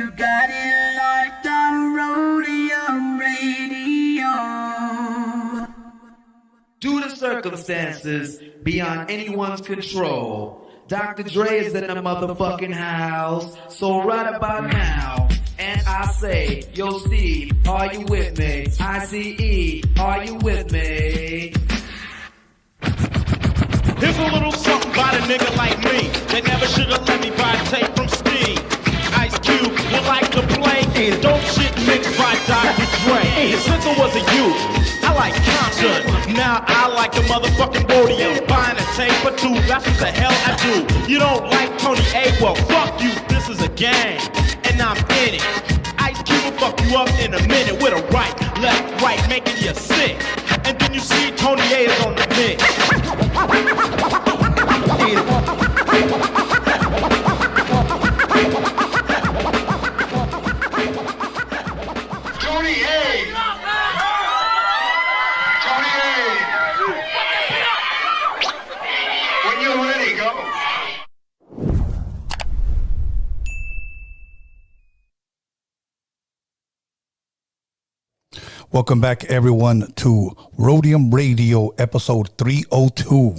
you got it locked on Roadium Radio. Due to circumstances beyond anyone's control, Dr. Dre is in the motherfucking house. So right about now, and I say, yo Steve, are you with me? ICE, are you with me? Here's a little something about a nigga like me that never should've let me buy tape from Steve. Ice Cube would like to play Dope Shit mixed by Dr. Dre. And since I was a youth, I like Compton. Now I like the motherfucking Roadium. Buying a tape or two, that's what the hell I do. You don't like Tony A? Well, fuck you, this is a game, and I'm in it. Ice Cube will fuck you up in a minute with a right, left, right, making you sick. And then you see Tony A is on the mix. Tony A! Tony A! When you're ready, go. Welcome back, everyone, to Roadium Radio, episode 302.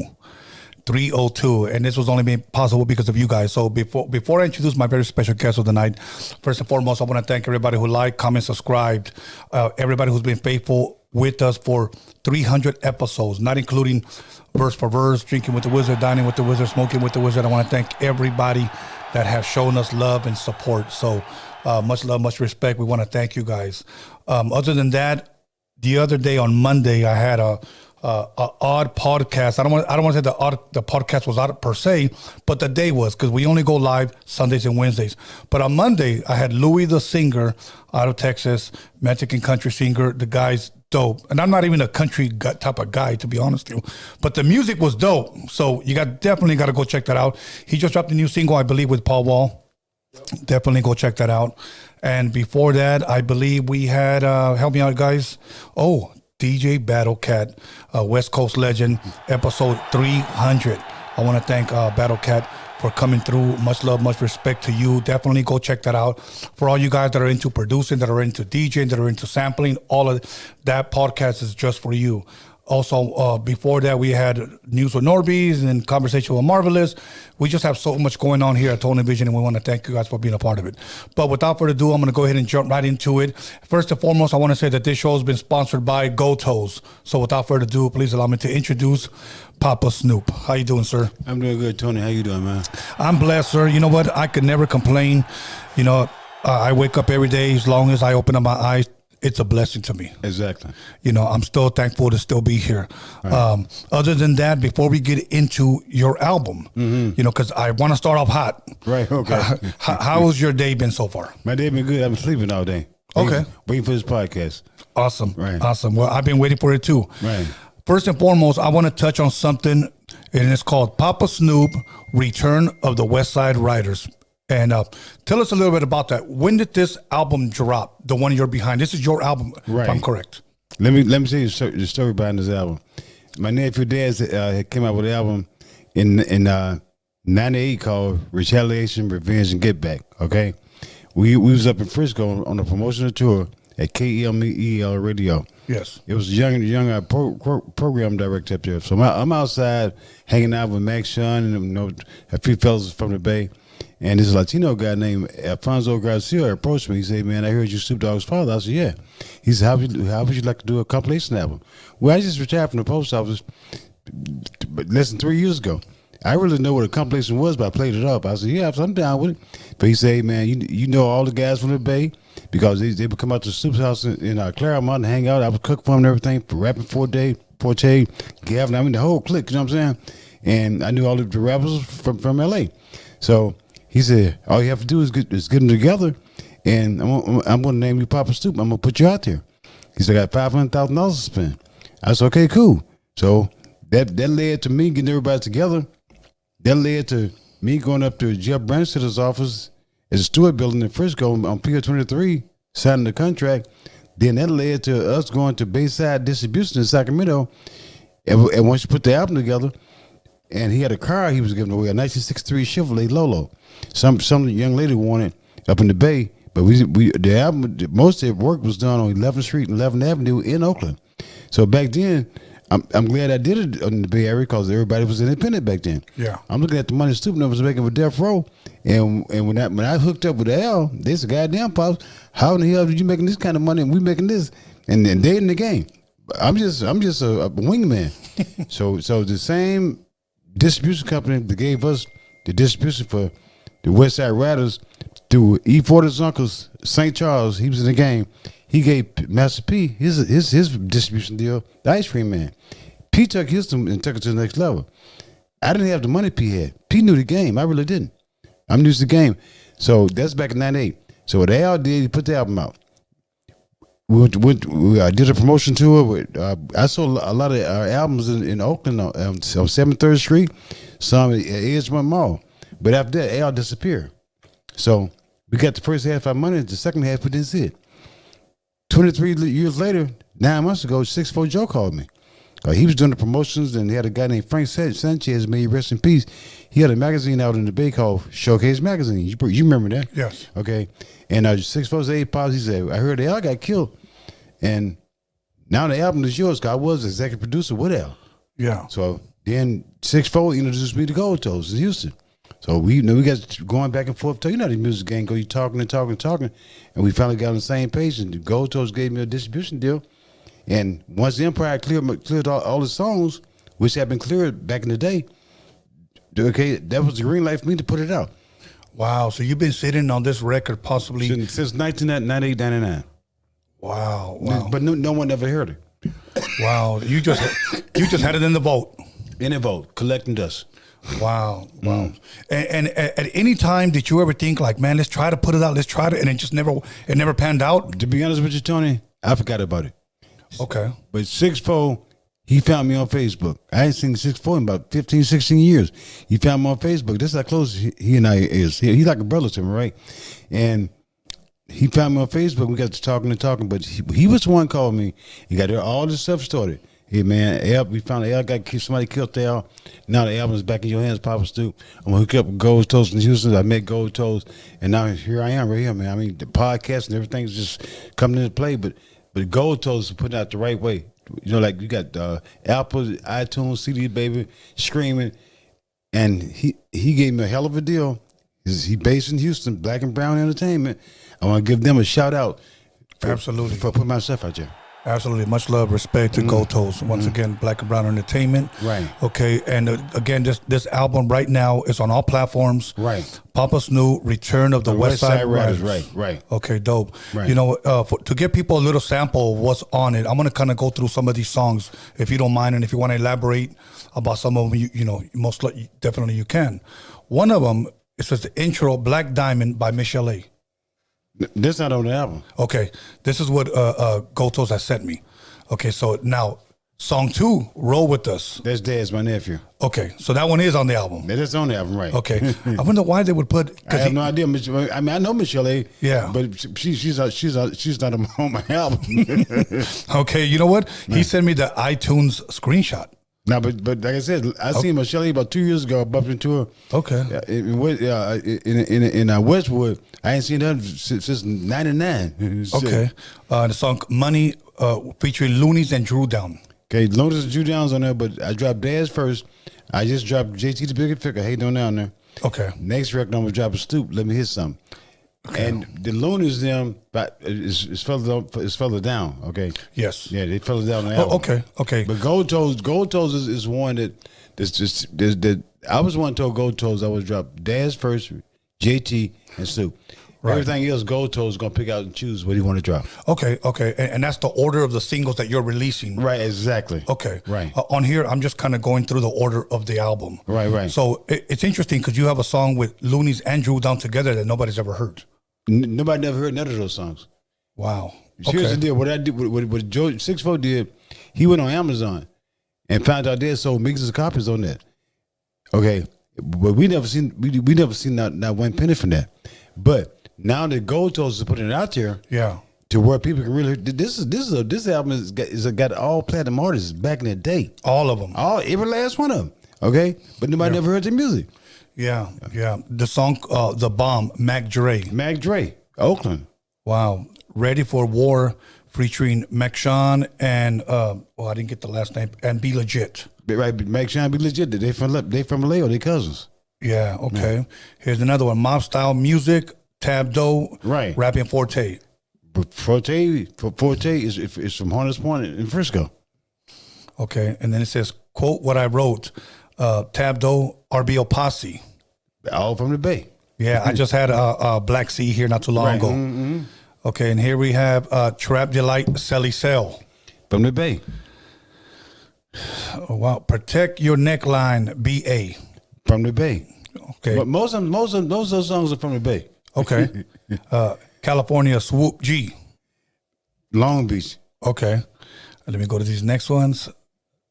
302, and this was only made possible because of you guys. So before I introduce my very special guest of the night, first and foremost, I want to thank everybody who liked, comment, subscribed, everybody who's been faithful with us for 300 episodes, not including verse for verse, drinking with the wizard, dining with the wizard, smoking with the wizard. I want to thank everybody that have shown us love and support. So much love, much respect. We want to thank you guys. Other than that, the other day on Monday, I had a odd podcast. I don't want to say the podcast was odd per se, but the day was, because we only go live Sundays and Wednesdays. But on Monday, I had Louis the singer out of Texas, Mexican country singer. The guy's dope, and I'm not even a country type of guy, to be honest with you. But the music was dope, so you definitely got to go check that out. He just dropped a new single, I believe, with Paul Wall. Definitely go check that out. And before that, I believe we had help me out, guys. Oh, DJ Battle Cat, West Coast legend, episode 300. I want to thank Battle Cat for coming through. Much love, much respect to you. Definitely go check that out. For all you guys that are into producing, that are into DJing, that are into sampling, all of that podcast is just for you. Also, before that, we had News with Norbies and Conversation with Marvelous. We just have so much going on here at Tone Vision, and we want to thank you guys for being a part of it. But without further ado, I'm going to go ahead and jump right into it. First and foremost, I want to say that this show has been sponsored by GoToes. So without further ado, please allow me to introduce Poppa Snoop. How you doing, sir? I'm doing good, Tony. How you doing, man? I'm blessed, sir. You know what? I could never complain. You know, I wake up every day. As long as I open up my eyes, it's a blessing to me. Exactly. You know, I'm still thankful to still be here. Right. Other than that, before we get into your album, you know, because I want to start off hot. Right, okay. How has your day been so far? My day been good. I've been sleeping all day. Waiting for this podcast. Awesome. Right. Awesome. Well, I've been waiting for it too. Right. First and foremost, I want to touch on something, and it's called Poppa Snoop, Return of the West Side Riders. And tell us a little bit about that. When did this album drop? The one you're behind. This is your album, right? If I'm correct. Let me tell you the story behind this album. My nephew Daz came out with an album in '98 called Retaliation, Revenge, and Get Back. Okay, we was up in Frisco on a promotional tour at KEMEL Radio. Yes, it was a young program director up there. So I'm outside hanging out with Max Sean and a few fellas from the Bay. And this Latino guy named Alfonso Garcia approached me. He said, "Man, I heard you Snoop Dogg's father." I said, "Yeah." He said, how would you like to do a compilation album?" Well, I just retired from the post office less than 3 years ago. I really didn't know what a compilation was, but I played it up. I said, "Yeah, I'm down with it." But he said, "Man, you know all the guys from the Bay because they would come out to Snoop's house in Claremont and hang out. I would cook for them and everything, for rapping Forte, Gavin, I mean the whole clique, you know what I'm saying? And I knew all the rappers from L.A. So he said, all you have to do is get them together, and I'm going to name you Poppa Snoop. I'm going to put you out there. He said, I got $500,000 to spend. I said, okay, cool. So that led to me getting everybody together. That led to me going up to Jeff Branstad's office at the Stewart Building in Frisco on Pier 23, signing the contract. Then that led to us going to Bayside Distribution in Sacramento. And once you put the album together, and he had a car he was giving away, a 1963 Chevrolet Lolo. Some young lady wanted up in the Bay, But the album, most of the work was done on 11th Street and 11th Avenue in Oakland. So back then, I'm glad I did it in the Bay Area because everybody was independent back then. Yeah. I'm looking at the money Snoop was making with Death Row, and when I hooked up with Al, they said, "Goddamn, pops, how in the hell did you making this kind of money and we making this?" And they in the game. I'm just a wingman. so the same distribution company that gave us the distribution for the West Side Riders through E40's uncles, St. Charles, he was in the game. He gave Master P his distribution deal, the Ice Cream Man. P took his and took it to the next level. I didn't have the money P had. P knew the game. I really didn't. I'm new to the game. So that's back in '98. So what Al did, he put the album out. We did a promotion tour. I sold a lot of our albums in Oakland on 73rd Street, some at Edgemont Mall. But after that, Al disappeared. So we got the first half of our money. The second half, we didn't see it. 23 years later, 9 months ago, 6'4" Joe called me. He was doing the promotions, and he had a guy named Frank Sanchez, may he rest in peace. He had a magazine out in the Bay called Showcase Magazine. You remember that? Yes. Okay. And 6'4" 8 Pops, he said, "I heard Al got killed, and now the album is yours." Cause I was executive producer with Al. Yeah. So then 6'4" introduced me to Gold Toes in Houston. So we got going back and forth. You know how the music game go. You talking, and we finally got on the same page. And Gold Toes gave me a distribution deal. And once the Empire cleared all the songs, which had been cleared back in the day, okay, that was the green light for me to put it out. Wow. So you've been sitting on this record possibly since 1998, 99. Wow. But no one ever heard it. Wow. You just had it in the vault. In the vault, collecting dust. Wow. And at any time did you ever think like, man, let's try to put it out, let's try to, and it never panned out? To be honest with you, Tony, I forgot about it. Okay. But 6'4", he found me on Facebook. I ain't seen 6'4" in about 15, 16 years. He found me on Facebook. This is how close he and I is. He's like a brother to me, right? And he found me on Facebook. We got to talking, but he was the one called me. He got all this stuff started. Hey man, Al, we found Al got somebody killed Al. Now the album is back in your hands, Poppa Snoop. I'm gonna hook up with Gold Toes in Houston. I met Gold Toes, and now here I am right here, man. I mean, the podcast and everything's just coming into play, but Gold Toes is putting out the right way. You know, like you got Apple, iTunes, CD Baby, streaming, and he gave me a hell of a deal. He based in Houston, Black and Brown Entertainment. I want to give them a shout out. Absolutely. For putting myself out there. Absolutely. Much love, respect to Gold Toes. Once again, Black and Brown Entertainment. Right. Okay. And again, this album right now is on all platforms. Right. Poppa Snoop, Return of the West Side Riders. Right. Okay, dope. Right. You know, to give people a little sample of what's on it, I'm going to kind of go through some of these songs, if you don't mind, and if you want to elaborate about some of them, you know, most definitely you can. One of them, it says the intro, Black Diamond by Michelle A. This not on the album. Okay, this is what Gold Toes has sent me. Okay, so now song 2, Roll With Us. That's Dad's my nephew. Okay, so that one is on the album. That is on the album, right? Okay, I wonder why they would put. I have no idea. I mean, I know Michelle A. Yeah, but she's not on my album. Okay, you know what? He sent me the iTunes screenshot. No, but like I said, I seen Michelle A about 2 years ago. I bumped into her. Okay. In Westwood, I ain't seen her since '99. Okay. The song "Money" featuring Loonies and Drew Down. Okay, Loonies and Drew Down's on there, but I dropped Dad's first. I just dropped JT the Bigger Figure. Hey, don't down there. Okay. Next record I'm gonna drop a Stoop. Let me hit something. Okay. And the Loonies them, but it's further down. Okay. Yes. Yeah, they further down the album. Okay. But Gold Toes is one that I was one told Gold Toes I would drop Daz first, JT and Snoop. Right. Everything else, Gold Toes is gonna pick out and choose what he want to drop. Okay. And that's the order of the singles that you're releasing. Right. Exactly. Okay. Right. On here, I'm just kind of going through the order of the album. Right. So it's interesting because you have a song with Loonies and Drew Down together that nobody's ever heard. Nobody never heard none of those songs. Wow. Here's the deal. What I did, what Joe 6'4" did, he went on Amazon and found out they sold millions of copies on that. Okay, but we never seen not one penny from that. But now that Gold Toes is putting it out there, yeah, to where people can really this album is got all platinum artists back in the day. All of them, every last one of them. Okay, but nobody never heard the music. Yeah. The song, The Bomb, Mac Dre. Oakland. Wow. Ready for War featuring Mac-Sean and, I didn't get the last name, and Be Legit. Right, make sure I be legit. They from LA or they cousins. Yeah, okay. Yeah. Here's another one. Mob Style Music, Tab Doe, right. Rapping Forte. Forte is from Hunters Point in Frisco. Okay, and then it says, quote what I wrote, Tab Doe, RBO Posse. All from the Bay. Yeah, I just had a Black Sea here not too long ago. Mm-hmm. Okay, and here we have Trap Delight, Sally Cell. From the Bay. Oh, wow. Protect Your Neckline, BA. From the Bay. Okay. But most of those songs are from the Bay. Okay. California, Swoop G. Long Beach. Okay. Let me go to these next ones.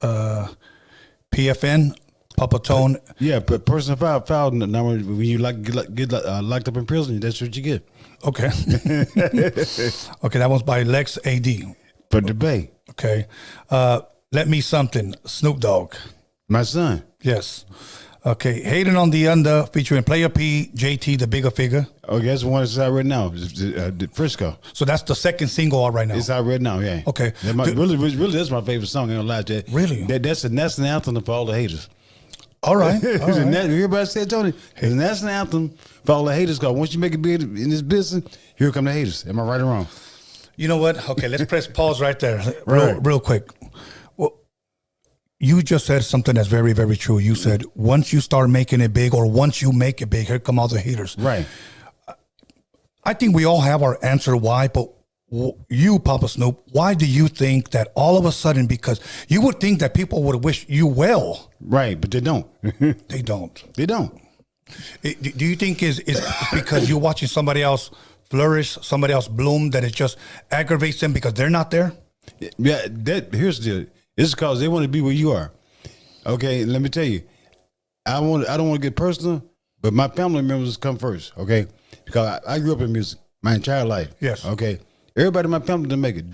PFN, Papa Tone. Yeah, but person filed number when you get locked up in prison, that's what you get. Okay. Okay, that one's by Lex AD. From the Bay. Okay. Let Me Something, Snoop Dogg. My son. Yes. Okay. Hating on the Under, featuring Player P, JT, the Bigger Figure. Okay, that's the one that's out right now. The Frisco. So that's the second single out right now. It's out right now, yeah. Okay. Really, that's my favorite song. I ain't gonna lie to you. Really? That's the national anthem for all the haters. All right. All right. Everybody said, Tony, it's a national anthem for all the haters. Because once you make it big in this business, here come the haters. Am I right or wrong? You know what? Okay, let's press pause right there, real quick. Well, you just said something that's very, very true. You said once you start making it big, or once you make it big, here come all the haters. Right. I think we all have our answer why, but you, Poppa Snoop, why do you think that all of a sudden, because you would think that people would wish you well. Right, but they don't. They don't. They don't. Do you think is because you're watching somebody else flourish, somebody else bloom, that it just aggravates them because they're not there? Yeah, here's the deal. It's because they want to be where you are. Okay, let me tell you. I don't want to get personal, but my family members come first, okay? Because I grew up in music my entire life. Yes. Okay. Everybody in my family didn't make it.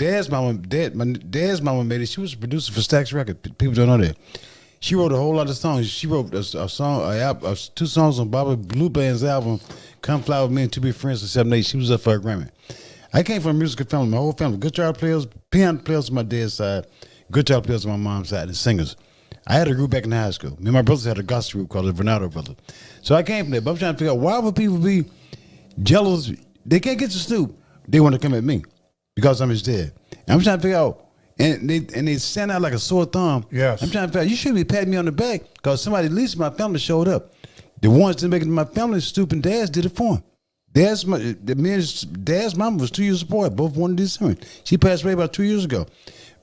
My dad's mama made it. She was a producer for Stax Records. People don't know that. She wrote a whole lot of songs. She wrote a song, 2 songs on Bobby Blue Band's album, Come Fly With Me and To Be Friends in 78. She was up for a Grammy. I came from a musical family. My whole family, guitar players, piano players on my dad's side, guitar players on my mom's side, and singers. I had a group back in high school. Me and my brothers had a gospel group called the Bernardo Brothers. So I came from there, but I'm trying to figure out why would people be jealous? They can't get to Snoop. They want to come at me because I'm his dad. And I'm trying to figure out, and they stand out like a sore thumb. Yes. I'm trying to figure out, you should be patting me on the back because somebody, at least my family, showed up. The ones that make it in my family, Snoop and Daz, did it for him. Dad's mom was 2 years apart. Both wanted to do something. She passed away about 2 years ago.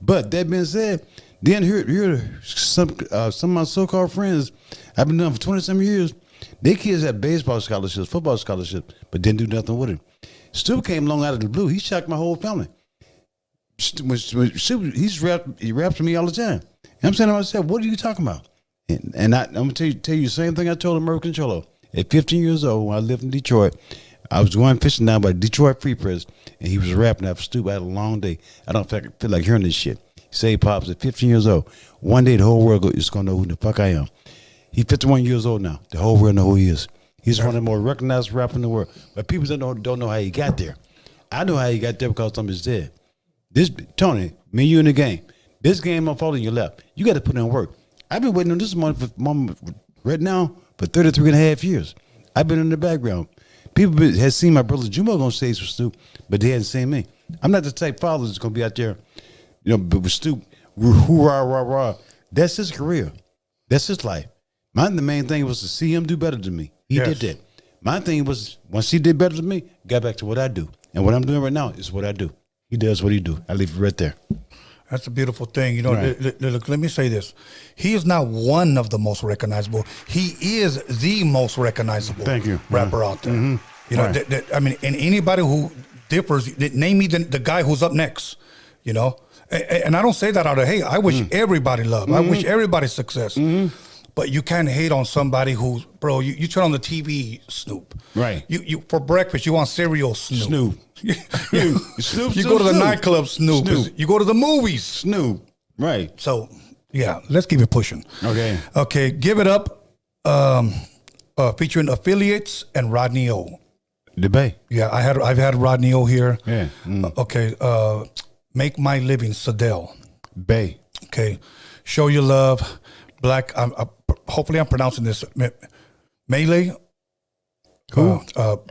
But that being said, then here some of my so-called friends I've been doing for 20-some years. Their kids had baseball scholarships, football scholarships, but didn't do nothing with it. Snoop came along out of the blue. He shocked my whole family. He raps to me all the time. And I'm saying to myself, what are you talking about? And I'm going to tell you the same thing I told American Cholo. At 15 years old, when I lived in Detroit, I was going fishing down by Detroit Free Press, and he was rapping after Snoop. I had a long day. I don't feel like hearing this shit. He said, Pops, at 15 years old, one day the whole world is going to know who the fuck I am. He's 51 years old now. The whole world know who he is. He's one of the more recognized rappers in the world. But people don't know how he got there. I know how he got there because I'm his dad. Tony, me and you in the game. This game I'm following your lap. You got to put in work. I've been waiting on this moment right now for 33 and a half years. I've been in the background. People had seen my brother Jumo on stage with Snoop, but they hadn't seen me. I'm not the type father that's going to be out there, but with Snoop, hoorah, rah, rah. That's his career. That's his life. The main thing was to see him do better than me. He did that. My thing was, once he did better than me, got back to what I do. And what I'm doing right now is what I do. He does what he do. I leave it right there. That's a beautiful thing. Right. Look, let me say this. He is not one of the most recognizable. He is the most recognizable rapper out there. Mm-hmm. I mean, and anybody who differs, name me the guy who's up next, And I don't say that out of hate. I wish everybody love. Mm-hmm. I wish everybody success. Mm-hmm. But you can't hate on somebody who's, bro, you turn on the TV, Snoop. Right. You for breakfast, you want cereal, Snoop. Snoop. You go to the nightclub, Snoop. You go to the movies, Snoop. Right. So, yeah, let's keep it pushing. Okay. Give It Up, featuring Affiliates and Rodney O. The Bay. Yeah, I've had Rodney O here. Yeah. Okay. Make My Living, Sadell. Bay. Okay. Show Your Love, Black. Hopefully I'm pronouncing this. Melee. Who?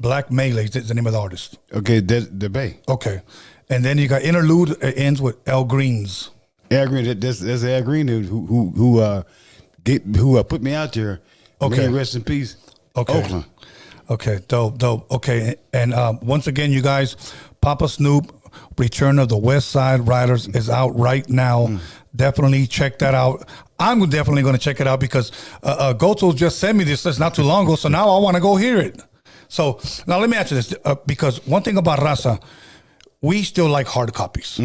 Black Melee is the name of the artist. Okay, that's the Bay. Okay. And then you got Interlude. It ends with Al Green's. Al Green. That's Al Green who put me out there. Okay. May he rest in peace. Okay. Oakland. Okay. Dope. Okay. And once again, you guys, Poppa Snoop, Return of the West Side Riders is out right now. Definitely check that out. I'm definitely going to check it out because Goto just sent me this not too long ago. So now I want to go hear it. So now let me ask you this, because one thing about Raza, we still like hard copies.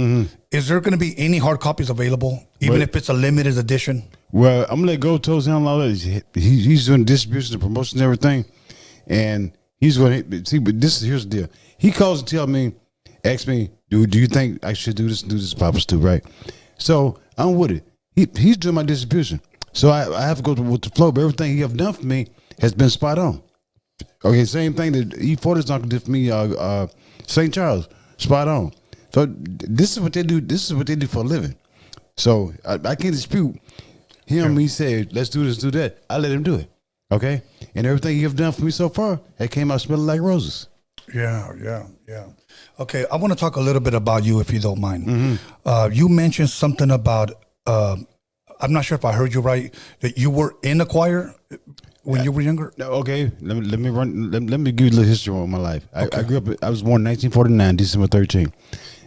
Is there going to be any hard copies available, even if it's a limited edition? Well, I'm gonna let Goto's handle all that. He's doing distribution and promotion and everything, and he's going to see. But here's the deal. He calls and tell me, asks me, do you think I should do this, Poppa Snoop, right? So I'm with it. He's doing my distribution, so I have to go with the flow. But everything he have done for me has been spot on. Okay, same thing that E40's not gonna do for me. St. Charles, spot on. So this is what they do. This is what they do for a living. So I can't dispute him. He said, "Let's do this, do that." I let him do it. Okay, and everything he have done for me so far, it came out smelling like roses. Yeah. Okay, I want to talk a little bit about you, if you don't mind. You mentioned something about, I'm not sure if I heard you right, that you were in a choir when you were younger? Okay, let me give you a little history of my life. I grew up, I was born in 1949, December 13th,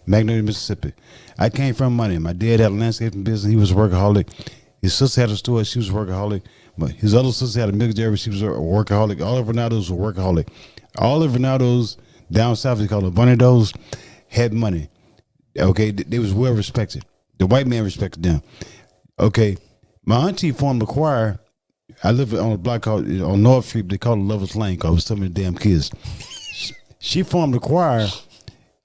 Magnolia, Mississippi. I came from money. My dad had a landscaping business. He was a workaholic. His sister had a store. She was a workaholic. But his other sister had a milk dairy. She was a workaholic. All of Renatos were workaholic. All of Renatos down south, they call it Bonados, had money. Okay, they was well respected. The white man respected them. Okay, my auntie formed a choir. I live on a block called on North Street. They call it Lover's Lane. Cause I was telling the damn kids. She formed a choir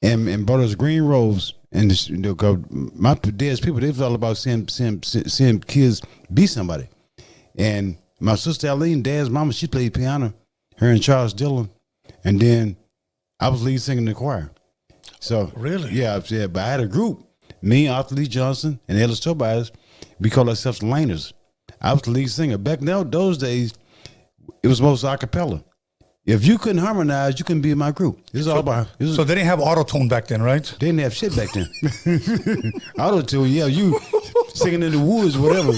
and brought us green robes. And my dad's people, they was all about seeing kids be somebody. And my sister Eileen, dad's mama, she played piano. Her and Charles Dillon. And then I was lead singing in the choir. So really, yeah. But I had a group. Me, Arthur Lee Johnson, and Ellis Tobias. We call ourselves Laners. I was the lead singer. Back now, those days, it was most a cappella. If you couldn't harmonize, you couldn't be in my group. So they didn't have auto-tune back then, right? They didn't have shit back then. Auto-tune, yeah, you singing in the woods, whatever.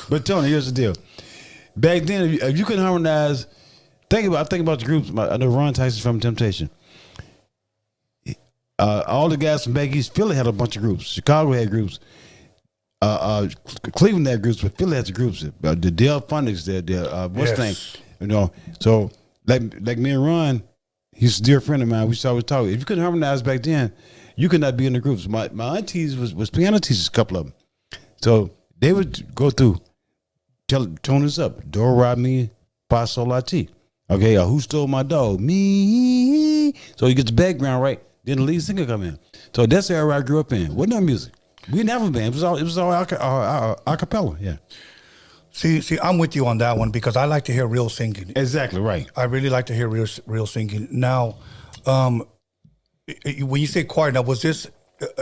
But Tony, here's the deal. Back then, if you couldn't harmonize, think about the groups. I know Ron Tyson from Temptation. All the guys from back east, Philly had a bunch of groups. Chicago had groups. Cleveland had groups, but Philly had groups. The Dale Phonics, what's the name? You know, so like me and Ron, he's a dear friend of mine. We always talk. If you couldn't harmonize back then, you could not be in the groups. My aunties was piano teachers, a couple of them. So they would go through, tone us up. Do, re, mi, fa, sol, la, ti. Okay, who stole my dog? Me. So you get the background right. Then the lead singer come in. So that's the era I grew up in. Wasn't no music. We didn't have a band. It was all a cappella. Yeah. See, I'm with you on that one because I like to hear real singing. Exactly right. I really like to hear real singing. Now, when you say choir, now was this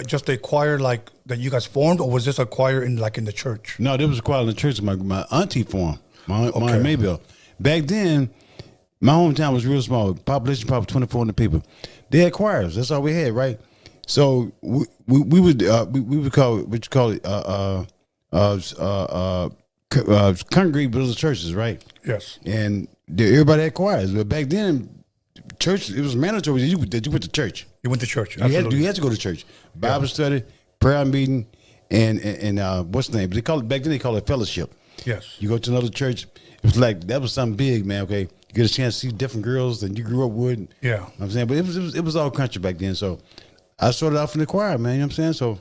just a choir like that you guys formed, or was this a choir in the church? No, there was a choir in the church. My auntie formed. My Maybelle. Back then, my hometown was real small. Population probably 2,400 people. They had choirs. That's all we had, right? So we would call it what you call it congregate builders churches, right? Yes. And everybody had choirs. But back then, church, it was mandatory that you went to church. You went to church. You had to go to church. Bible study, prayer meeting, and what's the name? Back then they called it fellowship. Yes. You go to another church. It was like that was something big, man. Okay, you get a chance to see different girls than you grew up with. Yeah. You know what I'm saying, but it was all country back then. So I started off in the choir, man. You know what I'm saying? So,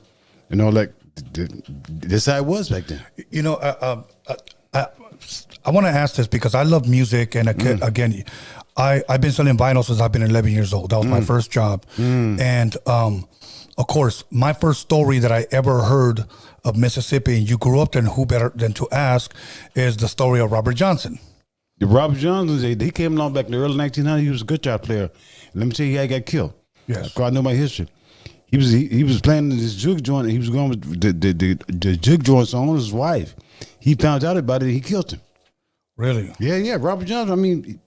you know, like this how it was back then. You know, I want to ask this because I love music, and again, I've been selling vinyl since I've been 11 years old. That was my first job, and of course, my first story that I ever heard of Mississippi, and you grew up there, and who better than to ask, is the story of Robert Johnson. The Robert Jones, he came along back in the early 1900s. He was a guitar player. Let me tell you how he got killed. Yes. I know my history. He was playing this juke joint. And he was going with the juke joint on his wife. He found out about it. He killed him. Really? Yeah. Robert Jones. I mean,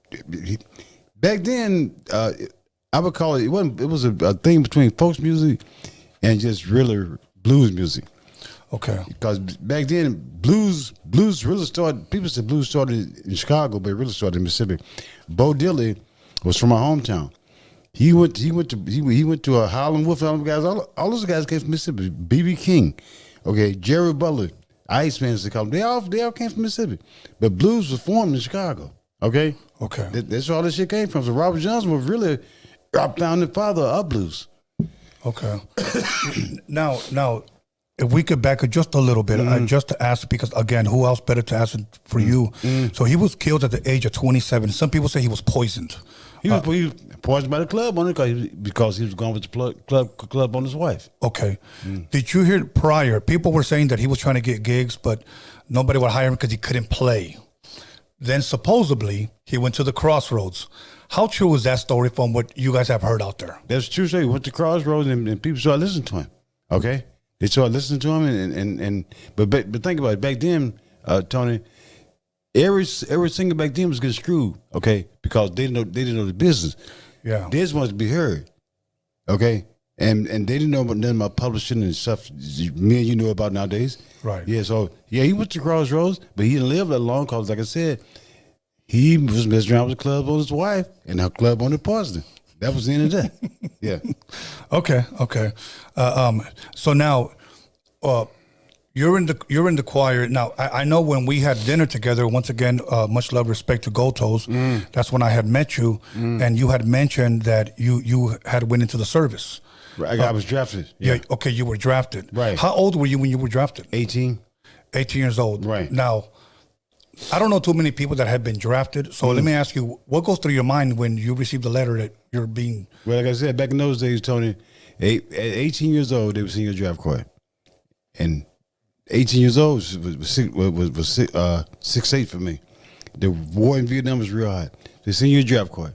back then, I would call it. It was a thing between folks music and just really blues music. Okay. Because back then, blues really started. People said blues started in Chicago, but it really started in Mississippi. Bo Diddley was from my hometown. He went to a Howlin' Wolf. All those guys came from Mississippi. B.B. King, okay, Jerry Butler, Iceman, as they call them. They all came from Mississippi. But blues was formed in Chicago. Okay. Okay. That's where all this shit came from. So Robert Johnson was really our founding father of blues. Okay. now, if we could back it just a little bit, just to ask, because again, who else better to ask for you? So he was killed at the age of 27. Some people say he was poisoned. He was poisoned by the club owner because he was going with the club on his wife. Okay. Did you hear prior, people were saying that he was trying to get gigs, but nobody would hire him because he couldn't play. Then supposedly he went to the Crossroads. How true is that story from what you guys have heard out there? That's true. So he went to Crossroads and people started listening to him. Okay. They started listening to him but think about it. Back then, Tony, every singer back then was getting screwed, okay, because they didn't know the business. Yeah. They just wanted to be heard, okay, and they didn't know about nothing about publishing and stuff. Me and you know about nowadays, right? Yeah. So he went to Crossroads, but he didn't live that long because, like I said, he was messing around with the club on his wife and her club on the poisoning. That was the end of that. Yeah. Okay. So now, you're in the choir. Now, I know when we had dinner together, once again, much love, respect to Gold Toes. That's when I had met you, and you had mentioned that you had went into the service. Right, I was drafted. Yeah. Okay, you were drafted. Right. How old were you when you were drafted? 18. 18 years old. Right. Now, I don't know too many people that have been drafted. So let me ask you, what goes through your mind when you receive the letter that you're being... Well, like I said, back in those days, Tony, at 18 years old, they were seeing your draft card. And 18 years old was 6'8" for me. The war in Vietnam was real hot. They seen your draft card.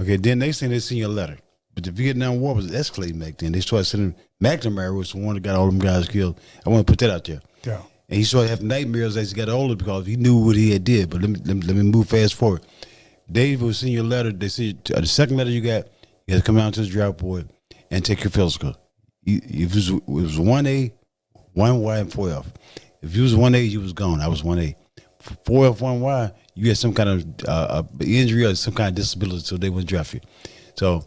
Okay, then they seen your letter. But the Vietnam War was escalating back then. They started sending... McNamara was the one that got all them guys killed. I want to put that out there. Yeah. And he started having nightmares as he got older because he knew what he had did. But let me move fast forward. Dave was seeing your letter. They said the second letter you got, you had to come out to the draft board and take your physical. It was 1A, 1Y, and 4F. If you was 1A, you was gone. I was 1A. 4F, 1Y, you had some kind of injury or some kind of disability, so they wouldn't draft you. So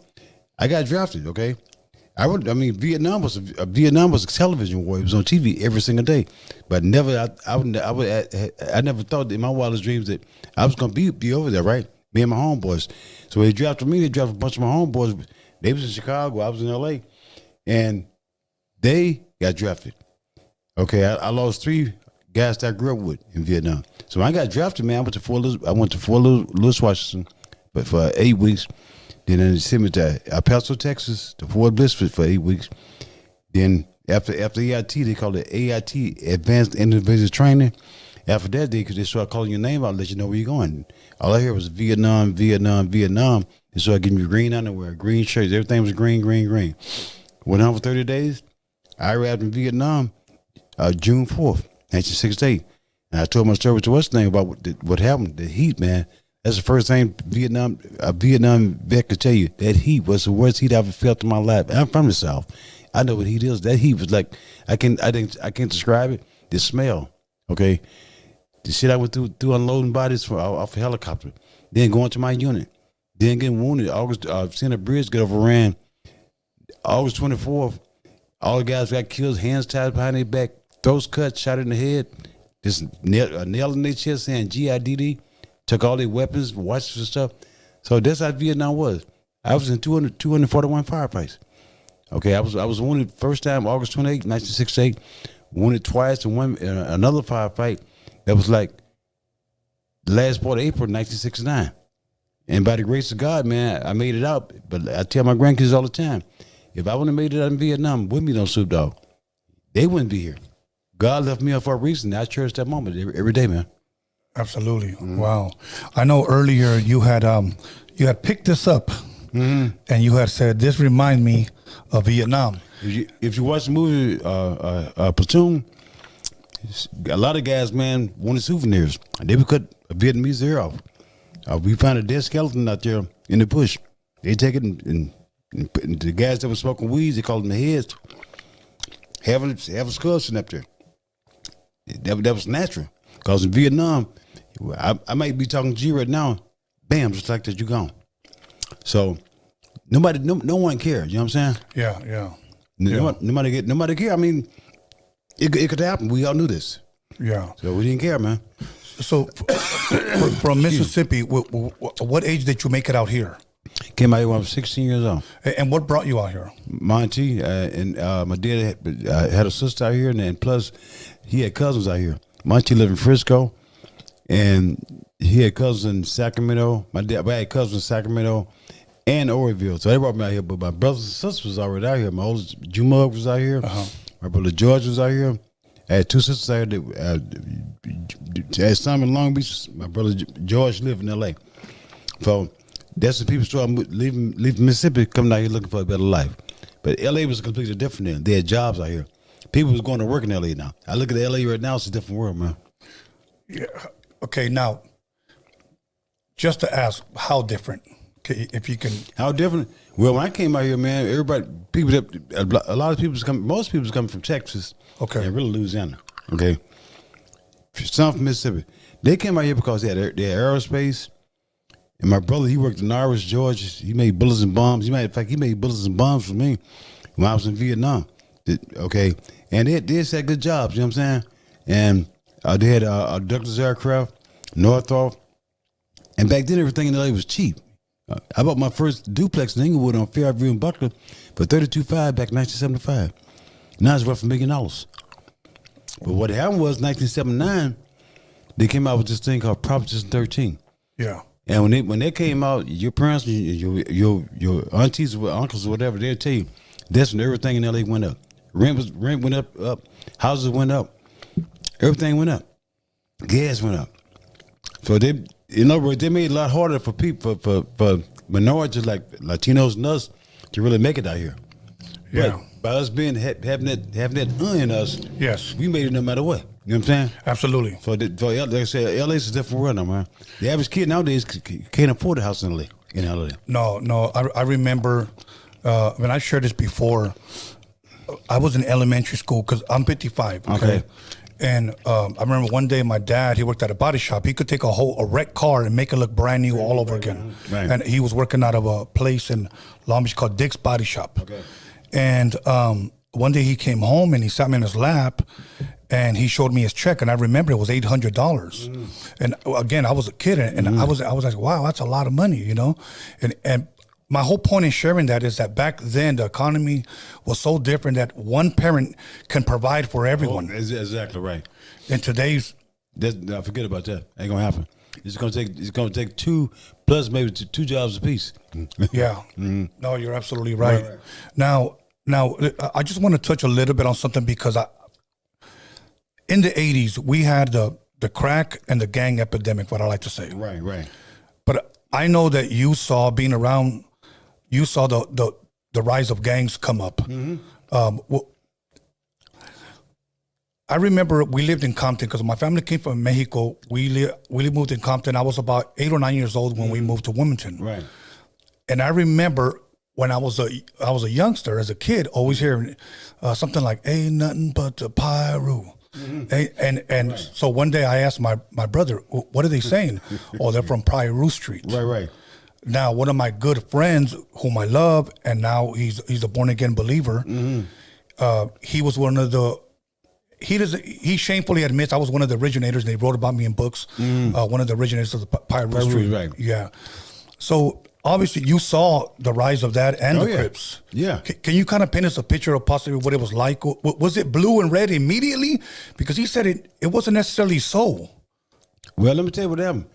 I got drafted, okay? Vietnam was a television war. It was on TV every single day, but I never thought in my wildest dreams that I was gonna be over there, right? Me and my homeboys. So they drafted me. They drafted a bunch of my homeboys. They was in Chicago. I was in LA, and they got drafted. Okay, I lost 3 guys that I grew up with in Vietnam. So when I got drafted, man, I went to Fort Lewis, Washington, but for 8 weeks. Then they sent me to El Paso, Texas, to Fort Bliss for 8 weeks. Then after EIT, they call it AIT, Advanced Individual Training. After that, they start calling your name out, let you know where you're going. All I heard was Vietnam. They started giving me green underwear, green shirts. Everything was green. Went on for 30 days. I arrived in Vietnam June 4th, 1968. And I told my story to what's name about what happened, the heat, man. That's the first thing a Vietnam vet could tell you. That heat was the worst heat I ever felt in my life. I'm from the South. I know what heat is. That heat was like, I can't describe it. The smell, okay? The shit I went through unloading bodies off a helicopter. Then going to my unit. Then getting wounded. Seeing a bridge get overran. August 24th, all the guys got killed, hands tied behind their back, throats cut, shot in the head. Just a nail in their chest saying GIDD. Took all their weapons, watches and stuff. So that's how Vietnam was. I was in 241 firefights. Okay, I was wounded first time August 28, 1968. Wounded twice in another firefight that was like the last part of April 1969. And by the grace of God, man, I made it out. But I tell my grandkids all the time, if I wouldn't have made it out in Vietnam, wouldn't be no Snoop Dogg. They wouldn't be here. God left me up for a reason. I cherish that moment every day, man. Absolutely. Wow. I know earlier you had picked this up and you had said this reminds me of Vietnam. If you watch the movie Platoon, a lot of guys, man, wanted souvenirs. They would cut a Vietnamese hair off. We found a dead skeleton out there in the bush. They take it and the guys that were smoking weeds, they called them the heads. Have a skull sitting up there. That was natural. Because in Vietnam, I might be talking to you right now, bam, just like that, you gone. So no one cared. You know what I'm saying? Yeah. Nobody care. I mean, it could happen. We all knew this. Yeah. So we didn't care, man. So from Mississippi, what age did you make it out here? Came out here when I was 16 years old. And what brought you out here? My auntie and my dad had a sister out here, and plus he had cousins out here. My auntie lived in Frisco, and he had cousins in Sacramento. I had cousins in Sacramento and Oroville. So they brought me out here, but my brothers and sisters was already out here. My oldest Jumug was out here. My brother George was out here. I had two sisters out here. I had some in Long Beach. My brother George lived in L.A. So that's when people started leaving Mississippi, coming out here looking for a better life. But L.A. was completely different then. They had jobs out here. People was going to work in L.A. now. I look at L.A. right now, it's a different world, man. Yeah. Okay, now, just to ask, how different? Okay, if you can. How different? Well, when I came out here, man, a lot of people most people coming from Texas. Okay. And really Louisiana. Okay. Some from Mississippi. They came out here because they had aerospace. And my brother, he worked in Norris, Georgia. He made bullets and bombs. He made bullets and bombs for me when I was in Vietnam. Okay. And they had good jobs, you know what I'm saying? And they had Douglas aircraft, Northrop. And back then, everything in LA was cheap. I bought my first duplex in Inglewood on Fairview and Buckler for $32,500 back in 1975. Now it's worth $1 million. But what happened was, 1979, they came out with this thing called Proposition 13. Yeah. And when they came out, your parents, your aunties or uncles or whatever, they'll tell you that's when everything in LA went up. Rent went up, houses went up, everything went up, gas went up. So they, in other words, they made it a lot harder for people, for minorities like Latinos and us to really make it out here. Yeah. But by us having that in us, yes, we made it no matter what. You know what I'm saying? Absolutely. So like I said, LA is a different world now, man. The average kid nowadays can't afford a house in LA. No. I remember when I shared this before. I was in elementary school because I'm 55. Okay. And I remember one day my dad, he worked at a body shop. He could take a wrecked car and make it look brand new all over again. Right. And he was working out of a place in Long Beach called Dick's Body Shop. Okay. And one day he came home and he sat me in his lap and he showed me his check. And I remember it was $800. And again, I was a kid and I was like, wow, that's a lot of money, you know? And my whole point in sharing that is that back then the economy was so different that one parent can provide for everyone. Exactly right. In today's, forget about that. Ain't gonna happen. It's gonna take two plus maybe two jobs apiece. Yeah. No, you're absolutely right. Now, I just want to touch a little bit on something because in the 80s we had the crack and the gang epidemic. What I like to say. Right. But I know that you saw being around. You saw the rise of gangs come up. I remember we lived in Compton because my family came from Mexico. We moved in Compton. I was about 8 or 9 years old when we moved to Wilmington. Right. And I remember when I was a youngster, as a kid, always hearing something like "Ain't nothing but the Pyru." And so one day I asked my brother, "What are they saying?" "Oh, they're from Pyru Street." Right. Now, one of my good friends, whom I love, and now he's a born again believer. He was one of the. He shamefully admits I was one of the originators. They wrote about me in books. One of the originators of the Pyru Street. Right. Yeah. So obviously, you saw the rise of that and the Crips. Yeah. Can you kind of paint us a picture of possibly what it was like? Was it blue and red immediately? Because he said it wasn't necessarily so. Well, let me tell you what happened.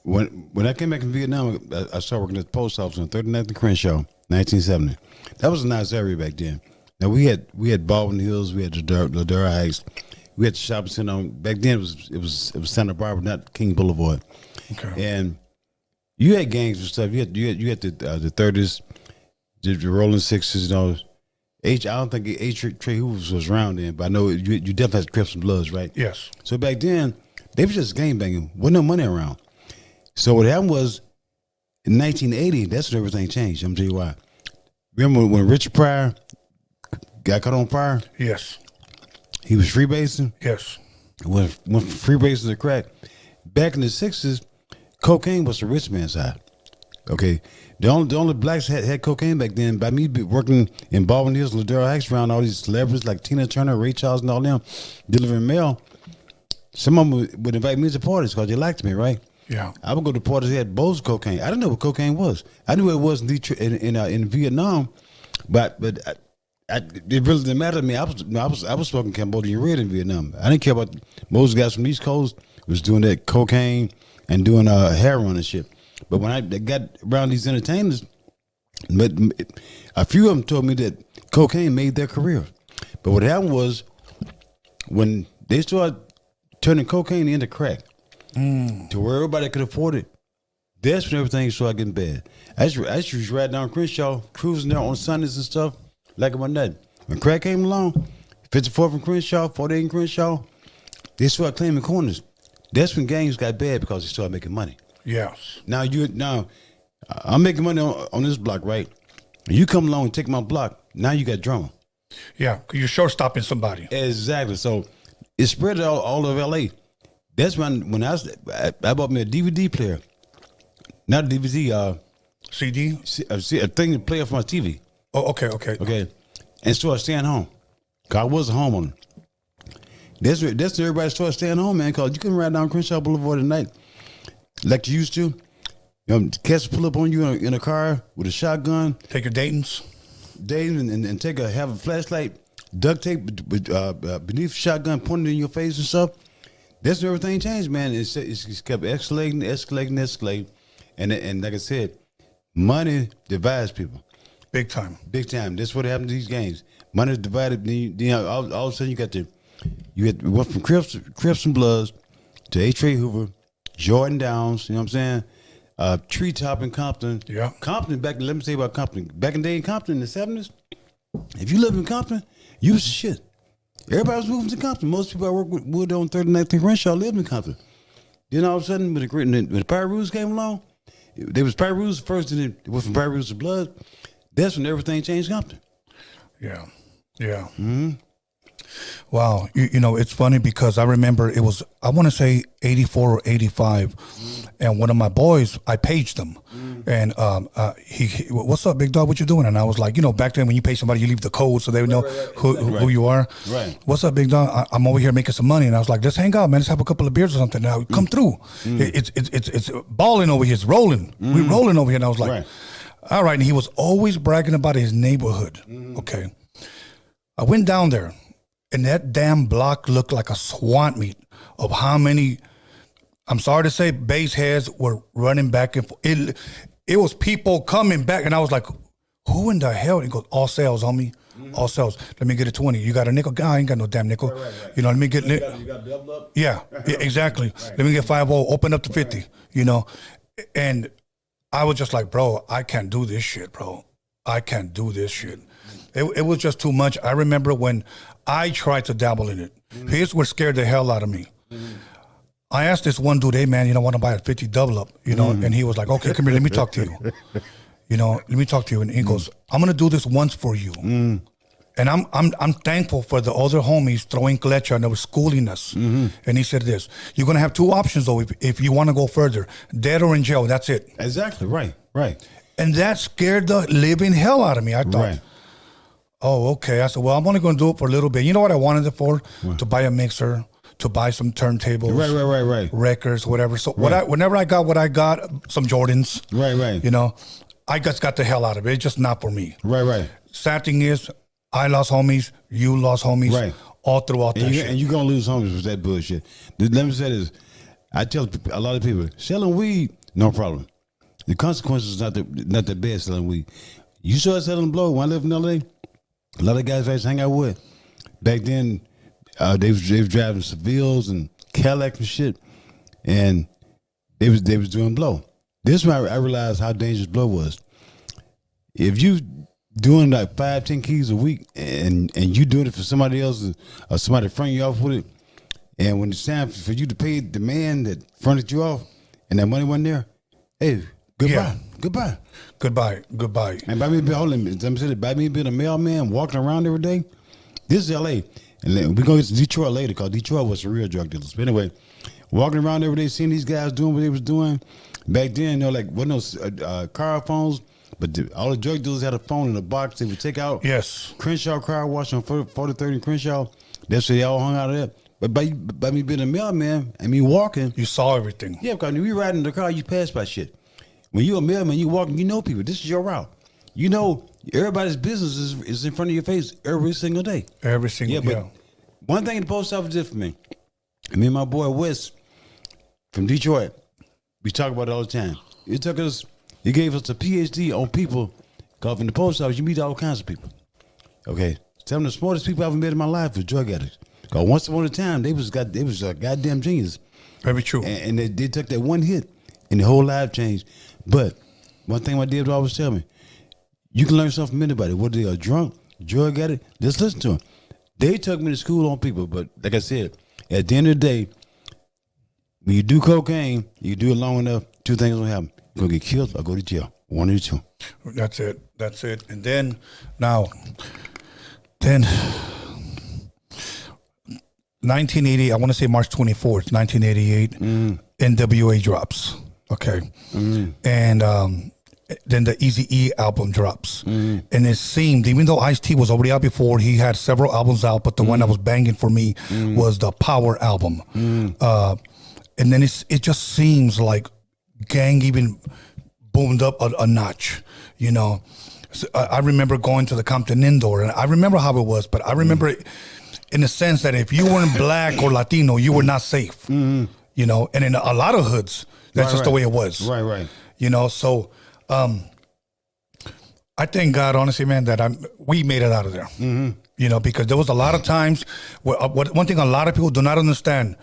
When I came back from Vietnam, I started working at the post office on 39th and Crenshaw, 1970. That was a nice area back then. Now we had Baldwin Hills, we had Ladera Heights, We had the shopping center on. Back then it was Santa Barbara, not King Boulevard. Okay. And you had gangs and stuff. You had the 30s, the Rolling Sixes, you know. I don't think Trey Hoover was around then, but I know you definitely had Crips and Bloods, right? Yes. So back then, they was just gang banging. Wasn't no money around. So what happened was, in 1980, that's when everything changed. I'm gonna tell you why. Remember when Richard Pryor got caught on fire? Yes. He was freebasing. Yes. Went from freebasing to crack. Back in the 60s, cocaine was the rich man's side. Okay. The only blacks had cocaine back then. By me working in Baldwin Hills, Ladero Heights, around all these celebrities like Tina Turner, Ray Charles, and all them, delivering mail, some of them would invite me to parties because they liked me, right? Yeah. I would go to parties that had bowls of cocaine. I didn't know what cocaine was. I knew it was in Vietnam, but it really didn't matter to me. I was smoking Cambodian red in Vietnam. I didn't care about most guys from the East Coast was doing that cocaine and doing heroin and shit. But when I got around these entertainers, but a few of them told me that cocaine made their career. But what happened was when they started turning cocaine into crack to where everybody could afford it, that's when everything started getting bad. I used to ride down Crenshaw, cruising there on Sundays and stuff, like it was nothing. When crack came along, 54th and Crenshaw, 48th and Crenshaw, they started claiming corners. That's when gangs got bad because they started making money. Yes. Now I'm making money on this block, right? You come along and take my block. Now you got drama. Yeah, because you're short stopping somebody. Exactly. So it spread all over LA. That's when I bought me a DVD player, not a DVD, CD. a thing to play off my TV. Oh, okay. And started staying home. Cause I was a homeowner. That's when everybody started staying home, man. Cause you couldn't ride down Crenshaw Boulevard at night like you used to. Cats pull up on you in a car with a shotgun. Take your Dayton's. And have a flashlight, duct tape beneath the shotgun, pointed in your face and stuff. That's when everything changed, man. It's kept escalating. And like I said, money divides people. Big time. That's what happened to these games. Money is divided. Then all of a sudden you went from Crips and Bloods to A. Trey Hoover, Jordan Downs, you know what I'm saying? Treetop in Compton. Yeah. Compton, let me tell you about Compton. Back in the day in Compton in the 70s, if you live in Compton, you was shit. Everybody was moving to Compton. Most people I work with on 39th Crenshaw lived in Compton. Then all of a sudden, when the Pyrus came along, there was Pyrus first, and it went from Pyrus to Blood. That's when everything changed Compton. Yeah. Mm-hmm. Wow. You know, it's funny because I remember it was, I want to say 84 or 85. And one of my boys, I paged him. And he, what's up, big dog? What you doing? And I was like, you know, back then when you pay somebody, you leave the code so they would know who you are. Right. What's up, big dog? I'm over here making some money. And I was like, let's hang out, man. Let's have a couple of beers or something. Now come through. It's balling over here. It's rolling. We're rolling over here. And I was like, all right. And he was always bragging about his neighborhood. Okay. I went down there. And that damn block looked like a swamp meet of how many, I'm sorry to say, base heads were running back and forth. It was people coming back, and I was like, who in the hell? He goes, all sales, homie. All sales. Let me get a 20. You got a nickel? I ain't got no damn nickel. Right. You know, let me get... You got double up? Yeah, exactly. Let me get 50, open up to 50, you know. And I was just like, bro, I can't do this shit, bro. I can't do this shit. It was just too much. I remember when I tried to dabble in it. Here's what scared the hell out of me. I asked this one dude, hey man, you know, want to buy a 50 double up, you know, and he was like, okay, come here, let me talk to you. You know, let me talk to you. And he goes, I'm gonna do this once for you. And I'm thankful for the other homies throwing klecha and they were schooling us. And he said this, you're gonna have two options though if you wanna go further, dead or in jail, that's it. Exactly, right. And that scared the living hell out of me. I thought, oh, okay. I said, well, I'm only going to do it for a little bit. You know what I wanted it for? To buy a mixer, to buy some turntables, right, records, whatever. So whenever I got what I got, some Jordans, right. You know, I just got the hell out of it. It's just not for me. Right. Sad thing is, I lost homies, you lost homies, all throughout that shit. And you're going to lose homies with that bullshit. Let me say this. I tell a lot of people, selling weed, no problem. The consequences is not the bad selling weed. You start selling blow. When I lived in LA, a lot of guys I used to hang out with. Back then, They was driving Sevilles and Cadillac and shit, and they was doing blow. This is when I realized how dangerous blow was. If you doing like 5-10 keys a week, and you doing it for somebody else or somebody fronting you off with it, and when it's time for you to pay the man that fronted you off, and that money wasn't there, hey, goodbye. And by me being a mailman walking around every day, this is L.A. And then we're going to get to Detroit later because Detroit was the real drug dealers. But anyway, walking around every day, seeing these guys doing what they was doing. Back then, like, wasn't no car phones, but all the drug dealers had a phone in a box they would take out. Yes. Crenshaw car wash on 4030 and Crenshaw. That's where they all hung out of there. But by me being a mailman and me walking. You saw everything. Yeah, because when we riding in the car, you pass by shit. When you're a mailman, you walking, you know people. This is your route. You know everybody's business is in front of your face every single day. But one thing the post office did for me, and me and my boy Wes from Detroit, we talk about it all the time. He gave us a PhD on people, because in the post office, you meet all kinds of people. Okay? Some of the smartest people I've ever met in my life was drug addicts. Because once upon a time, they was a goddamn genius. Very true. And they took that one hit, and the whole life changed. But one thing my dad would always tell me, you can learn something from anybody. Whether they are drunk, drug addict, just listen to them. They took me to school on people, but like I said, at the end of the day, when you do cocaine, you do it long enough, two things will happen. You're going to get killed or go to jail. One of the two. That's it. And then 1980, I want to say March 24th, 1988, NWA drops. Okay. And then the Eazy-E album drops. And it seemed, even though Ice-T was already out before, he had several albums out, but the one that was banging for me was the Power album. And then it just seems like gang even boomed up a notch, you know. So I remember going to the Compton Indoor, and I remember how it was, but I remember it in the sense that if you weren't black or Latino, you were not safe, you know. And in a lot of hoods, that's just the way it was. Right. You know, so I thank God, honestly, man, that we made it out of there. You know, because there was a lot of times where one thing a lot of people do not understand.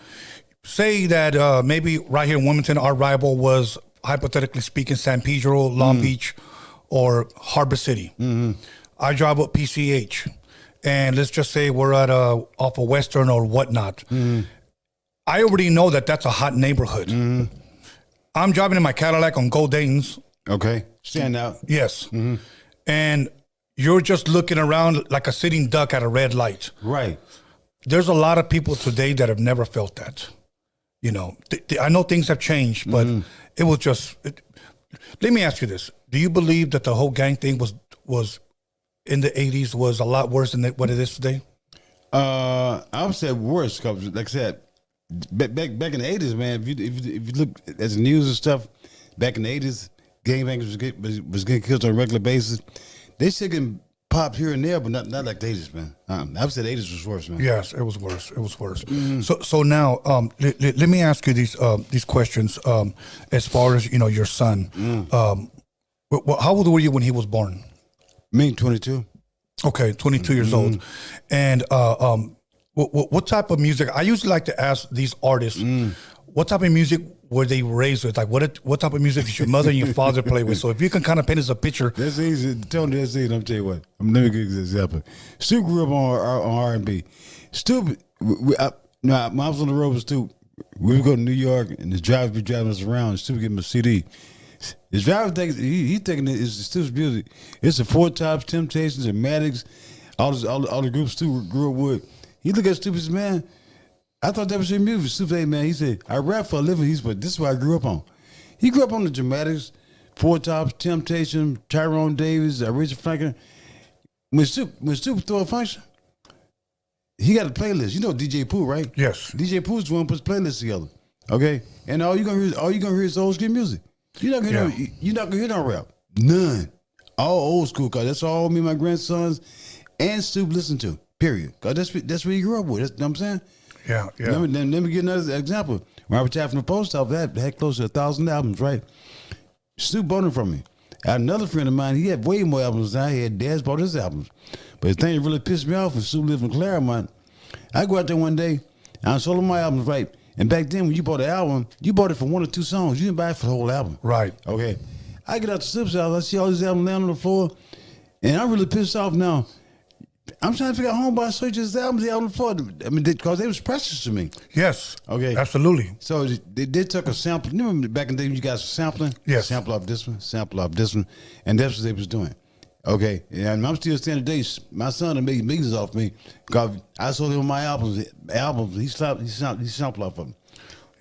Say that maybe right here in Wilmington, our rival was, hypothetically speaking, San Pedro, Long Beach, or Harbor City. I drive up PCH, and let's just say we're at off of Western or whatnot. I already know that that's a hot neighborhood. I'm driving in my Cadillac on Gold Danes. Okay, stand out. Yes. And you're just looking around like a sitting duck at a red light. Right. There's a lot of people today that have never felt that. You know, I know things have changed, but it was just. Let me ask you this: do you believe that the whole gang thing was in the '80s was a lot worse than what it is today? I would say worse because, like I said, back in the '80s, man. If you look at the news and stuff, back in the '80s, gangbangers was getting killed on a regular basis. They still getting popped here and there, but not like the '80s, man. I would say the '80s was worse, man. Yes, it was worse. It was worse. So now, let me ask you these questions. As far as your son, how old were you when he was born? Me, 22. Okay, 22 years old. And what type of music? I usually like to ask these artists, what type of music were they raised with? Like, what type of music did your mother and your father play with? So if you can kind of paint us a picture. That's easy. Tony, that's easy. I'm tell you what. Let me give you an example. Stu grew up on R&B. Stu, when I was on the road with Stu, we would go to New York, and the driver would be driving us around. Stu would give him a CD. His driver thinks he's thinking it's Stu's music. It's the Four Tops, Temptations, and Maddox, all the groups Stu grew up with. He look at Stu and says, man, I thought that was your music. Stu said, man, he said, I rap for a living. But this is what I grew up on. He grew up on the Dramatics, Four Tops, Temptation, Tyrone Davis, Richard Franklin. When Stu throw a function, he got a playlist. You know DJ Pooh, right? Yes. DJ Pooh's the one who puts playlists together. Okay? And all you're gonna hear is old school music. You're not gonna hear no rap. None. All old school, cause that's all me and my grandsons and Stu listen to. Period. Cause that's what he grew up with. That's what I'm saying. Yeah. Let me give another example. Robert Taft from the Post Office had close to 1,000 albums, right? Stu bought them from me. I had another friend of mine, he had way more albums than I had. Dad's bought his albums. But the thing that really pissed me off when Stu lived in Claremont, I go out there one day, and I sold him my albums, right? And back then, when you bought the album, you bought it for 1 or 2 songs. You didn't buy it for the whole album. Right. Okay. I get out the Snoop's house, I see all these albums laying on the floor, and I'm really pissed off now. I'm trying to figure out how I search this album on the floor. I mean, because they was precious to me. Yes. Okay. Absolutely. So they took a sample. You remember back in the day when you guys were sampling? Yes. Sample off this one, sample off this one, and that's what they was doing. Okay. And I'm still standing today. My son made millions off me because I sold him my albums. He sampled off of them.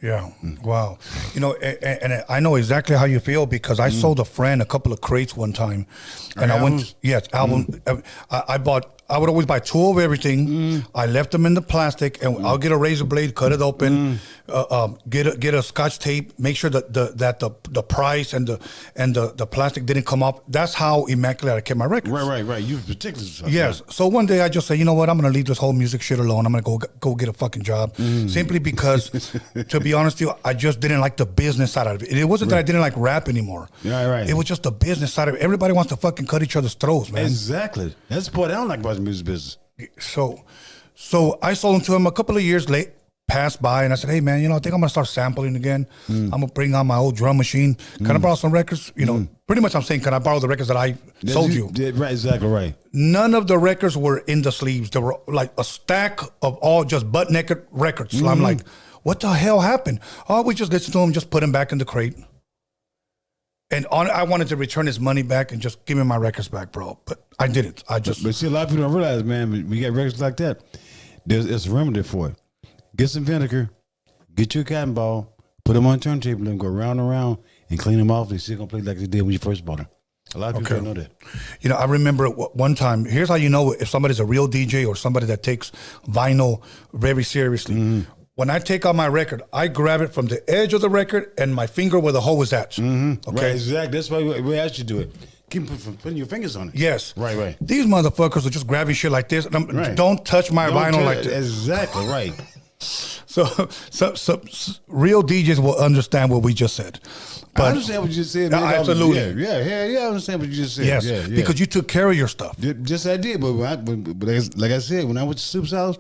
Yeah. Wow. You know, and I know exactly how you feel because I sold a friend a couple of crates one time, and I went. Yes, album. I bought. I would always buy 2 of everything. I left them in the plastic, and I'll get a razor blade, cut it open, get a Scotch tape, make sure that the price and the plastic didn't come up. That's how immaculate I kept my records. Right. You was particular. Yes. Right. So one day I just say, you know what? I'm going to leave this whole music shit alone. I'm going to go get a fucking job. Simply because, to be honest with you, I just didn't like the business side of it. It wasn't that I didn't like rap anymore. Right. It was just the business side of it. Everybody wants to fucking cut each other's throats, man. Exactly. That's the part I don't like about the music business. So I sold them to him a couple of years late. Passed by and I said, hey man, you know, I think I'm gonna start sampling again. I'm gonna bring out my old drum machine. Can I borrow some records? You know, pretty much I'm saying, can I borrow the records that I sold you? Right, exactly right. None of the records were in the sleeves. There were like a stack of all just butt naked records. So I'm like, what the hell happened? Oh, we just listened to them, just put them back in the crate. And I wanted to return his money back and just give me my records back, bro. But I didn't. But see, a lot of people don't realize, man, when you get records like that, there's a remedy for it. Get some vinegar, get you a cotton ball, put them on a turntable and go round and round and clean them off. They still gonna play like they did when you first bought them. A lot of people don't know that. You know, I remember one time, here's how you know if somebody's a real DJ or somebody that takes vinyl very seriously. When I take out my record, I grab it from the edge of the record and my finger where the hole is at. Okay, right, exactly. That's why we asked you to do it. Keep from putting your fingers on it. Yes. Right. These motherfuckers are just grabbing shit like this. Don't touch my vinyl like this. Exactly, right. So real DJs will understand what we just said. But I understand what you just said. Man. Absolutely. Yeah, I understand what you just said. Yes, because you took care of your stuff. Just I did, but like I said, when I went to Soup's house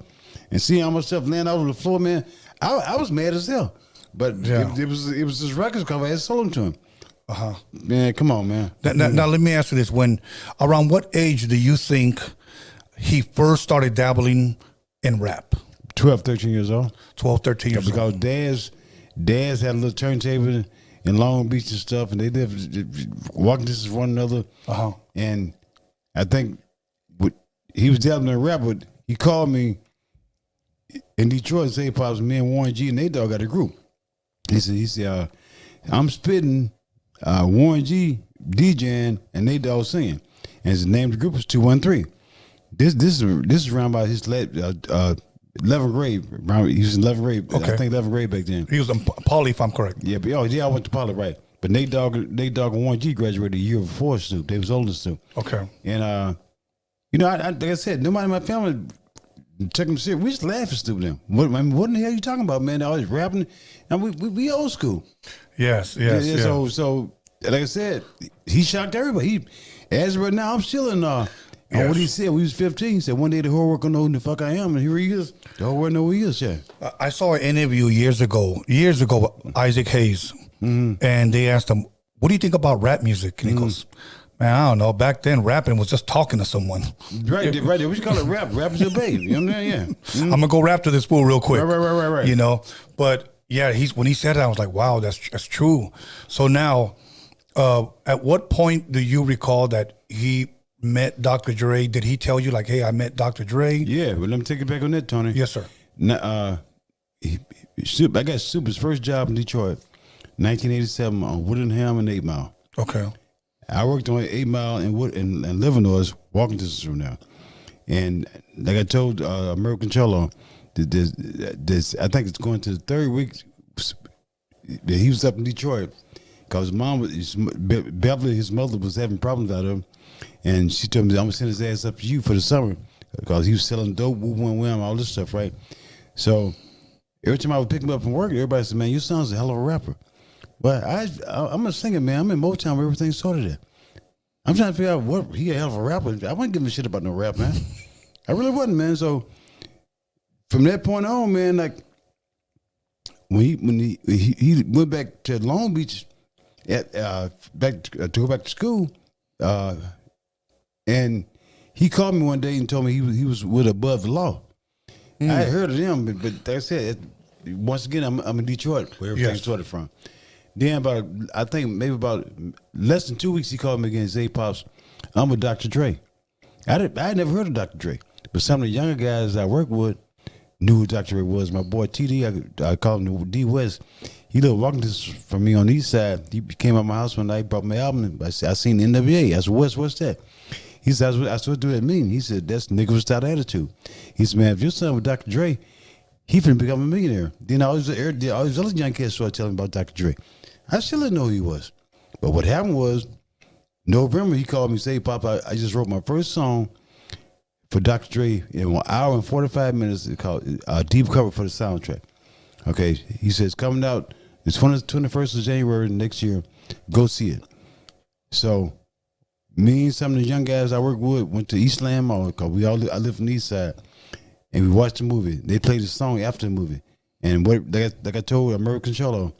and seeing all my stuff laying out on the floor, man, I was mad as hell. But it was this records cover. I had sold them to him. Man, come on, man. Now let me ask you this: around what age do you think he first started dabbling in rap? 12, 13 years old. 12, 13 years old. Because Dad's had a little turntable in Long Beach and stuff, and they lived walking distance from one another. And I think he was dabbling in rap, but he called me in Detroit and said, "Pops, me and Warren G and Nate Dogg got a group." He said, I'm spitting, Warren G DJing, and Nate Dogg singing. And his name of the group was 213. This is around by his 11th grade. He was in 11th grade. Okay. I think 11th grade back then. He was in Poly, if I'm correct. Yeah, but I went to Poly, right. But Nate Dogg and Warren G graduated a year before Snoop. They was older than Snoop. Okay. And you know, like I said, nobody in my family took him serious. We just laugh at Snoop then. What in the hell are you talking about, man? They always rapping, and we old school. Yes. So like I said, he shocked everybody. As of right now, I'm still in. And what he said, we was 15. He said, one day the whole world gonna know who the fuck I am, and here he is. The whole world know who he is. Yeah. I saw an interview years ago, Isaac Hayes, and they asked him, "What do you think about rap music?" And he goes, "Man, I don't know. Back then, rapping was just talking to someone." Right. What you call it? Rap. Rap is a babe. You know what I mean? Yeah. I'm gonna go rap to this fool real quick. Right. You know, but yeah, when he said that, I was like, "Wow, that's true." So now, at what point do you recall that he met Dr. Dre? Did he tell you like, "Hey, I met Dr. Dre"? Yeah, but let me take it back on that, Tony. Yes, sir. Now, I got Super's first job in Detroit, 1987 on Woodingham and 8 Mile. Okay. I worked on 8 Mile and Livernois, walking distance from there. And like I told American Cello, this I think it's going to the 3rd week that he was up in Detroit because Beverly, his mother, was having problems out of him. And she told me, I'm going to send his ass up to you for the summer because he was selling dope, woo, all this stuff, right? So every time I would pick him up from work, everybody said, "Man, your son's a hell of a rapper." But I'm a singer, man. I'm in Motown where everything started at. I'm trying to figure out what he a hell of a rapper. I wasn't giving a shit about no rap, man. I really wasn't, man. So from that point on, man, like when he went back to Long Beach, to go back to school, and he called me one day and told me he was with Above the Law. I had heard of them, but like I said, once again, I'm in Detroit, where everything started from. Then I think maybe about less than 2 weeks, he called me again and said, "Hey, Pops, I'm with Dr. Dre." I had never heard of Dr. Dre, but some of the younger guys I work with knew who Dr. Dre was. My boy TD, I call him D West. He lived walking distance from me on the east side. He came out my house one night, brought my album. And I seen NWA. I said, what's that? He said, I said, what do that mean? He said, that's nigga without attitude. He said, man, if your son with Dr. Dre, he finna become a millionaire. Then all these other young kids started telling me about Dr. Dre. I still didn't know who he was. But what happened was, November, he called me and said, "Hey, Pop, I just wrote my first song for Dr. Dre in 1 hour and 45 minutes. It's called Deep Cover for the soundtrack." Okay, he says, coming out the 21st of January next year. Go see it. So, me and some of the young guys I work with went to East Land Mall, because I live on the east side, and we watched the movie. They played the song after the movie. And what like I told American Cholo,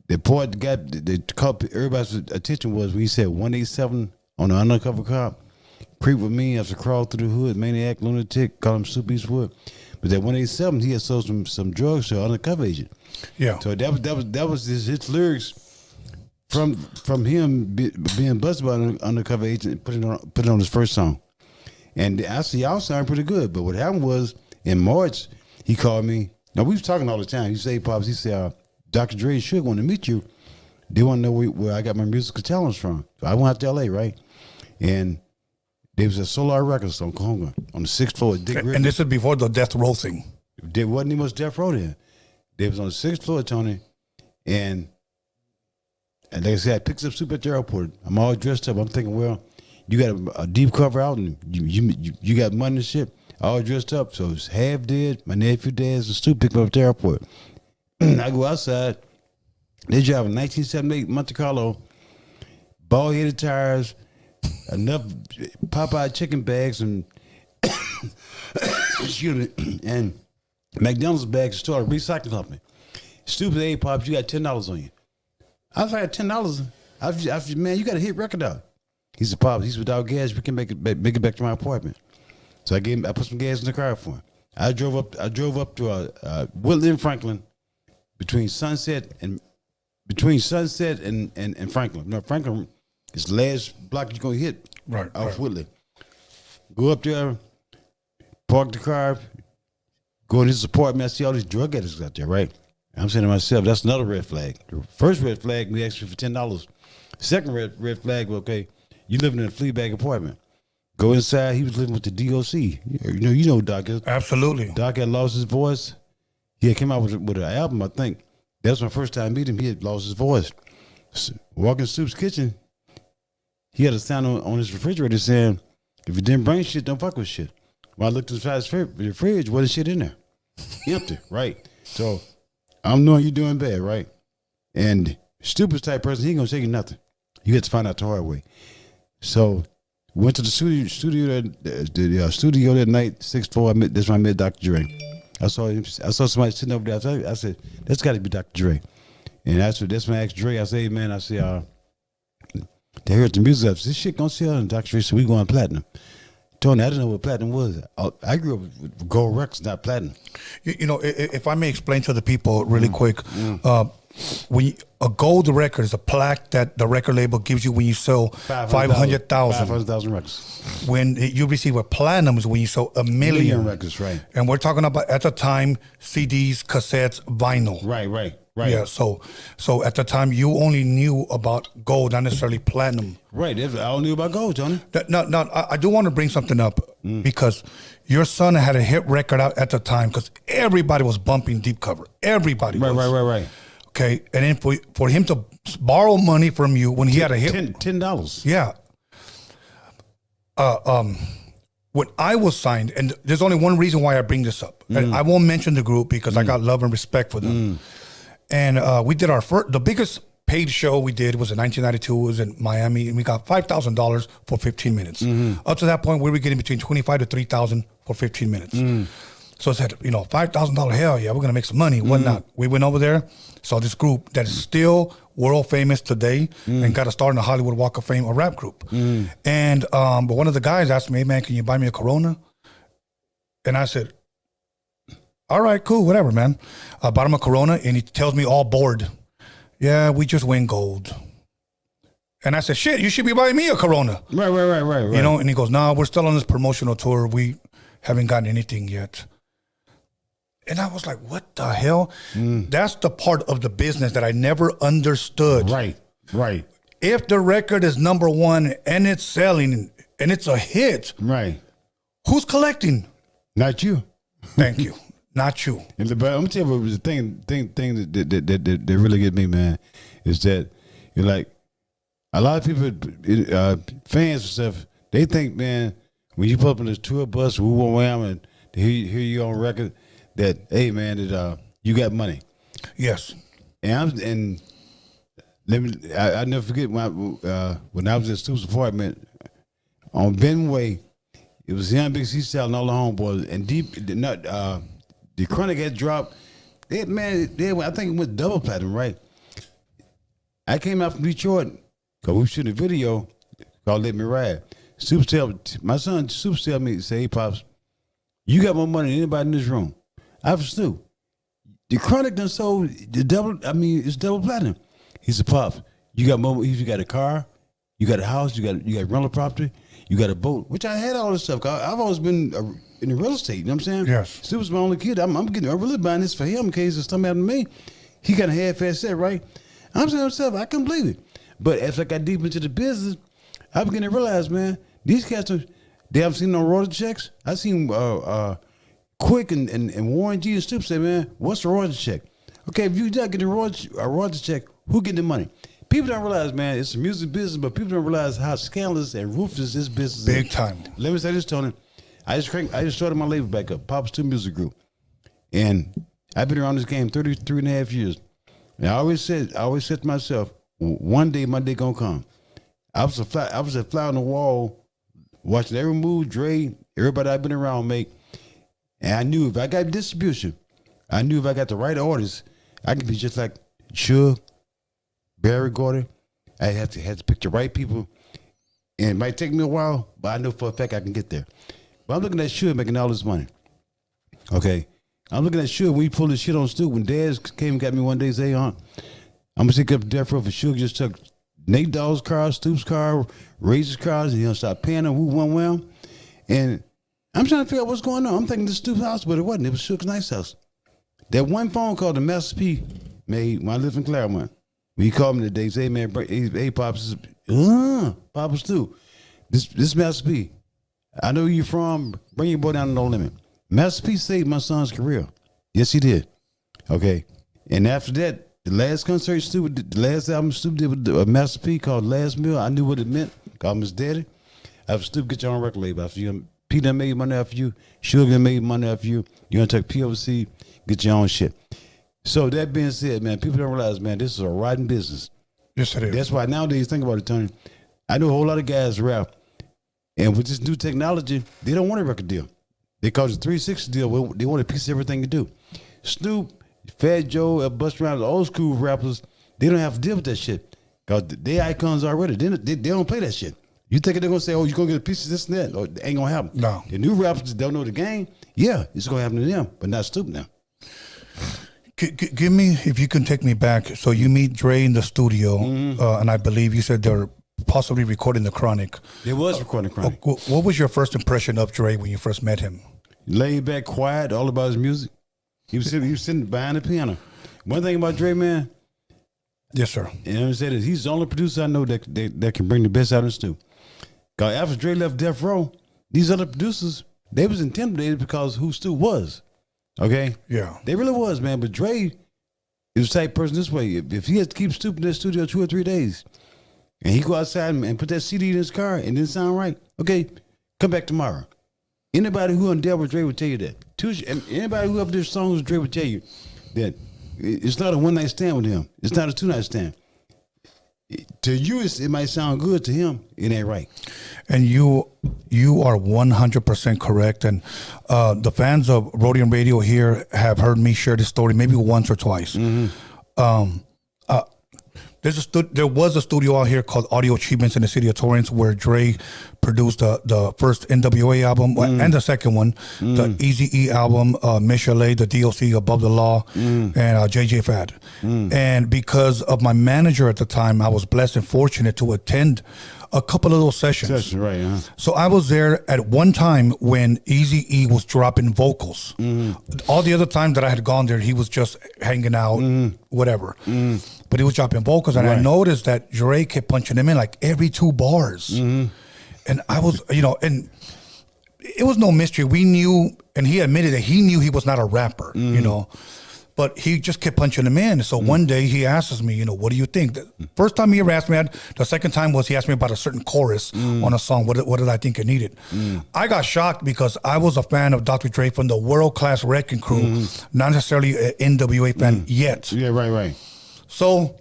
the part that caught everybody's attention was when he said 187 on the undercover cop. Creep with me, have to crawl through the hood, maniac, lunatic, call him Soup Eastwood. But that 187, he had sold some drugs to an undercover agent. Yeah. So that was his lyrics from him being busted by an undercover agent and put it on his first song. And I see y'all sound pretty good. But what happened was in March, he called me. Now we was talking all the time. He said, "Pops," he said, "Dr. Dre and Suge want to meet you. They want to know where I got my musical talents from." So I went out to LA, right? And there was a Solar Records on Conga on the 6th floor. And this is before the death row thing. There wasn't even much death row there. They was on the 6th floor, Tony, and like I said, I picked up Soup at the airport. I'm all dressed up. I'm thinking, well, you got a deep cover out and you got money and shit. All dressed up. So it's half dead. My nephew Daz and Stu picked me up at the airport. I go outside. They drive a 1978 Monte Carlo, bald-headed tires, enough Popeye chicken bags and excuse me, and McDonald's bags to start a recycling company. Stupid, "Hey, Pops, you got $10 on you." I was like, $10? I was, man, you got a hit record out. He said, "Pops, he's without gas. We can make it back to my apartment." So I put some gas in the car for him. I drove up to Whitley and Franklin, between Sunset and Franklin. No, Franklin is the last block you're gonna hit off Whitley. Go up there, park the car, go in his apartment. I see all these drug addicts out there, right? I'm saying to myself, that's another red flag. The first red flag, we asked you for $10. Second red flag, okay, you living in a flea bag apartment. Go inside. He was living with the DOC. You know Doc is. Absolutely. Doc had lost his voice. He had came out with an album, I think. That was my first time meeting him. He had lost his voice. Walking Soup's kitchen, he had a sign on his refrigerator saying, "If you didn't bring shit, don't fuck with shit." When I looked inside the fridge, wasn't shit in there. Empty, right? So I'm knowing you're doing bad, right? And stupid type person, he ain't gonna tell you nothing. You have to find out the hard way. So went to the studio that night, 6th floor. That's when I met Dr. Dre. I saw somebody sitting over there. I said, "That's got to be Dr. Dre." And that's when I asked Dre. I said, "Hey, man," I said, "they heard the music. I said, this shit gonna sell." And Dr. Dre said, "We going platinum." Tony, I didn't know what platinum was. I grew up with gold records, not platinum. You know, if I may explain to the people really quick, a gold record is a plaque that the record label gives you when you sell 500,000. 500,000 records. When you receive a platinum is when you sell 1 million records, right? And we're talking about at the time CDs, cassettes, vinyl. Right. Yeah, so at the time you only knew about gold, not necessarily platinum. Right, I only knew about gold, Tony. No, I do want to bring something up because your son had a hit record out at the time because everybody was bumping deep cover. Everybody was. Right. Okay, and then for him to borrow money from you when he had a hit. $10. Yeah. When I was signed, and there's only one reason why I bring this up. And I won't mention the group because I got love and respect for them. And we did the biggest paid show we did was in 1992. It was in Miami, and we got $5,000 for 15 minutes. Up to that point, we were getting between $25,000 to $3,000 for 15 minutes. So I said, $5,000, hell yeah, we're going to make some money, whatnot. We went over there, saw this group that is still world famous today and got a start in the Hollywood Walk of Fame, a rap group. And but one of the guys asked me, hey, man, can you buy me a Corona? And I said, all right, cool, whatever, man. I bought him a Corona, and he tells me all bored, yeah, we just win gold. And I said, shit, you should be buying me a Corona. Right. And he goes, no, we're still on this promotional tour. We haven't gotten anything yet. And I was like, what the hell? That's the part of the business that I never understood. Right. If the record is number one and it's selling and it's a hit, Right. who's collecting? Not you. Thank you. Not you. But I'm gonna tell you what the thing that really get me, man, is that you're like a lot of people, fans and stuff. They think, man, when you put up on this tour bus, we won't wham and hear you on record that, hey, man, that you got money. Yes. And I never forget when I was at Stoop's apartment on Benway. It was Young Big C Style and all the homeboys, and the Chronic had dropped. I think it went double platinum, right? I came out from Detroit because we were shooting a video called "Let Me Ride." My son Soup tell me, say, "Hey, Pops, you got more money than anybody in this room." I was Snoop. The Chronic done sold the double. I mean, it's double platinum. He said, "Pops, you got more. You got a car, you got a house, you got rental property, you got a boat." Which I had all this stuff. I've always been in the real estate. You know what I'm saying? Yes. Snoop was my only kid. I'm really buying this for him in case if something happened to me. He got a half-ass set, right? I'm saying to myself, I couldn't believe it. But as I got deep into the business, I began to realize, man, these cats they haven't seen no royalty checks. I seen Quick and Warren G and Snoop say, man, what's the royalty check? Okay, if you not getting a royalty check, who getting the money? People don't realize, man, it's a music business, but people don't realize how scandalous and ruthless this business is. Big time. Let me say this, Tony. I just started my label back up, Poppa Snoop Music Group. And I've been around this game 33 and a half years. And I always said to myself, one day my day gonna come. I was a fly on the wall, watching every move Dre, everybody I've been around make. And I knew if I got distribution, I knew if I got the right artists, I could be just like Suge, Barry Gordy. I had to pick the right people. And it might take me a while, but I know for a fact I can get there. But I'm looking at Suge making all this money. Okay. I'm looking at Suge when he pulled this shit on Stu. When Daz came and got me one day, say, I'm going to take up death row for Suge. Just took Nate Dogg's car, Stoop's car, Razor's cars, and he'll start paying them who won well. And I'm trying to figure out what's going on. I'm thinking this Stoop's house, but it wasn't. It was Suge Knight's house. That one phone call the Master P made when I lived in Claremont. When he called me today, he said, hey, man, hey, Pops, Poppa Snoop, this Master P. I know where you're from. Bring your boy down to No Limit. Master P saved my son's career. Yes, he did. Okay. And after that, the last concert the last album Snoop did with Master P called Last Meal, I knew what it meant. Called him his daddy. After Snoop, get your own record label. After you, P done made money after you. Suge done made money after you. You're going to take POC, get your own shit. So that being said, man, people don't realize, man, this is a rotten business. Yes, it is. That's why nowadays, think about it, Tony. I know a whole lot of guys rap. And with this new technology, they don't want a record deal. They call it a 360 deal. They want a piece of everything you do. Snoop, Fat Joe, Busta Rhymes, the old school rappers, they don't have to deal with that shit. Because they icons already. They don't play that shit. You think they're going to say, oh, you're going to get a piece of this and that? Or it ain't going to happen. No. The new rappers that don't know the game, yeah, it's going to happen to them, but not Snoop now. Give me, if you can take me back. So you meet Dre in the studio, and I believe you said they're possibly recording the Chronic. They was recording Chronic. What was your first impression of Dre when you first met him? Laid back, quiet, all about his music. He was sitting behind the piano. One thing about Dre, man. Yes, sir. And I said he's the only producer I know that can bring the best out of Snoop. Because after Dre left Death Row, these other producers, they was intimidated because who Snoop was. Okay? Yeah. They really was, man. But Dre is the type of person this way. If he has to keep Snoop in the studio 2 or 3 days, and he go outside and put that CD in his car and didn't sound right, okay, come back tomorrow. Anybody who on Death with Dre would tell you that. Anybody who ever did songs with Dre would tell you that it's not a one-night stand with him. It's not a two-night stand. To you, it might sound good. To him, it ain't right. And you are 100% correct. And the fans of Roadium Radio here have heard me share this story maybe once or twice. There was a studio out here called Audio Achievements in the city of Torrance where Dre produced the first NWA album and the second one, the Eazy-E album, Michelet, the DOC, Above the Law, and JJ Fad. And because of my manager at the time, I was blessed and fortunate to attend a couple of those sessions. Right, huh? So I was there at one time when Eazy-E was dropping vocals. All the other times that I had gone there, he was just hanging out, whatever. But he was dropping vocals, and I noticed that Dre kept punching him in like every 2 bars. And I was, and it was no mystery. We knew, and he admitted that he knew he was not a rapper, but he just kept punching him in. So one day he asks me, what do you think? The first time he ever asked me, the second time was he asked me about a certain chorus on a song. What did I think it needed? I got shocked because I was a fan of Dr. Dre from the World Class Wrecking Crew, not necessarily an NWA fan yet. Yeah, right. So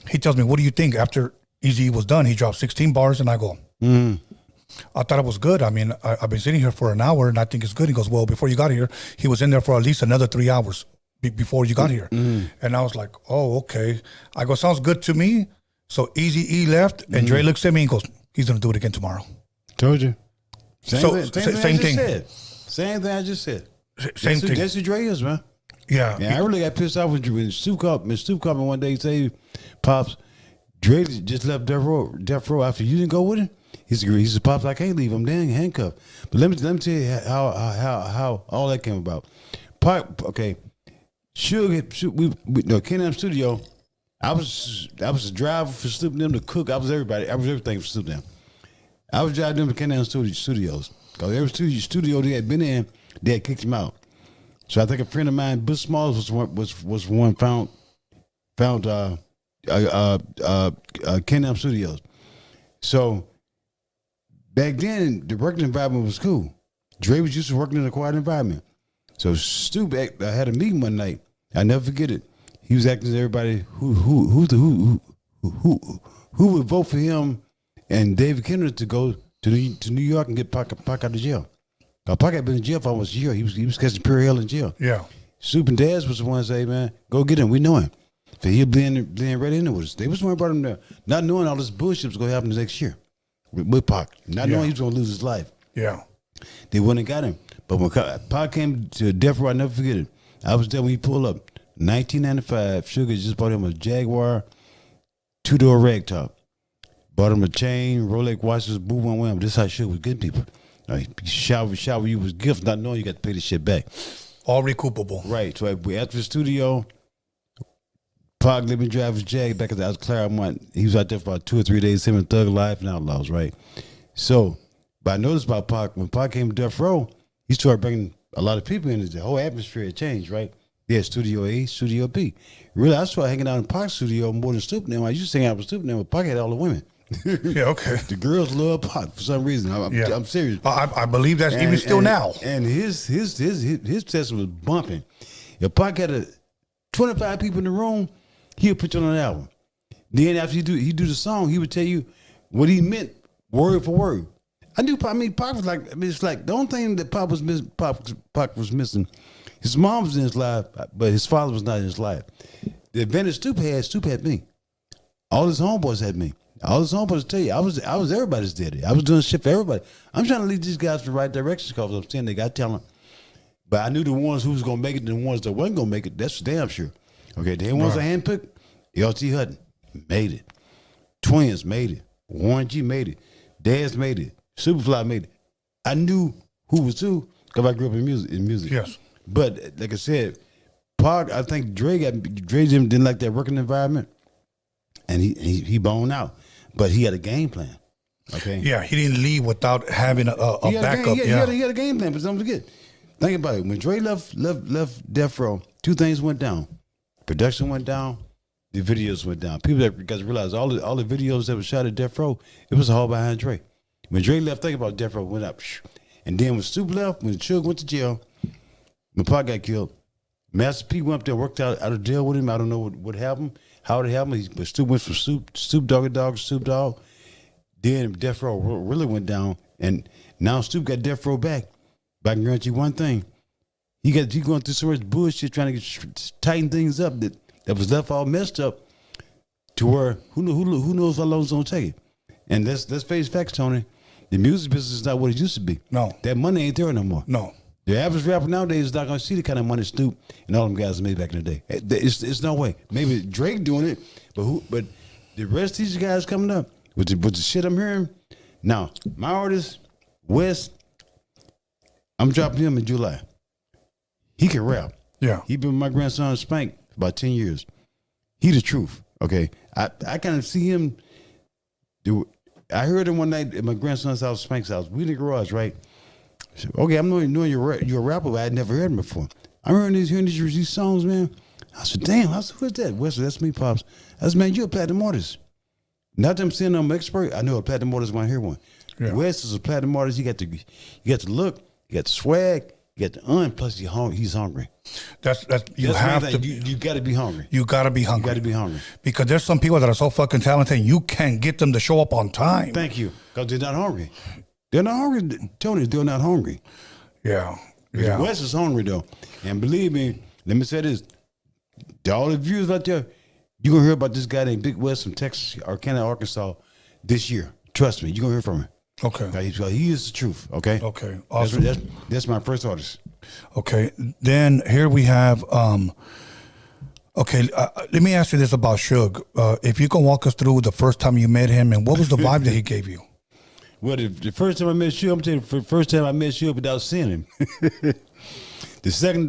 he tells me, what do you think? After Eazy was done, he dropped 16 bars, and I go, I thought it was good. I mean, I've been sitting here for an hour, and I think it's good. He goes, well, before you got here, he was in there for at least another 3 hours before you got here. And I was like, oh, okay. I go, sounds good to me. So Eazy-E left, and Dre looks at me and goes, he's going to do it again tomorrow. Told you. Same thing. Same thing I just said. Same thing. That's who Dre is, man. Yeah. I really got pissed off when Snoop called me one day and said, Pops, Dre just left Death Row after you didn't go with him. He said, Pops, I can't leave. I'm dang handcuffed. But let me tell you how all that came about. Okay, Suge, Can-Am Studio. I was a driver for Snoop and them, to cook. I was everything for Snoop and them. I was driving them to Can-Am Studios. Because every studio they had been in, they had kicked him out. So I think a friend of mine, Bush Smalls, was one found Can-Am Studios. So back then, the working environment was cool. Dre was used to working in a quiet environment. So Snoop had a meeting one night. I never forget it. He was asking everybody who would vote for him and David Kennedy to go to New York and get Pac out of jail. Pac had been in jail for almost a year. He was catching pure hell in jail. Yeah. Snoop and Daz was the ones that say, man, go get him. We know him. So he'll blend right in with us. They was worried about him there, not knowing all this bullshit was going to happen the next year with Pac, not knowing he was going to lose his life. Yeah. They wouldn't have got him. But when Pac came to Death Row, I never forget it. I was there when he pulled up. 1995, Sugar just bought him a Jaguar 2-door rag top. Bought him a chain, Rolex watches, boo one wham. This is how Sugar was getting people. He shower you with gifts, not knowing you got to pay the shit back. All recoupable. Right. So after the studio, Pac let me drive his Jag back at the Claremont. He was out there for about 2 or 3 days, him and Thug Life and Outlaws, right? So, but I noticed about Pac, when Pac came to Death Row, he started bringing a lot of people in. The whole atmosphere had changed, right? Yeah, Studio A, Studio B. Really, I started hanging out in Pac's studio more than Snoop now. I used to hang out with Snoop now, but Pac had all the women. Yeah, okay. The girls love Pac for some reason. I'm serious. I believe that's even still now. And his test was bumping. If Pac had 25 people in the room, he would put you on an album. Then after he do the song, he would tell you what he meant word for word. Pac was like, it's like the only thing that Pac was missing. His mom was in his life, but his father was not in his life. The advantage Snoop had me. All his homeboys had me. All his homeboys tell you, I was everybody's daddy. I was doing shit for everybody. I'm trying to lead these guys to the right direction because I'm saying they got talent. But I knew the ones who was gonna make it and the ones that wasn't gonna make it. That's for damn sure. Okay, the ones I handpicked, LT Hutton made it. Twins made it. Warren G made it. Daz made it. Superfly made it. I knew who was who because I grew up in music. Yes. But like I said, Pac, I think Dre didn't like that working environment, and he boned out. But he had a game plan. Okay. Yeah, he didn't leave without having a backup. He had a game plan. But don't forget, think about it. When Dre left Death Row, 2 things went down. Production went down. The videos went down. People that got to realize all the videos that were shot at Death Row, it was all behind Dre. When Dre left, think about Death Row went up. And then when Snoop left, when Suge went to jail, when Pac got killed, Master P went up there, worked out a deal with him. I don't know what happened, how it happened. But Snoop went from Snoop Dogg. Then Death Row really went down, and now Snoop got Death Row back. But I can guarantee you one thing: he going through so much bullshit trying to tighten things up that was left all messed up. To where who knows how long it's gonna take it. And let's face facts, Tony. The music business is not what it used to be. No. That money ain't there no more. No. The average rapper nowadays is not gonna see the kind of money Snoop and all them guys made back in the day. It's no way. Maybe Drake doing it, but the rest of these guys coming up with the shit I'm hearing. Now, my artist, West, I'm dropping him in July. He can rap. Yeah. He been with my grandson Spank for about 10 years. He the truth. Okay. I kind of see him do. I heard him one night at my grandson's house, Spank's house. We in the garage, right? I said, okay, I'm knowing you're a rapper, but I'd never heard him before. I'm hearing these songs, man. I said, damn, who's that? Wesley, that's me, Pops. I said, man, you're a platinum artist. Not that I'm saying I'm an expert. I know a platinum artist when I hear one. Yeah. West is a platinum artist. You got the look, you got the swag, you got the plus he's hungry. You got to be hungry. You got to be hungry. You got to be hungry. Because there's some people that are so fucking talented, you can't get them to show up on time. Thank you. Because they're not hungry. They're not hungry, Tony. They're not hungry. Yeah. Yeah. West is hungry, though. And believe me, let me say this. To all the viewers out there, you're going to hear about this guy named Big West from Texas or Canada, Arkansas this year. Trust me, you're going to hear from him. Okay. He is the truth, okay? Okay. Awesome. That's my first artist. Okay. Then here we have, let me ask you this about Suge. If you can walk us through the first time you met him and what was the vibe that he gave you? Well, the first time I met Suge, I'm telling you, the first time I met Suge without seeing him. The second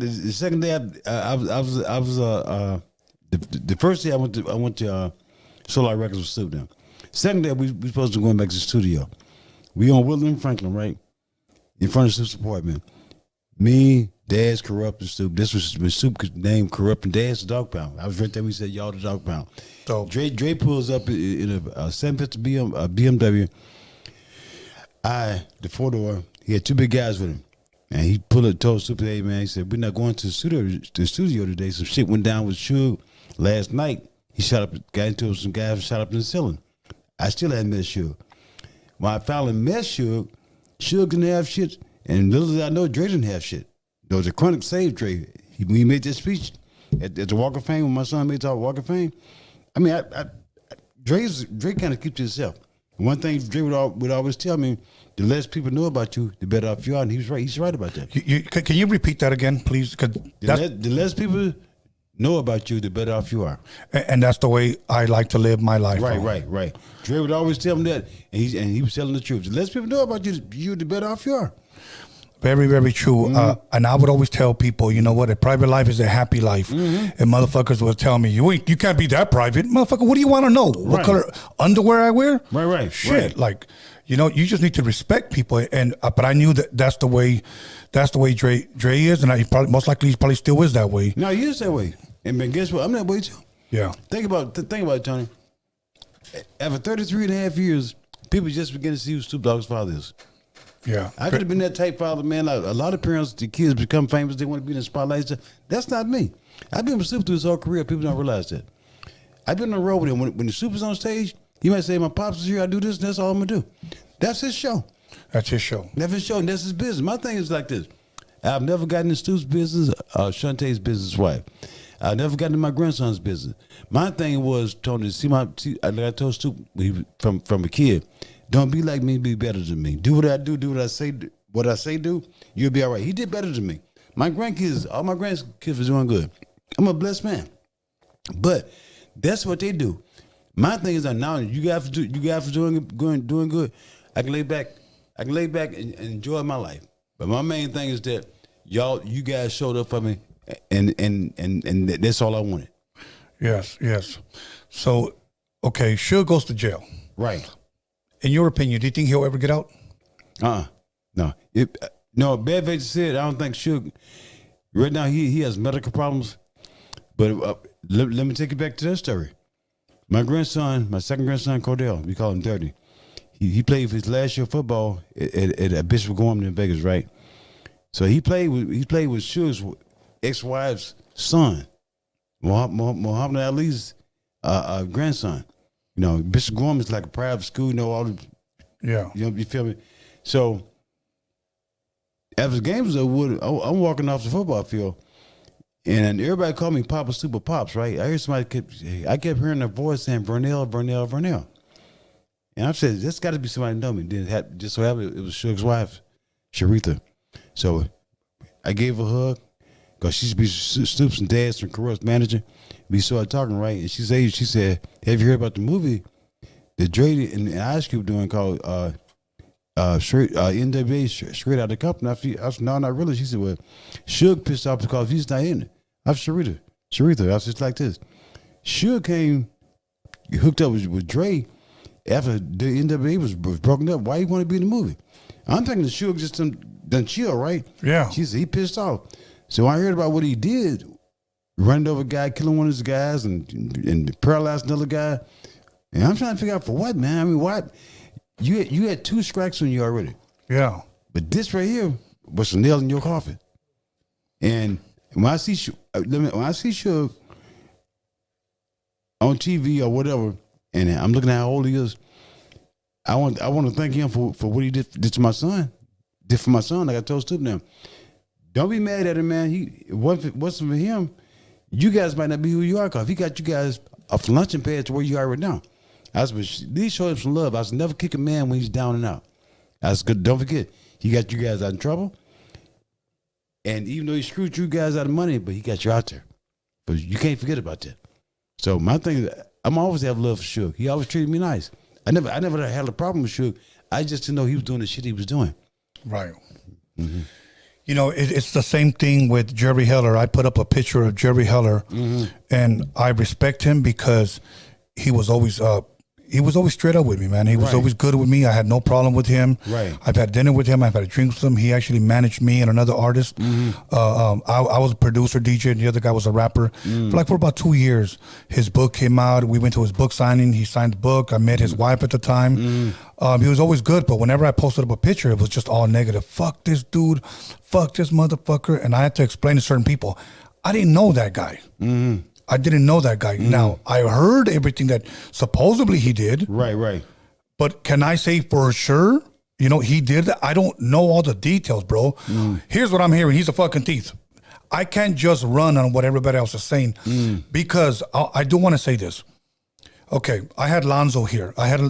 day the first day I went to Solar Records with Snoop Dogg. Second day we supposed to go back to the studio. We on Woodland and Franklin, right? In front of Snoop's apartment. Me, Dad's Corrupt, and Snoop. This was when Snoop's name Corrupt and Dad's the Dog Pound. I was right there. We said y'all the Dog Pound. So Dre pulls up in a 750 BMW. The 4-door. He had two big guys with him, and he told Snoop, hey man, he said we're not going to the studio today. Some shit went down with Suge last night. He got into some guys shot up in the ceiling. I still hadn't met Suge. When I finally met Suge didn't have shit, and little did I know, Dre didn't have shit. There was a chronic save Dre. When he made that speech at the Walk of Fame, when my son made the Walk of Fame, I mean, Dre kind of keeps to himself. One thing Dre would always tell me, the less people know about you, the better off you are, and he was right. He's right about that. Can you repeat that again, please? The less people know about you, the better off you are. And that's the way I like to live my life. Right. Dre would always tell him that, and he was telling the truth. The less people know about you, the better off you are. Very, very true. Mm-hmm. And I would always tell people, you know what, a private life is a happy life. Mm-hmm. And motherfuckers will tell me, you can't be that private. Motherfucker, what do you want to know? Right. What color underwear I wear? Right. Shit. Right. Like, you know, you just need to respect people. And but I knew that's the way Dre is, and most likely he probably still is that way. No, he is that way. And man, guess what? I'm that way too. Yeah. Think about it, Tony. After 33 and a half years, people just begin to see who Snoop Dogg's father is. Yeah. I could have been that type father, man. Like a lot of parents, the kids become famous, they want to be in the spotlight. That's not me. I've been with Snoop through his whole career. People don't realize that. I've been on the road with him. When the Snoop is on stage, he might say, my pops is here, I do this, and that's all I'm going to do. That's his show. That's his show. That's his show, and that's his business. My thing is like this. I've never gotten in Snoop's business, Shantae's business wife. I've never gotten in my grandson's business. My thing was, Tony, like I told Snoop from a kid, don't be like me, be better than me. Do what I do what I say do, you'll be all right. He did better than me. All my grandkids are doing good. I'm a blessed man. But that's what they do. My thing is that now you guys doing good. I can lay back and enjoy my life. But my main thing is that you guys showed up for me, and that's all I wanted. Yes. So, okay, Suge goes to jail. Right. In your opinion, do you think he'll ever get out? No. Bad Veggie said I don't think Suge. Right now he has medical problems. But let me take you back to that story. My second grandson, Cordell, we call him Dirty. He played for his last year of football at Bishop Gorman in Vegas, right? So he played with Suge's ex-wife's son, Muhammad Ali's grandson. You know, Bishop Gorman is like a private school. You know, all the, Yeah. you know, you feel me? So after the game was over, I'm walking off the football field, and everybody called me Poppa Snoop or Pops, right? I heard I kept hearing their voice saying Vernell, Vernell, Vernell. And I said, this got to be somebody know me. Then just so happened it was Suge's wife, Sharitha. So I gave her a hug, because she used to be Snoop's and Dad's and Carell's manager. We started talking, right? And she said, have you heard about the movie that Dre and Ice Cube doing called NWA Straight Out the Company? I said, no, not really. She said, well, Suge pissed off because he's not in it. I said, Sharitha. I was just like this. Suge came, hooked up with Dre after the NWA was broken up. Why you want to be in the movie? I'm thinking the Suge just done chill, right? Yeah. She said he pissed off. So I heard about what he did, running over a guy, killing one of his guys, and paralyzed another guy. And I'm trying to figure out for what, man. I mean, what? You had 2 strikes on you already. Yeah. But this right here was a nail in your coffin. And when I see Suge on TV or whatever, and I'm looking at how old he is, I want to thank him for what he did to my son. Did for my son, like I told Snoop now. Don't be mad at him, man. It wasn't for him, you guys might not be who you are, because he got you guys off the luncheon pad to where you are right now. I was, at least show him some love. I was never kick a man when he's down and out. I was good. Don't forget, he got you guys out in trouble. And even though he screwed you guys out of money, but he got you out there. But you can't forget about that. So my thing is, I'm always have love for Suge. He always treated me nice. I never had a problem with Suge. I just didn't know he was doing the shit he was doing. Right. Mm-hmm. You know, it's the same thing with Jerry Heller. I put up a picture of Jerry Heller, and I respect him because he was always straight up with me, man. He was always good with me. I had no problem with him. Right. I've had dinner with him. I've had a drink with him. He actually managed me and another artist. I was a producer, DJ, and the other guy was a rapper. For about 2 years, his book came out. We went to his book signing. He signed the book. I met his wife at the time. He was always good, but whenever I posted up a picture, it was just all negative. Fuck this dude. Fuck this motherfucker. And I had to explain to certain people, I didn't know that guy. I didn't know that guy. Now, I heard everything that supposedly he did. Right. But can I say for sure, he did that? I don't know all the details, bro. Here's what I'm hearing. He's a fucking thief. I can't just run on what everybody else is saying because I do want to say this. Okay, I had Lonzo here. I had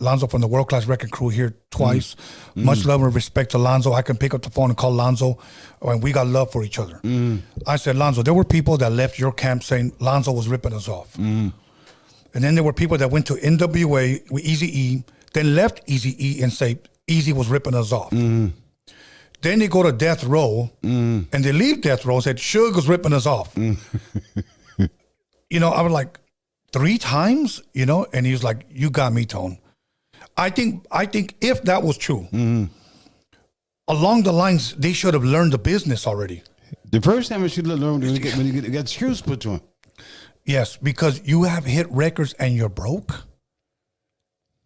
Lonzo from the World Class Record Crew here twice. Much love and respect to Lonzo. I can pick up the phone and call Lonzo, and we got love for each other. I said, Lonzo, there were people that left your camp saying Lonzo was ripping us off. And then there were people that went to NWA with Eazy-E, then left Eazy-E and say Eazy was ripping us off. Then they go to Death Row, and they leave Death Row and said Suge was ripping us off. I was like, 3 times, and he was like, you got me, Tone. I think if that was true, along the lines, they should have learned the business already. The first time it should have learned when you got screws put to him. Yes, because you have hit records and you're broke.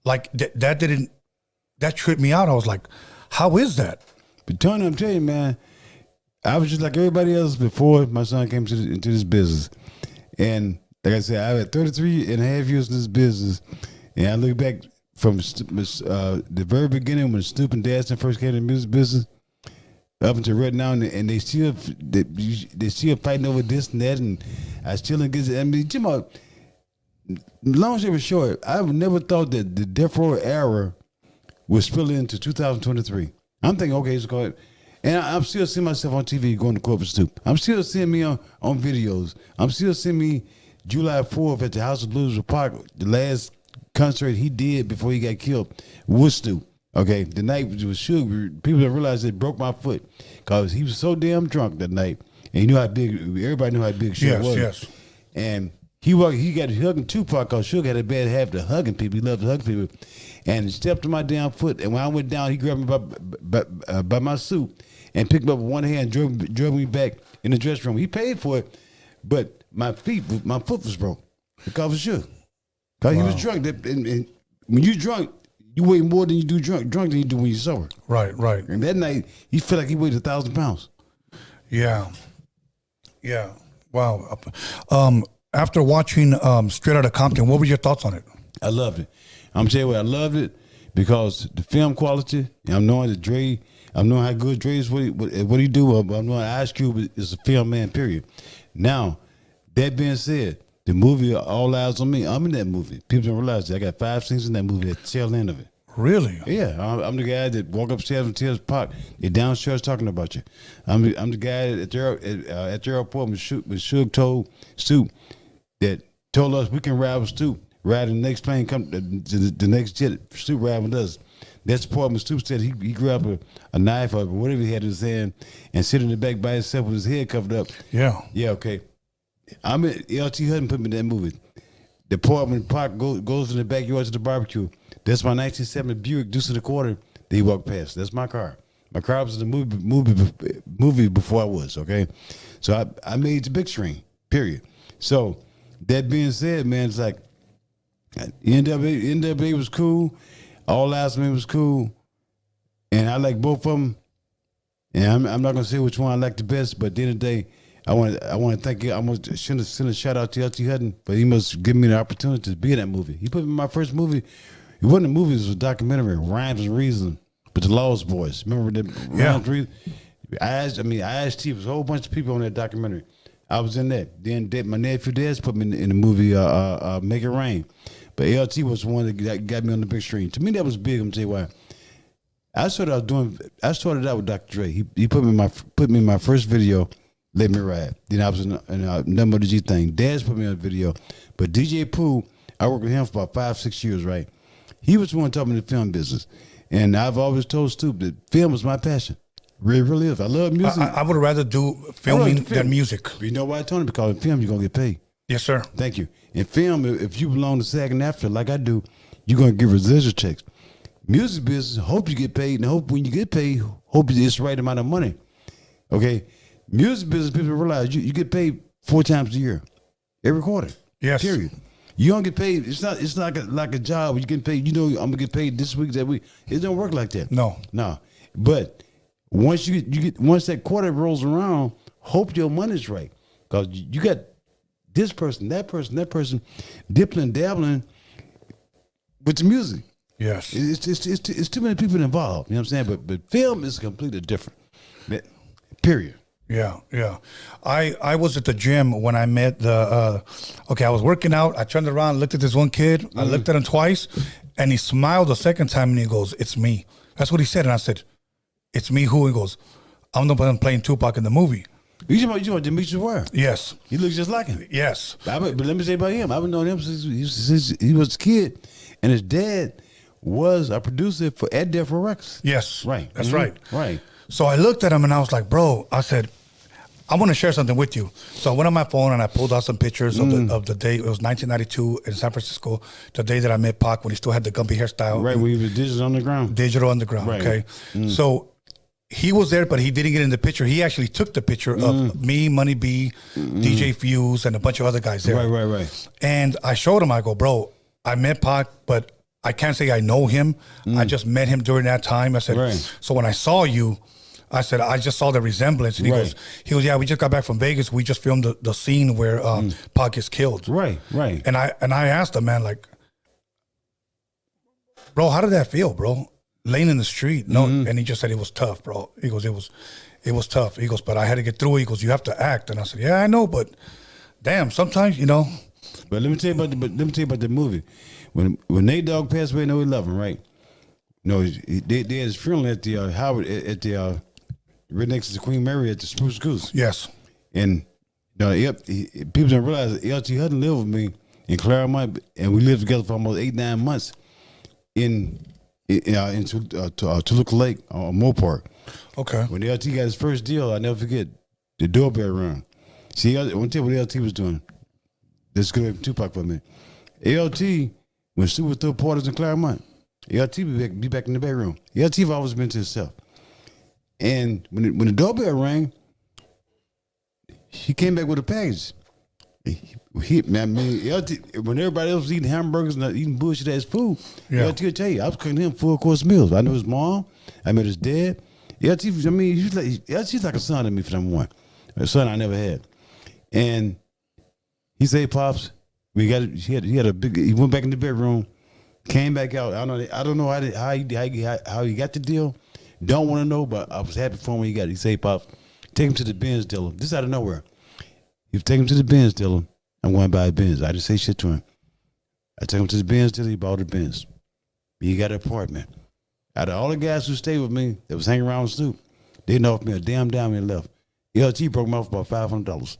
Like that tripped me out. I was like, how is that? But Tony, I'm telling you, man, I was just like everybody else before my son came into this business. And like I said, I've had 33 and a half years in this business, and I look back from the very beginning when Snoop and Dadson first came to the music business up until right now, and they still fighting over this and that, and I still don't get it. I mean, Jimmo, long story short, I've never thought that the Death Row era would spill into 2023. I'm thinking, okay, it's going. And I'm still seeing myself on TV going to court with Snoop. I'm still seeing me on videos. I'm still seeing me July 4th at the House of Blues with Park, the last concert he did before he got killed with Snoop. Okay, the night was Suge. People don't realize it broke my foot because he was so damn drunk that night. And you know how big, everybody knew how big Suge was. Yes. And he got hugging Tupac because Suge had a bad habit of hugging people. He loved to hug people. And he stepped on my damn foot. And when I went down, he grabbed me by my suit and picked me up with one hand and drove me back in the dressing room. He paid for it, but my foot was broke because of Suge. Because he was drunk. And when you're drunk, you weigh more than you do drunk than you do when you're sober. Right. And that night, he felt like he weighed 1,000 pounds. Yeah. Wow. After watching Straight Outta Compton, what were your thoughts on it? I loved it. I'm telling you what, I loved it because the film quality. I'm knowing that Dre. I'm knowing how good Dre is. What he do. I'm knowing Ice Cube is a film man. Period. Now, that being said, the movie All Eyes on Me. I'm in that movie. People don't realize that I got 5 scenes in that movie at the tail end of it. Really? Yeah, I'm the guy that walk upstairs and tells Pac, they're downstairs talking about you. I'm the guy at the airport when Suge told Snoop that told us we can ride with Snoop, ride the next plane, come to the next jet, Snoop ride with us. That's the part when Snoop said he grabbed a knife or whatever he had in his hand and sit in the back by himself with his head covered up. Yeah. Yeah, okay. I'm at LT Hutton put me in that movie. The part when Pac goes in the backyard to the barbecue. That's my 1970 Buick Deuce and a Quarter that he walked past. That's my car. My car was in the movie before I was, okay? So I made the big screen, period. So that being said, man, it's like NWA was cool. All Eyes on Me was cool. And I like both of them. And I'm not going to say which one I like the best, but at the end of the day, I want to thank you. I want to send a shout out to LT Hutton, but he must give me the opportunity to be in that movie. He put me in my first movie. It wasn't a movie, it was a documentary, Rhymes and Reason, with the Lost Boys. Remember that? Yeah. Rhymes and Reason? IST was a whole bunch of people on that documentary. I was in that. Then my nephew Des put me in the movie Make It Rain. But LT was the one that got me on the big screen. To me, that was big. I'm tell you why. I started out with Dr. Dre. He put me in my first video, Let Me Ride. Then I was in a number of the G thing. Daz put me on the video. But DJ Pooh, I worked with him for about 5-6 years, right? He was the one talking in the film business. And I've always told Snoop that film is my passion. Really, really is. I love music. I would rather do filming than music. You know why, Tony? Because in film, you're going to get paid. Yes, sir. Thank you. In film, if you belong to SAG-AFTRA like I do, you're going to get residual checks. Music business, hope you get paid, and hope when you get paid, hope it's the right amount of money. Okay? Music business, people realize you get paid 4 times a year. Every quarter. Yes. Period. You don't get paid. It's not like a job where you get paid. You know, I'm gonna get paid this week, that week. It don't work like that. No. But once once that quarter rolls around, hope your money's right, because you got this person, that person, dipping and dabbling with the music. Yes. It's too many people involved. You know what I'm saying? But film is completely different. Period. Yeah. I was at the gym when I met I was working out. I turned around, looked at this one kid. I looked at him twice, and he smiled the second time, and he goes, "It's me." That's what he said, and I said, "It's me who?" He goes, "I'm the one playing Tupac in the movie." You talking Demetrius Ware? Yes. He looks just like him. Yes. But let me say about him. I've known him since he was a kid, and his dad was a producer at Death Row Records. Yes. Right. That's right. Right. So I looked at him, and I was like, "Bro," I said, I want to share something with you. So I went on my phone and I pulled out some pictures of the day. It was 1992 in San Francisco, the day that I met Pac when he still had the gumpy hairstyle. Right, when he was Digital Underground. Digital Underground, right. Okay. So he was there, but he didn't get in the picture. He actually took the picture of me, Money B, DJ Fuse, and a bunch of other guys there. Right. And I showed him, I go, "Bro, I met Pac, but I can't say I know him. I just met him during that time." I said, So when I saw you, I said, I just saw the resemblance. And he goes, "Yeah, we just got back from Vegas. We just filmed the scene where Pac gets killed." Right. And I asked him, man, like, "Bro, how did that feel, bro? Laying in the street?" No, and he just said it was tough, bro. He goes, it was tough. He goes, "But I had to get through it." He goes, "You have to act." And I said, "Yeah, I know, but damn, sometimes, you know." But let me tell you about the movie. When Nate Dogg passed away in 2011, right? No, they had his funeral at the Howard at the right next to the Queen Mary at the Spruce Goose. Yes. And people don't realize that LT Hutton lived with me in Claremont, and we lived together for almost 8-9 months in Toluca Lake or Mopar. Okay. When LT got his first deal, I never forget the doorbell rang. See, I want to tell you what LT was doing. Let's go to Tupac for a minute. LT, when Stu would throw parties in Claremont, LT be back in the bedroom. LT have always been to himself. And when the doorbell rang, he came back with a package. When everybody else was eating hamburgers and eating bullshit ass food, LT will tell you, I was cooking him full course meals. I knew his mom. I met his dad. LT's like a son to me for number one, a son I never had. And he said, "Pops, he had a big. He went back in the bedroom, came back out. I don't know how he got the deal. Don't want to know, but I was happy for him when he got it. He said, "Pops, take him to the Benz dealer. This out of nowhere. You take him to the Benz dealer. I'm going to buy a Benz. I just say shit to him. I took him to the Benz dealer. He bought a Benz. He got an apartment. Out of all the guys who stayed with me that was hanging around with Snoop, they didn't offer me a damn dime and left. LT broke me off about $500.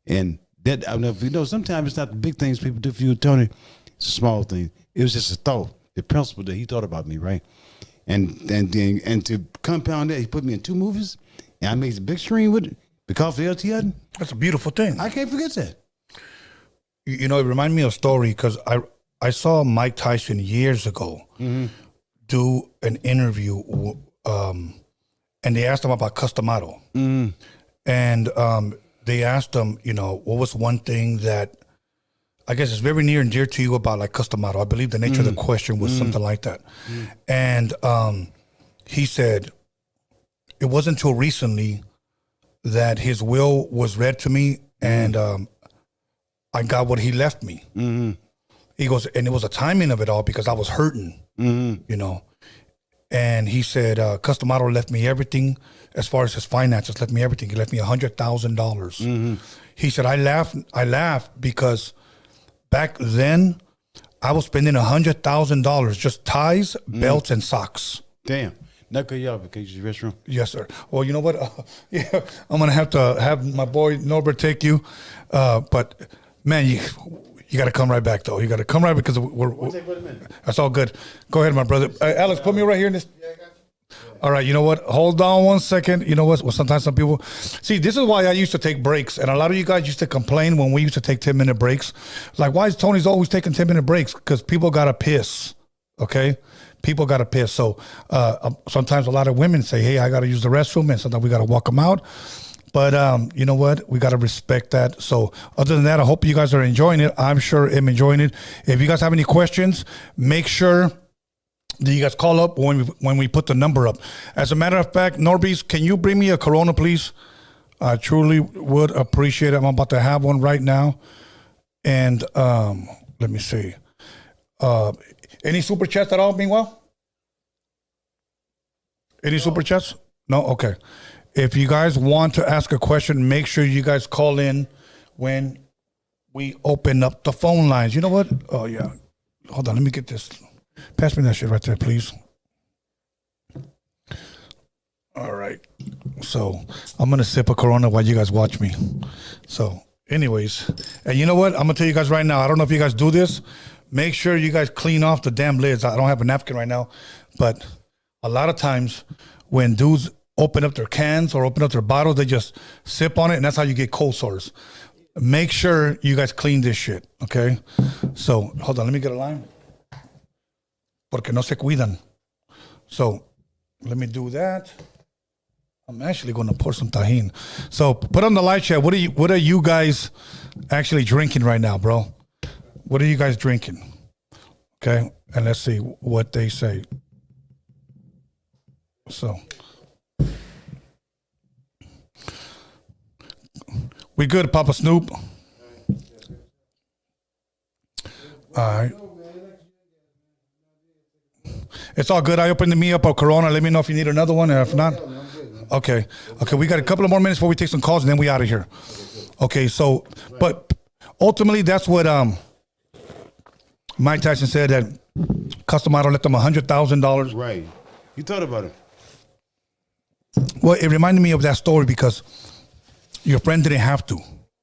And that, I know, sometimes it's not the big things people do for you, Tony. It's a small thing. It was just a thought, the principle that he thought about me, right? And to compound that, he put me in 2 movies, and I made the big screen with it because of LT Hutton. That's a beautiful thing. I can't forget that. You know, it reminded me of a story because I saw Mike Tyson years ago do an interview, and they asked him about Customado. And they asked him, you know, what was one thing that I guess is very near and dear to you about like Customado? I believe the nature of the question was something like that. And he said, it wasn't until recently that his will was read to me and I got what he left me. He goes, and it was the timing of it all because I was hurting, you know. And he said, Customado left me everything as far as his finances, left me everything. He left me $100,000. He said, I laughed because back then I was spending $100,000 just ties, belts, and socks. Damn. Not good, y'all, because you use the restroom. Yes, sir. Well, you know what? Yeah, I'm going to have my boy Norbert take you. But, man, you got to come right back, though. You got to come right because we'll take a minute. That's all good. Go ahead, my brother. Alex, put me right here in this. Yeah, I got you. All right, you know what? Hold on one second. You know what? Well, sometimes some people... See, this is why I used to take breaks. And a lot of you guys used to complain when we used to take 10-minute breaks. Like, why is Tony's always taking 10-minute breaks? Because people got to piss, okay? People got to piss. So sometimes a lot of women say, hey, I got to use the restroom. And sometimes we got to walk them out. But you know what? We got to respect that. So other than that, I hope you guys are enjoying it. I'm sure I'm enjoying it. If you guys have any questions, make sure that you guys call up when we put the number up. As a matter of fact, Norbies, can you bring me a Corona, please? I truly would appreciate it. I'm about to have one right now. And let me see. Any super chats at all, meanwhile? Any super chats? No? Okay. If you guys want to ask a question, make sure you guys call in when we open up the phone lines. You know what? Oh, yeah. Hold on. Let me get this. Pass me that shit right there, please. All right. So I'm going to sip a Corona while you guys watch me. So anyways, and you know what? I'm going to tell you guys right now. I don't know if you guys do this. Make sure you guys clean off the damn lids. I don't have a napkin right now. But a lot of times when dudes open up their cans or open up their bottles, they just sip on it, and that's how you get cold sores. Make sure you guys clean this shit, okay? So, hold on, let me get a line. Porque no se cuidan. So, let me do that. I'm actually going to pour some tajin. So, put on the live chat. What are you guys actually drinking right now, bro? What are you guys drinking? Okay, and let's see what they say. So, we good, Poppa Snoop? All right. It's all good. I opened me up a Corona. Let me know if you need another one, or if not. Okay. Okay, we got a couple of more minutes before we take some calls, and then we out of here. Okay, so, but ultimately, that's what Mike Tyson said, that Customado let them $100,000. Right. You thought about it. Well, it reminded me of that story because your friend didn't have to,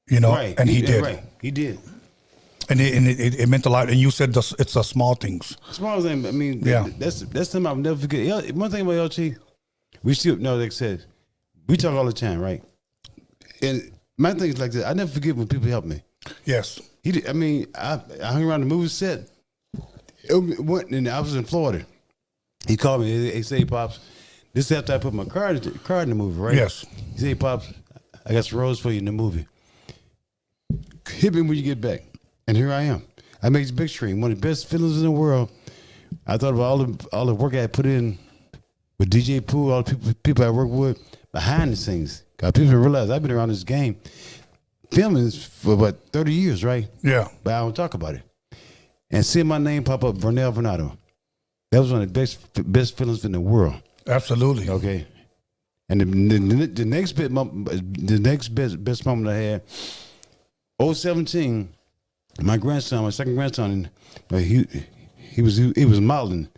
you know, right. And he did. Right, he did. And it meant a lot. And you said it's the small things. Small thing. I mean, yeah. That's something I'll never forget. One thing about LT, we still know, like I said, we talk all the time, right? And my thing is like this: I never forget when people help me. Yes. He did. I mean, I hung around the movie set. And I was in Florida. He called me. He said, "Pops, this is after I put my card in the movie, right?" Yes. He said, "Pops, I got some roles for you in the movie. Hit me when you get back." And here I am. I made this big screen, one of the best feelings in the world. I thought about all the work I put in with DJ Pooh, all the people I work with behind the scenes. Because people realize I've been around this game filming for about 30 years, right? Yeah. But I don't talk about it. And seeing my name pop up, Vernell Vernado, that was one of the best feelings in the world. Absolutely. Okay. And the next best moment I had, 2017, my grandson, my second grandson, he was modeling.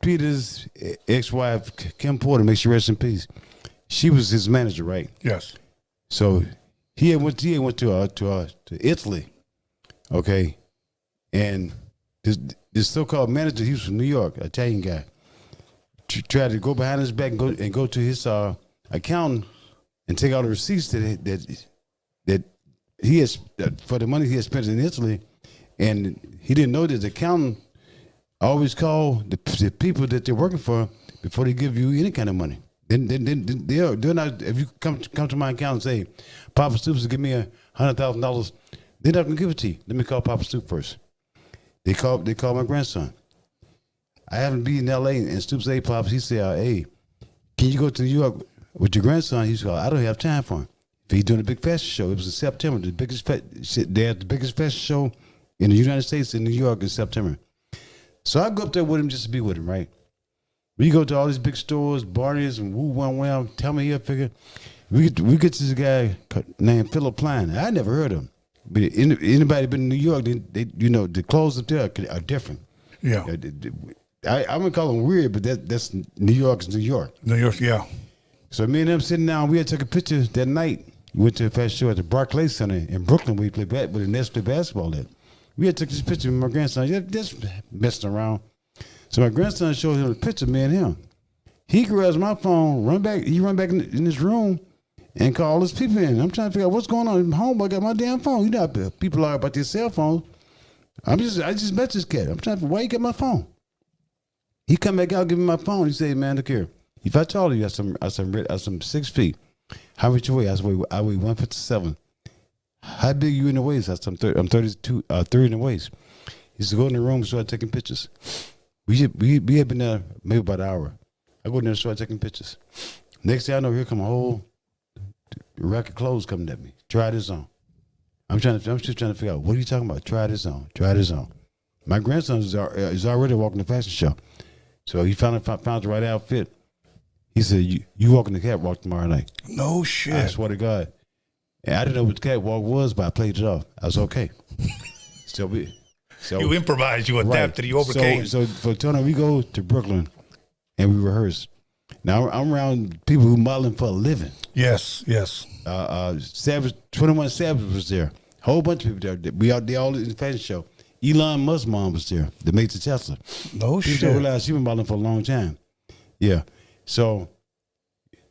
Peter's ex-wife, Kim Porter, may she rest in peace. She was his manager, right? Yes. So he went to Italy, okay, and this so-called manager, he was from New York, Italian guy, tried to go behind his back and go to his accountant and take all the receipts that he has for the money he had spent in Italy, and he didn't know that the accountant always call the people that they're working for before they give you any kind of money. Then they're not. If you come to my account and say, Poppa Snoop, give me $100,000, they're not gonna give it to you. Let me call Poppa Snoop first. They call my grandson. I haven't been in L.A. and Snoop said, Pops, he said, hey, can you go to New York with your grandson? He said, I don't have time for him. He's doing a big fashion show. It was in September. They had the biggest fashion show in the United States in New York in September. So I go up there with him just to be with him, right? We go to all these big stores, Barney's and Woo One Well. Tell me here, figure. We get to this guy named Philip Plein. I never heard of him. But anybody been in New York, they the clothes up there are different. Yeah. I'm gonna call them weird, but that's New York's New York. New York, yeah. So me and them sitting down, we had took a picture that night. We went to a fashion show at the Barclays Center in Brooklyn. We played with the Nets play basketball there. We had took this picture with my grandson, just messing around. So my grandson showed him the picture, me and him. He grabs my phone, run back in his room and call all his people in. I'm trying to figure out what's going on. Homeboy got my damn phone. You know how people are about their cell phones. I just met this cat. I'm trying to figure why you got my phone. He come back out, give me my phone. He say, man, look here. If I told you I some 6 feet, how much you weigh? I weigh 157. How big you in the waist? I'm 32, 30 in the waist. He said, go in the room and start taking pictures. We had been there maybe about an hour. I go in there and start taking pictures. Next thing I know, here come a whole rack of clothes coming at me. Try this on. I'm just trying to figure out, what are you talking about? Try this on. Try this on. My grandson is already walking the fashion show. So he found the right outfit. He said, you walking the catwalk tomorrow night. No shit. I swear to God. And I didn't know what the catwalk was, but I played it off. I was okay. So you improvised, you adapted, you overcame. So for Tony, we go to Brooklyn and we rehearse. Now I'm around people who modeling for a living. Yes. 21 Savage was there. Whole bunch of people there. They all in the fashion show. Elon Musk's mom was there that makes the Tesla. No shit. People don't realize she been modeling for a long time. Yeah. So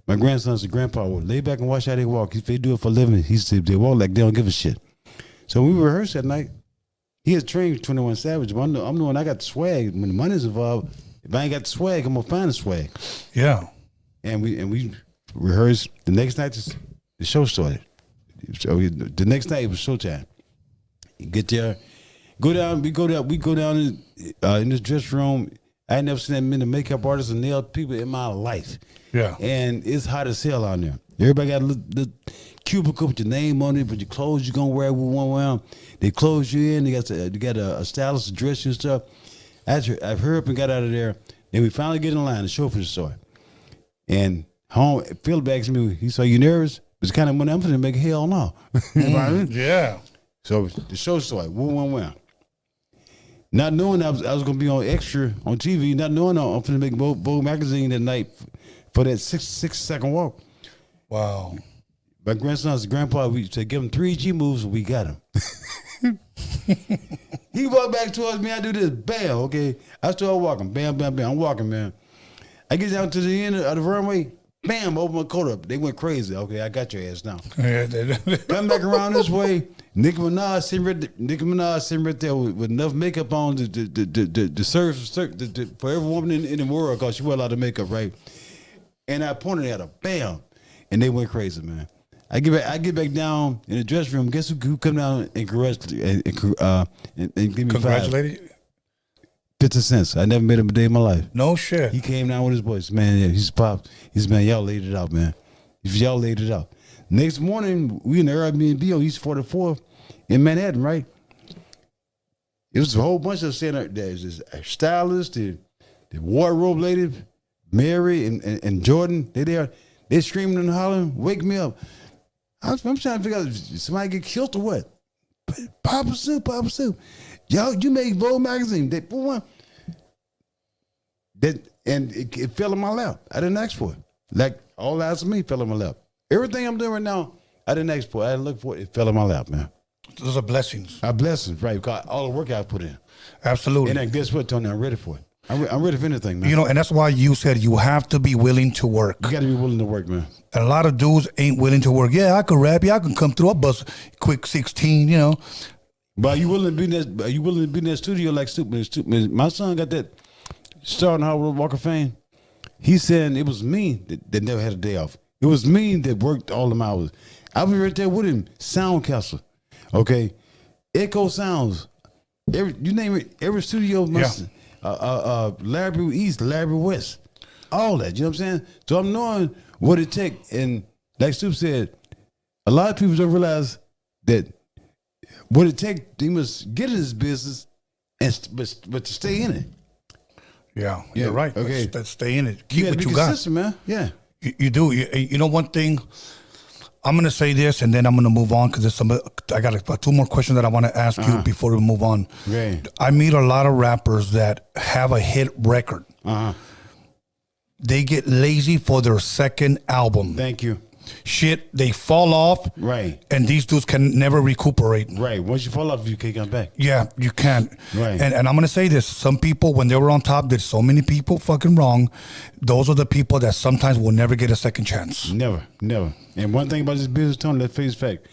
my grandson said, Grandpa, well, lay back and watch how they walk. If they do it for a living, he said they walk like they don't give a shit. So we rehearsed that night. He had trained 21 Savage, but I'm the one I got the swag. When the money's involved, if I ain't got the swag, I'm gonna find the swag. Yeah. And we rehearsed. The next night the show started. So the next night it was showtime. You get there, we go down in this dressing room. I ain't never seen that many makeup artists and nail people in my life. Yeah. And it's hot as hell on there. Everybody got a little cubicle with your name on it, but your clothes you're gonna wear with one round. They close you in. They got a stylist to dress you and stuff. I've hurried up and got out of there. Then we finally get in line. The show for the store. And home, Phil asks me, he said, you nervous? It's kind of money I'm finna make hell no. You know what I mean? Yeah. So the show started. One. Not knowing I was gonna be on extra on TV, not knowing I'm finna make Vogue magazine that night for that 6-second walk. Wow. My grandson's grandpa, we said give him 3 G moves and we got him. He walked back towards me, I do this, bam, okay. I start walking, bam, I'm walking, man. I get down to the end of the runway, bam, open my coat up. They went crazy. Okay, I got your ass now. Come back around this way. Nicki Minaj sitting right there with enough makeup on to serve for every woman in the world because she wear a lot of makeup, right? And I pointed at her, bam, and they went crazy, man. I get back down in the dressing room. Guess who come down and give me Congratulated? 50 cents. I never met him a day in my life. No shit. He came down with his voice, man. Yeah, he's pop. He's man. Y'all laid it out, man. If y'all laid it out, Next morning, we in the Airbnb on East 44th in Manhattan, right? It was a whole bunch of saying there's this stylist, the wardrobe lady, Mary and Jordan. They screaming and hollering, wake me up. I'm trying to figure out if somebody get killed or what. Poppa Snoop. Yo, you make Vogue magazine. And it fell in my lap. I didn't ask for it. Like all eyes of me fell in my lap. Everything I'm doing right now, I didn't ask for it. I didn't look for it. It fell in my lap, man. Those are blessings. Blessings, right? Because all the work I put in. Absolutely. And then guess what, Tony? I'm ready for it. I'm ready for anything, man. You know, and that's why you said you have to be willing to work. You got to be willing to work, man. And a lot of dudes ain't willing to work. Yeah, I can rap. Yeah, I can come through. I bust quick 16, you know. But are you willing to be in that studio like Snoop? My son got that star in Hollywood Walk of Fame. He's saying it was me that never had a day off. It was me that worked all them hours. I was right there with him. Soundcaster, okay, Echo Sounds. You name it. Every studio must. Library East, Library West, all that. You know what I'm saying? So I'm knowing what it takes. And like Snoop said, a lot of people don't realize that what it takes. They must get in this business, but to stay in it. Yeah, you're right. Okay, let's stay in it. Keep what you got, man. Yeah, you do. You know one thing. I'm gonna say this, and then I'm gonna move on because I got 2 more questions that I want to ask you before we move on. Okay. I meet a lot of rappers that have a hit record. They get lazy for their second album. Thank you. Shit, they fall off. Right. And these dudes can never recuperate. Right. Once you fall off, you can't come back. Yeah, you can't. Right. And I'm gonna say this: some people, when they were on top, did so many people fucking wrong. Those are the people that sometimes will never get a second chance. Never. And one thing about this business, Tony, let's face fact.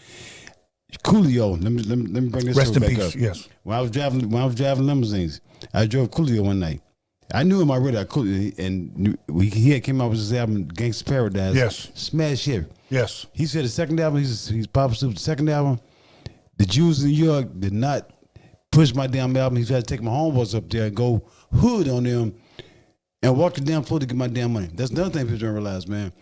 Coolio, let me bring this Rest in back peace. up. Yes. When I was driving limousines, I drove Coolio one night. I knew him already. And he had came out with his album Gangsta Paradise. Yes. Smash hit. Yes. He said the second album, he's Poppa Snoop. The second album, the Jews in New York did not push my damn album. He tried to take my homeboys up there and go hood on them and walk the damn floor to get my damn money. That's another thing people don't realize, man.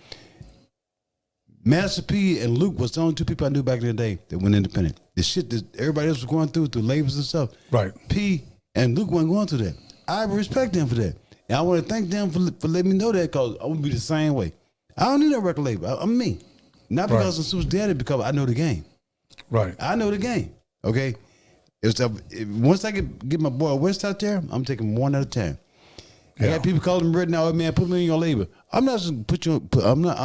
Master P and Luke was the only 2 people I knew back in the day that went independent. The shit that everybody else was going through labels and stuff. Right. P and Luke wasn't going through that. I respect them for that. And I want to thank them for letting me know that because I would be the same way. I don't need no record label. I'm me. Not because I'm Suge's daddy, because I know the game. Right. I know the game. Okay? Once I get my boy West out there, I'm taking 1 at a time. I got people calling me right now, hey, man, put me on your label. I'm not just I'm not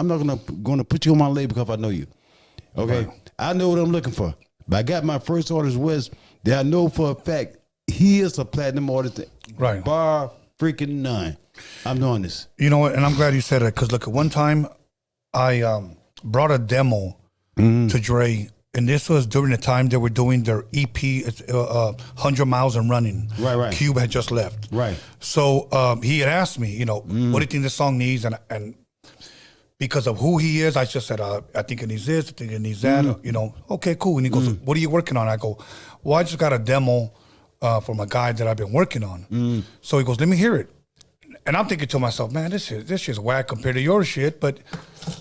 gonna put you on my label because I know you. Okay? Right. I know what I'm looking for. But I got my first artist West that I know for a fact he is a platinum artist. Right. Bar freaking none. I'm doing this. You know what? And I'm glad you said it because look, at one time I brought a demo to Dre, and this was during the time they were doing their EP, 100 Miles and Running. Right. Cube had just left. Right. So he had asked me, what do you think this song needs? And because of who he is, I just said, I think it needs this, I think it needs that. Okay, cool. And he goes, what are you working on? I go, well, I just got a demo from a guy that I've been working on. So he goes, let me hear it. And I'm thinking to myself, man, this shit's whack compared to your shit. But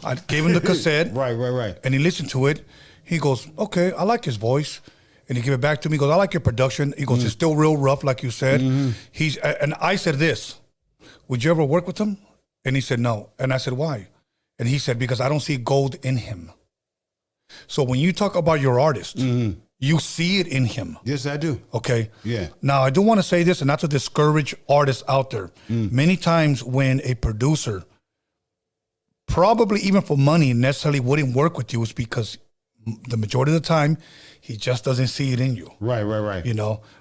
I gave him the cassette. Right. And he listened to it. He goes, okay, I like his voice. And he gave it back to me. He goes, I like your production. He goes, it's still real rough, like you said. And I said this, would you ever work with him? And he said, no. And I said, why? And he said, because I don't see gold in him. So when you talk about your artist, you see it in him. Yes, I do. Okay? Yeah. Now, I do want to say this, and not to discourage artists out there. Many times when a producer, probably even for money, necessarily wouldn't work with you is because the majority of the time, he just doesn't see it in you. Right.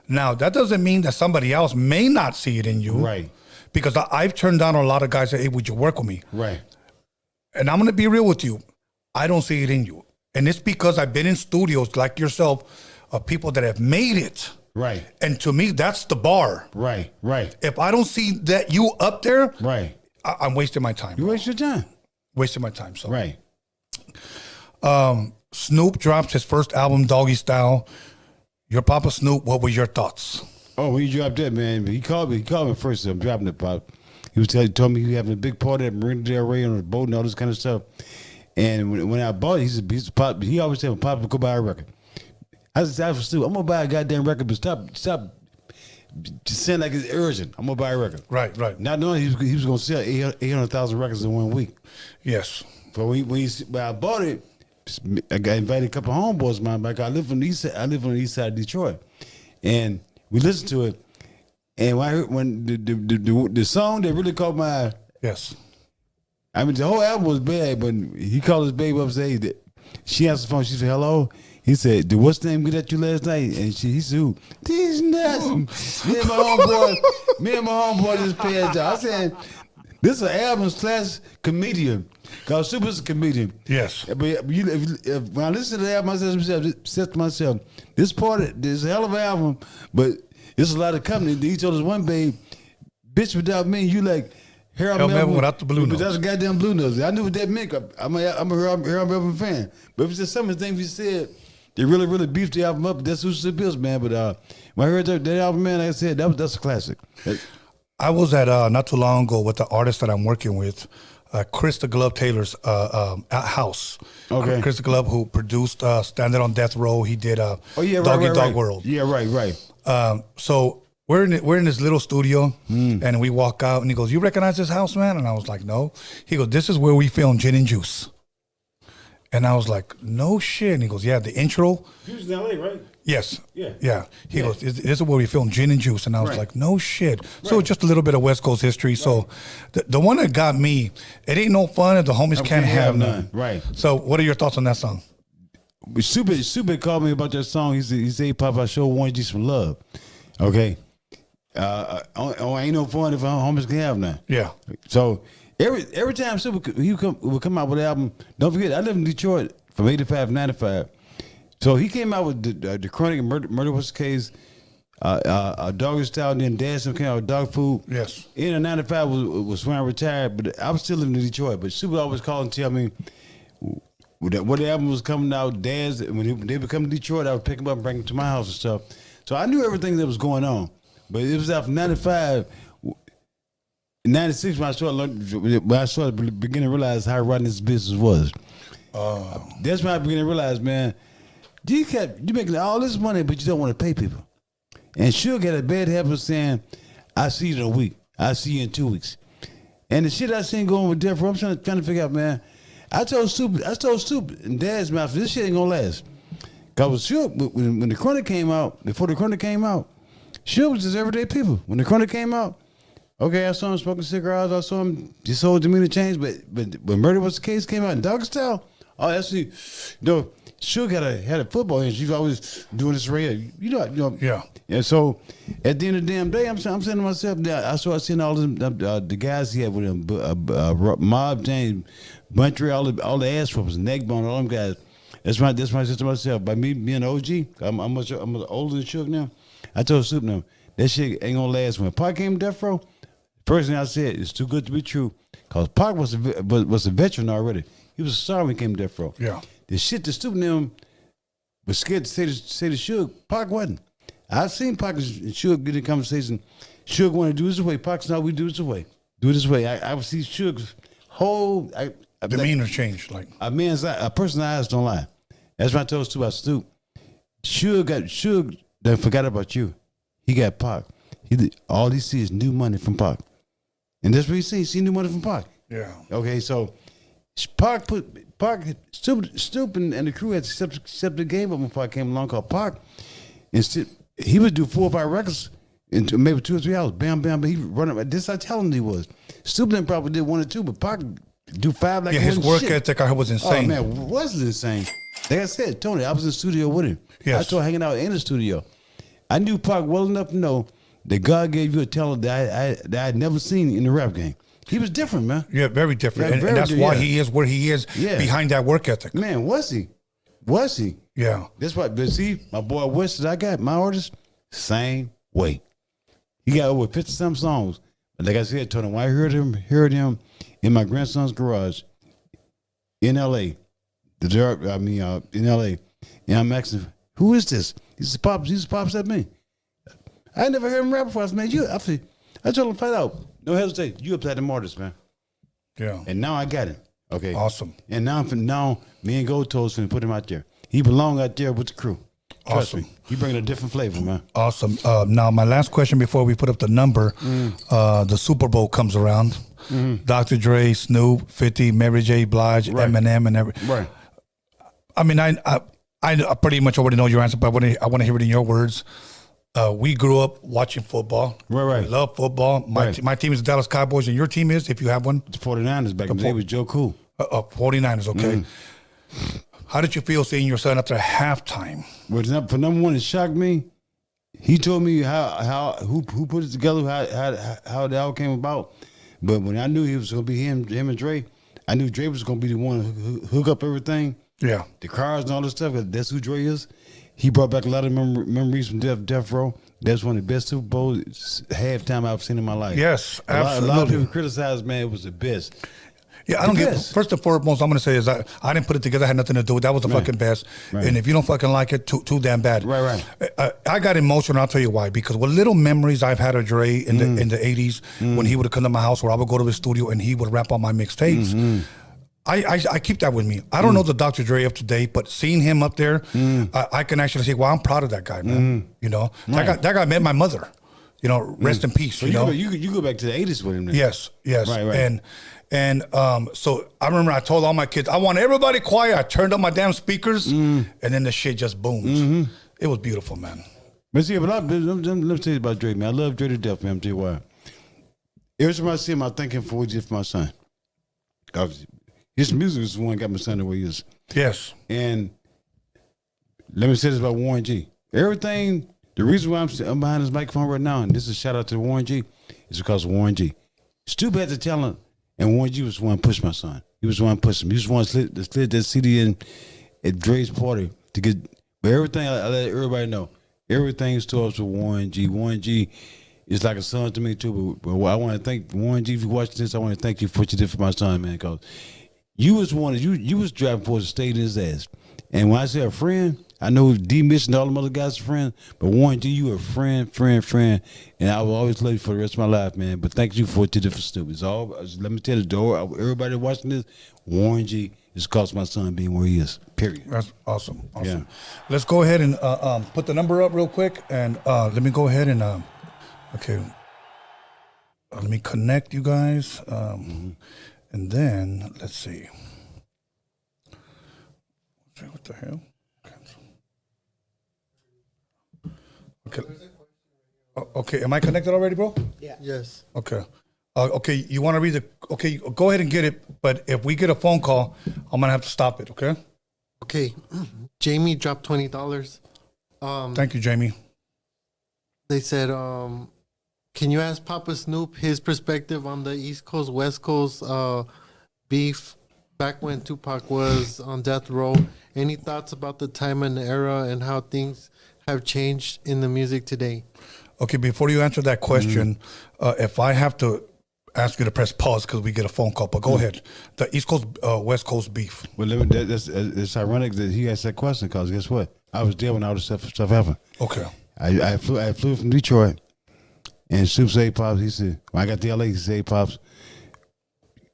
Now, that doesn't mean that somebody else may not see it in you. Right. Because I've turned down a lot of guys that, hey, would you work with me? Right. And I'm going to be real with you. I don't see it in you. And it's because I've been in studios like yourself of people that have made it. Right. And to me, that's the bar. Right. If I don't see that you up there, right, I'm wasting my time. You waste your time. Wasting my time. So. Right. Snoop drops his first album, Doggy Style. Your Poppa Snoop, what were your thoughts? Oh, when you dropped that, man, he called me first. I'm dropping it, Pop. He told me he was having a big party at Marina Del Rey on his boat and all this kind of stuff. And when I bought it, he always said, "Pop, go buy a record." I said, "I'm gonna buy a goddamn record, but stop just saying like it's urgent. I'm gonna buy a record." Right. Not knowing he was gonna sell 800,000 records in 1 week. Yes. But when I bought it, I got invited a couple of homeboys of mine. Like I live on the east side of Detroit, and we listened to it. And when I heard the song that really caught my eye. Yes. I mean, the whole album was bad, but he called his baby up and said, she answered the phone, she said, "Hello." He said, "Did what's the name get at you last night?" And he said, "Who? These nuts." Me and my homeboy just paid attention. I said, this is an album / comedian. Because Super's a comedian. Yes. But when I listen to the album, I said to myself, this is a hell of an album, but it's a lot of company. He told us one babe, "Bitch, without me, you like Harold Melvin without the blue notes." That's a goddamn blue notes. I knew what that meant. I'm a Harold Melvin fan. But it was just some of the things he said, they really, really beefed the album up. That's who the Bills, man. But when I heard that album, man, like I said, that's a classic. I was at not too long ago with the artist that I'm working with, Chris the Glove Taylor's house. Okay. Chris the Glove, who produced Standing on Death Row. He did Doggy right. Dog World. Yeah, right. So we're in this little studio, and we walk out, and he goes, "You recognize this house, man?" And I was like, "No." He goes, "This is where we filmed Gin and Juice." And I was like, "No shit." And he goes, "Yeah, the intro." He was in LA, right? Yes. Yeah. He goes, "This is where we filmed Gin and Juice." And I was Right. like, "No shit." So just a little bit of West Coast history. So the one that got me, it ain't no fun if the homies can't have none. Right. So what are your thoughts on that song? Super called me about that song. He said, "Pop, I sure wanted you some love." Okay. Ain't no fun if homies can have none. Yeah. So every time Super would come out with an album, don't forget, I live in Detroit from 85 to 95. So he came out with the Chronic and Murder Was the Case, Doggy Style, and then Dancing came out with Dog Food. Yes. In 95 was when I retired, but I was still living in Detroit. But Super always called and tell me what the album was coming out. Dance, when they would come to Detroit, I would pick them up and bring them to my house and stuff. So I knew everything that was going on. But it was after 95, 96 when I started beginning to realize how rotten this business was. That's when I began to realize, man, you making all this money, but you don't want to pay people. And Suge had a bad habit of saying, "I see you in a week. I see you in 2 weeks." And the shit I seen going with Death Row, I'm trying to figure out, man. I told Snoop and Dad's mouth, this shit ain't gonna last. Cause Suge, when the Chronic came out, before the Chronic came out, Suge was just everyday people. When the Chronic came out, okay, I saw him smoking cigarettes, I saw him, his whole demeanor changed, but when Murder Was the Case came out in Doggy Style, oh, that's the, Suge had a football hand. She's always doing this right here. Yeah. And so at the end of the damn day, I'm saying to myself, I started seeing all them the guys he had with him, Mob, James, Buntry, all the ass whoopers, Neckbone, all them guys. That's why I said to myself, by me being an OG, I'm older than Suge now. I told Snoop now, that shit ain't gonna last. When Pac came to Death Row, first thing I said, it's too good to be true. Cause Pac was a veteran already. He was a star when he came to Death Row. Yeah. The shit the Snoop and them was scared to say to Suge, Pac wasn't. I've seen Pac and Suge get in conversation. Suge want to do this way. Pac's not, we do this way. Do this way. I would see Suge's whole Demeanor changed. Like a person's eyes don't lie. That's what I told Snoop about Snoop. Suge done forgot about you. He got Pac. All he sees is new money from Pac. And that's what he sees. He see new money from Pac. Yeah. Okay, so Snoop and the crew had to accept the game up when Pac came along called Pac. Instead, he would do 4 or 5 records in maybe 2 or 3 hours. Bam, bam, but he run up. This I tell him he was. Snoop then probably did 1 or 2, but Pac do 5 like his work shit. ethic was insane. Oh man, was it insane? Like I said, Tony, I was in the studio with him. Yes. I started hanging out in the studio. I knew Pac well enough to know that God gave you a talent that I had never seen in the rap game. He was different, man. Yeah, very different. Yeah, and that's why he is where he is behind that work ethic. Man, was he? Was he? Yeah. That's why, but see, my boy West that I got, my artist, same way. He got over 50-some songs. But like I said, Tony, when I heard him in my grandson's garage in L.A., in L.A., and I'm asking, who is this? He said, Pops at me. I never heard him rap before. I said, man, I told him flat out, no hesitate, you a platinum artist, man. Yeah. And now I got him. Okay. Awesome. And now, me and Gold Toes finna put him out there. He belong out there with the crew. Trust Awesome. me. He bringing a different flavor, man. Awesome. Now, my last question before we put up the number, the Super Bowl comes around. Dr. Dre, Snoop, 50, Mary J. Blige, Right. Eminem, and everything. Right. I mean, I pretty much already know your answer, but I want to hear it in your words. We grew up watching football. Right. We love football. Right. My team is the Dallas Cowboys, and your team is, if you have one? The 49ers back in the day was Joe Cool. 49ers, okay. How did you feel seeing your son after halftime? Well, for number one, it shocked me. He told me who put it together, how that all came about. But when I knew he was going to be him and Dre, I knew Dre was going to be the one to hook up everything. Yeah. The cars and all this stuff. That's who Dre is. He brought back a lot of memories from Death Row. That's one of the best Super Bowl halftime I've seen in my life. Yes, a lot of absolutely. people criticized, man, it was the best. Yeah, I don't get. best. First and foremost, I'm going to say is I didn't put it together. I had nothing to do with it. That was the Right. fucking best. Right. And if you don't fucking like it, too damn bad. Right. I got emotional. I'll tell you why. Because what little memories I've had of Dre in the '80s when he would come to my house, where I would go to his studio and he would rap on my mixtapes. I keep that with me. I don't know the Dr. Dre of today, but seeing him up there, I can actually say, well, I'm proud of that guy, man. You know, Right. that guy met my mother. You know, rest in peace. So you know, you go back to the 80s with him then. Yes. Right. And so I remember I told all my kids, I want everybody quiet. I turned up my damn speakers, and then the shit just boomed. It was beautiful, man. But see, let me tell you about Dre, man. I love Dre to death, man. I'm tell you why. Every time I see him, I'm thinking for what he did for my son. His music is the one that got my son the way he is. Yes. And let me say this about Warren G. Everything, the reason why I'm behind this microphone right now, and this is a shout out to Warren G, is because of Warren G. Stu had the talent, and Warren G was the one to push my son. He was the one to push him. He was the one to slid that CD in at Dre's party to get. But everything, I let everybody know, everything is towards with Warren G. Warren G is like a son to me too. But I want to thank Warren G. If you watch this, I want to thank you for what you did for my son, man. Because you was one of you was driving for to stay in his ass. And when I say a friend, I know D Mission and all them other guys are friends, but Warren G, you a friend, and I will always love you for the rest of my life, man. But thank you for what you did for Snoop. It's all. Let me tell you, door. Everybody watching this, Warren G is cost my son being where he is. Period. That's awesome. Yeah. Let's go ahead and put the number up real quick, and let me go ahead and okay. Let me connect you guys, and then let's see. What the hell? Okay. Okay. Am I connected already, bro? Yeah. Yes. Okay. Okay. You want to read the? Okay. Go ahead and get it. But if we get a phone call, I'm gonna have to stop it. Okay. Okay. Jamie dropped $20. Thank you, Jamie. They said, can you ask Poppa Snoop his perspective on the East Coast, West Coast beef back when Tupac was on death row? Any thoughts about the time and the era and how things have changed in the music today? Okay. Before you answer that question, if I have to ask you to press pause because we get a phone call, but go ahead. The East Coast, West Coast beef. Well, it's ironic that he asked that question because guess what? I was there when all this stuff happened. Okay. I flew from Detroit, and Snoop said, "Pops," he said, when I got to LA, he said, "Pops,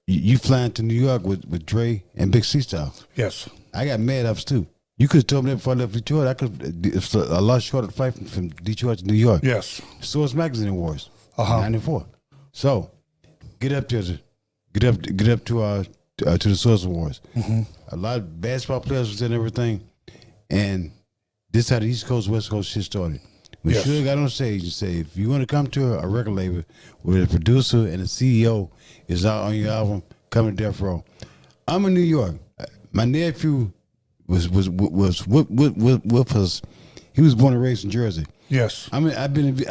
you flying to New York with Dre and Big C Style." Yes. I got mad ups too. You could have told me that before I left Detroit. I could have a lot shorter flight from Detroit to New York. Yes. Source Magazine Awards, 94. So get up to the Source Awards. A lot of basketball players was in everything, and this is how the East Coast West Coast shit started. We Yes. should have got on stage and say, if you want to come to a record label where the producer and the CEO is out on your album, come to Death Row. I'm in New York. My nephew was with us. He was born and raised in Jersey. Yes. I mean, I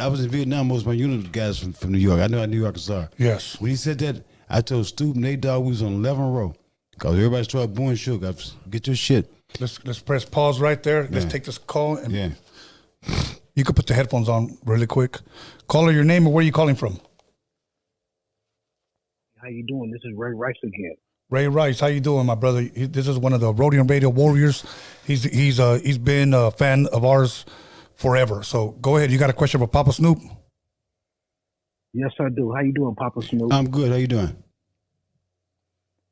was in Vietnam. Most of my unit guys from New York. I know how New Yorkers are. Yes. When he said that, I told Stu and Nate Dogg we was on 11 row because everybody started booing Suge. Get your shit. Let's press pause right there. Let's take this call. And Yeah. You could put the headphones on really quick. Caller, your name and where are you calling from? How you doing? This is Ray Rice again. Ray Rice, how you doing, my brother? This is one of the Roadium Radio Warriors. He's been a fan of ours forever. So go ahead. You got a question for Poppa Snoop? Yes, I do. How you doing, Poppa Snoop? I'm good. How you doing?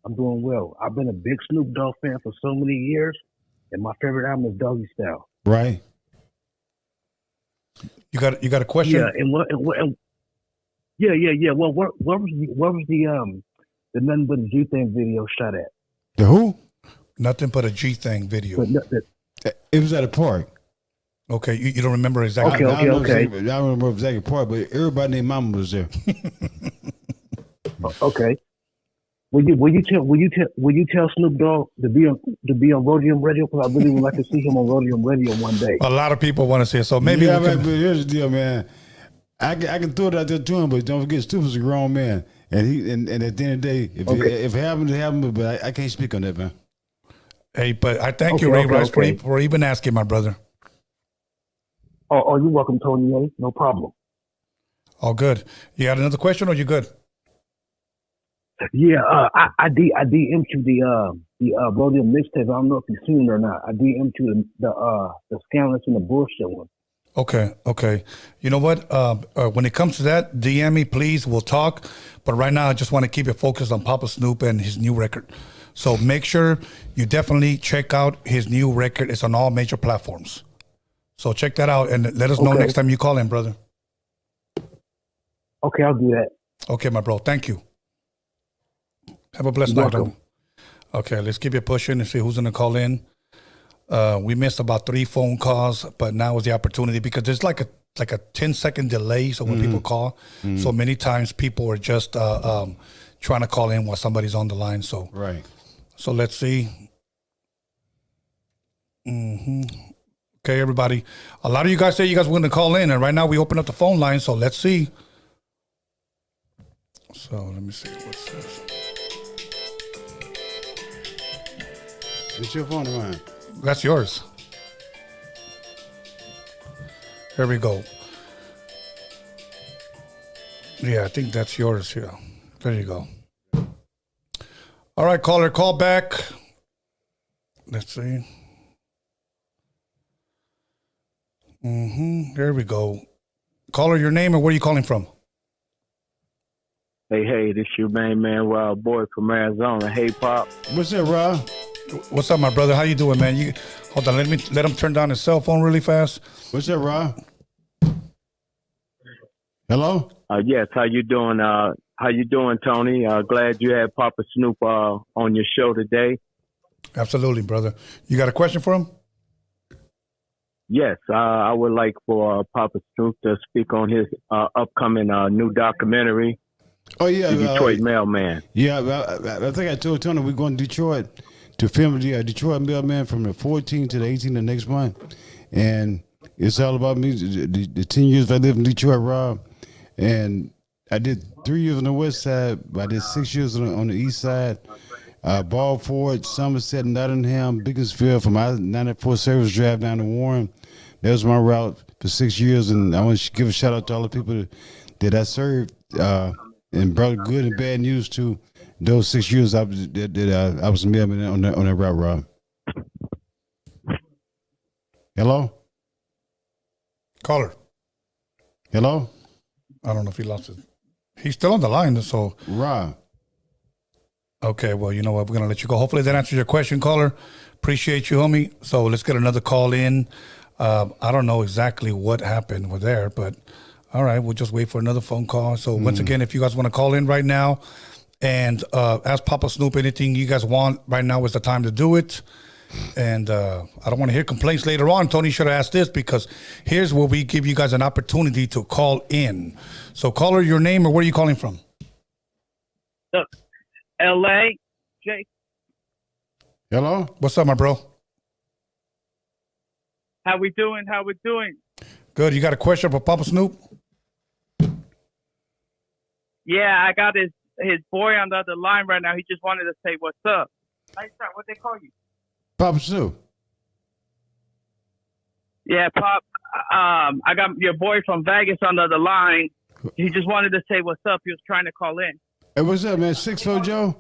I'm doing well. I've been a big Snoop Dogg fan for so many years, and my favorite album is Doggy Style. Right. You got a question? Yeah, and yeah. Well, where was the Nothing But a G Thing video shot at? The who? Nothing but a G thing video. It was at a park. Okay, you don't remember exactly. Okay. I don't remember exactly part, but everybody named Mama was there. Okay. Will you tell Snoop Dogg to be on Roadium Radio? Because I really would like to see him on Roadium Radio one day. A lot of people want to see it, so maybe yeah, we can, but here's the deal, man. I can throw it out there to him, but don't forget, Snoop is a grown man, and at the end of the day, if it happened, it happened. But I can't speak on that, man. Hey, but I thank you, Ray Rice, for even asking, my brother. Oh, you're welcome, Tony A. No problem. All good. You got another question, or you good? Yeah, I DM'd you the Roadium mixtape. I don't know if you've seen it or not. I DM'd you the Scandalous and the Bullshit one. Okay. You know what? When it comes to that, DM me, please. We'll talk. But right now, I just want to keep it focused on Poppa Snoop and his new record. So make sure you definitely check out his new record. It's on all major platforms. So check that out and let us know next time you call in, brother. Okay, I'll do that. Okay, my bro. Thank you. Have a blessed night. Okay, let's keep it pushing and see who's going to call in. We missed about 3 phone calls, but now is the opportunity because there's like a 10-second delay. So when people call, so many times people are just trying to call in while somebody's on the line. So right. So let's see. Okay, everybody. A lot of you guys say you guys were going to call in, and right now we open up the phone line. So let's see. So let me see what's this. It's your phone, man. That's yours. Here we go. Yeah, I think that's yours here. There you go. All right, caller, call back. Let's see. There we go. Caller, your name and where are you calling from? Hey, this your main man, Wild Boy from Arizona. Hey, Pop. What's up, Rob? What's up, my brother? How you doing, man? Hold on. Let him turn down his cell phone really fast. What's up, Rob? Hello. Yes. How you doing? How you doing, Tony? Glad you had Poppa Snoop on your show today. Absolutely, brother. You got a question for him? Yes. I would like for Poppa Snoop to speak on his upcoming new documentary. Oh yeah, The Detroit Mailman. Yeah, I think I told Tony we're going to Detroit to film the Detroit Mailman from the 14th to the 18th of next month, and it's all about me. The 10 years I lived in Detroit, Rob, and I did 3 years on the west side, but I did 6 years on the east side. Balford, Somerset, Nottingham, Beaconsfield, from I-94 Service Drive down to Warren. That was my route for 6 years, and I want to give a shout out to all the people that I served and brought good and bad news to those 6 years I was a mailman on that route, Rob. Hello? Caller. Hello? I don't know if he lost it. He's still on the line, so. Rob. Okay, well, you know what? We're going to let you go. Hopefully that answers your question, caller. Appreciate you, homie. So let's get another call in. I don't know exactly what happened with there, but all right, we'll just wait for another phone call. So once again, if you guys want to call in right now and ask Poppa Snoop anything you guys want, right now is the time to do it. And I don't want to hear complaints later on. Tony should have asked this because here's where we give you guys an opportunity to call in. So caller, your name or where are you calling from? L.A. Jake. Hello? What's up, my bro? How we doing? Good. You got a question for Poppa Snoop? Yeah, I got his boy on the other line right now. He just wanted to say what's up. What they call you? Poppa Snoop. Yeah, Pop. I got your boy from Vegas on the other line. He just wanted to say what's up. He was trying to call in. Hey, what's up, man? 6'4" Joe?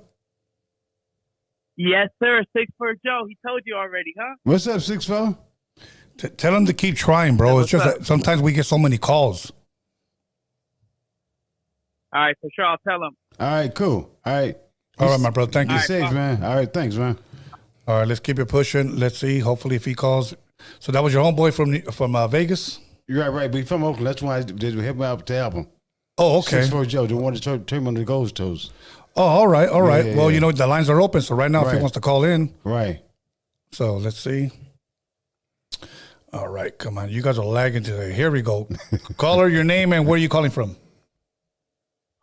Yes, sir. 6'4" Joe. He told you already, huh? What's up, 6'4"? Tell him to keep trying, bro. Yeah, it's just that sometimes we get so many calls. All right, for sure. I'll tell him. All right, cool. All right. All right, my brother. Thank you. Be safe, man. All right, thanks, man. All right, let's keep it pushing. Let's see. Hopefully, if he calls. So that was your homeboy from Vegas? You're right. But he's from Oakland. That's why I did hit me out to help him. Oh, okay. 6'4" Joe. Don't want to turn him on the ghost toes. Oh, all right, all right. Yeah, well, yeah. you know, the lines are open. So right now, if he wants to call in. Right. So let's see. All right, come on. You guys are lagging today. Here we go. Caller, your name and where are you calling from?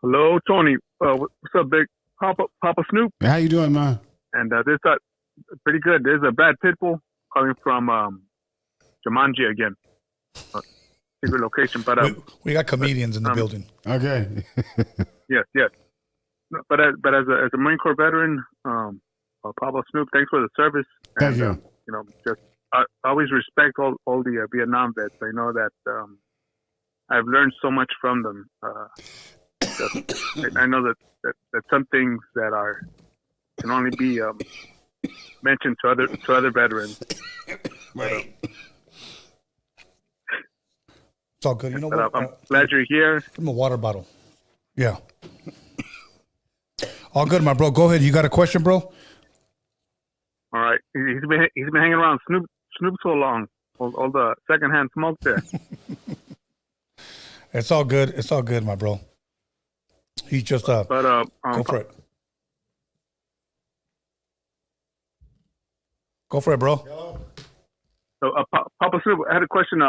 Hello, Tony. What's up, big Poppa Snoop? How you doing, man? And this pretty good. There's a Brad Pitbull calling from Jumanji again. Secret location, but we got comedians in the building. Okay. yes. No, but as a Marine Corps veteran, Poppa Snoop, thanks for the service. Thank and, you. You know, just I always respect all the Vietnam vets. I know that I've learned so much from them. I know that some things that can only be mentioned to other veterans. Right. It's all good. You know what? I'm glad you're here. Give him a water bottle. Yeah. All good, my bro. Go ahead. You got a question, bro? All right. He's been hanging around Snoop so long. All the secondhand smoke there. It's all good. It's all good, my bro. He's just go for it. Go for it, bro. So, Poppa Snoop, I had a question.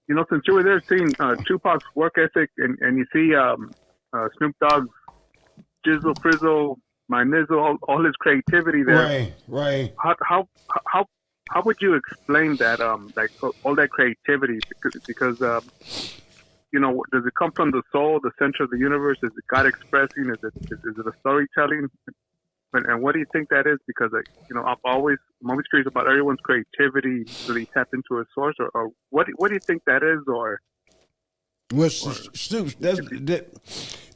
You know, since you were there seeing Tupac's work ethic, and you see Snoop Dogg's Jizzle, Frizzle, my Nizzle, all his creativity there. Right. How would you explain that? Like all that creativity, because you know, does it come from the soul, the center of the universe? Is it God expressing? Is it a storytelling? And what do you think that is? Because you know, I'm always curious about everyone's creativity. Do they tap into a source, or what do you think that is? Or Snoop,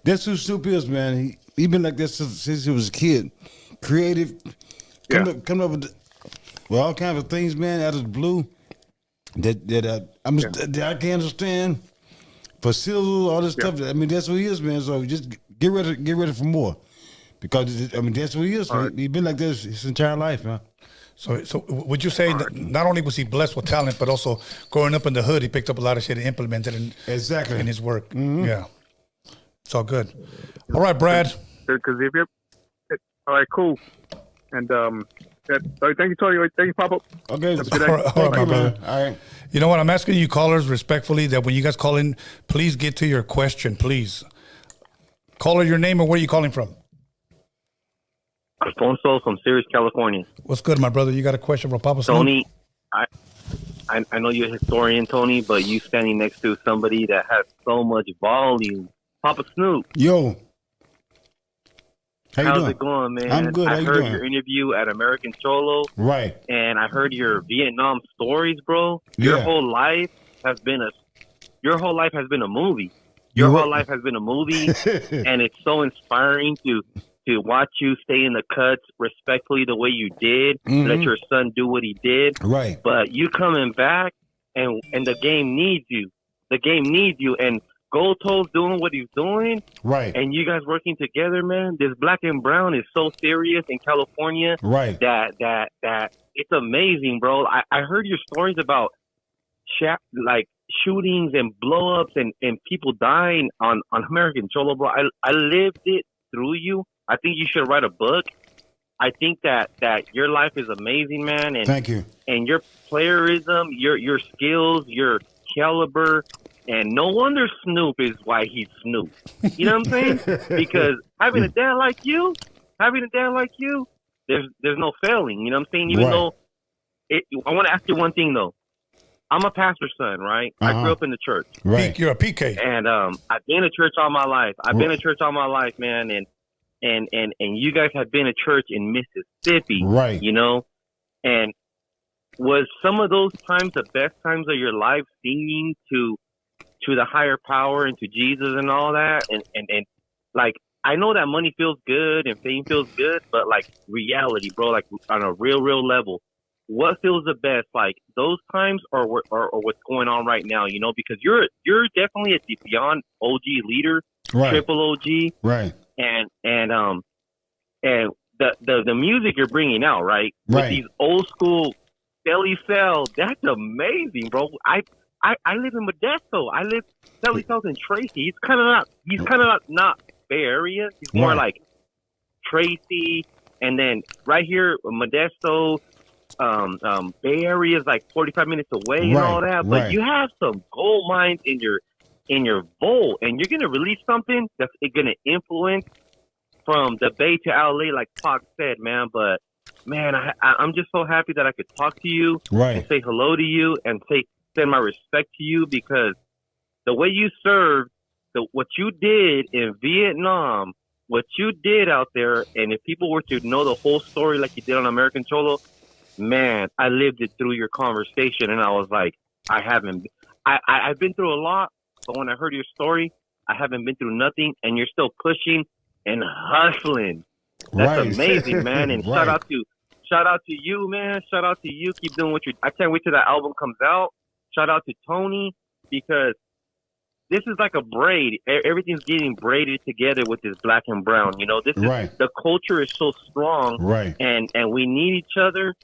that's who Snoop is, man. He been like this since he was a kid. Creative, coming up with all kinds of things, man, out of the blue that I can't understand. For Sizzle, all this stuff. I mean, that's who he is, man. So just get ready for more. Because, I mean, that's who he is. Right. He's been like this his entire life, man. So would you say that not only was he blessed with talent, but also growing up in the hood, he picked up a lot of shit and implemented in his work? Mm-hmm. Yeah. It's all good. All right, Brad. Because if you're... All right, cool. And thank you, Tony. Thank you, Papa. Okay. All right, my brother. All right. You know what? I'm asking you callers respectfully that when you guys call in, please get to your question, please. Caller, your name and where are you calling from? Alfonso from Sirius, California. What's good, my brother? You got a question for Poppa Snoop? Tony, I know you're a historian, Tony, but you standing next to somebody that has so much volume. Poppa Snoop. Yo. How's it going, man? I'm good. I heard your interview at American Cholo. Right. And I heard your Vietnam stories, bro. Your whole life has been a movie. Your whole life has been a movie, and it's so inspiring to watch you stay in the cuts respectfully the way you did, let your son do what he did. Right. But you coming back, and the game needs you. The game needs you, and Gold Toe's doing what he's doing. Right. And you guys working together, man. This Black and Brown is so serious in California. Right. That it's amazing, bro. I heard your stories about like shootings and blow-ups and people dying on American Cholo, bro. I lived it through you. I think you should write a book. I think that your life is amazing, man. And thank you. And your playerism, your skills, your caliber, and no wonder Snoop is why he's Snoop. You know what I'm saying? Because having a dad like you, there's no failing. You know what I'm saying? Even though I want to ask you one thing though. I'm a pastor's son, right? I grew up in the church. Right. You're a PK. And I've been to church all my life. Man. And you guys have been to church in Mississippi. Right. You know? And was some of those times the best times of your life singing to the higher power and to Jesus and all that? And like, I know that money feels good and fame feels good, but like reality, bro, like on a real level. What feels the best, like those times or what's going on right now? You know, because you're definitely a beyond OG leader, right. triple OG, right? And the music you're bringing out, right? With these old school Deli Cell, that's amazing, bro. I live in Modesto. I live Deli Cell's in Tracy. He's kind of not Bay Area. He's more like Tracy, and then right here Modesto, Bay Area is like 45 minutes away and all that. But you have some gold mines in your vault, and you're gonna release something that's gonna influence from the Bay to LA, like Pac said, man. But man, I'm just so happy that I could talk to you and say hello to you and send my respect to you, because the way you served, what you did in Vietnam, what you did out there, and if people were to know the whole story like you did on American Cholo, man, I lived it through your conversation, and I was like, I've been through a lot, but when I heard your story, I haven't been through nothing, and you're still pushing and hustling. That's amazing, man. And shout out to you, man. Shout out to you. Keep doing what I can't wait till that album comes out. Shout out to Tony, because this is like a braid. Everything's getting braided together with this black and brown. You know, this is the culture is so strong, and we need each other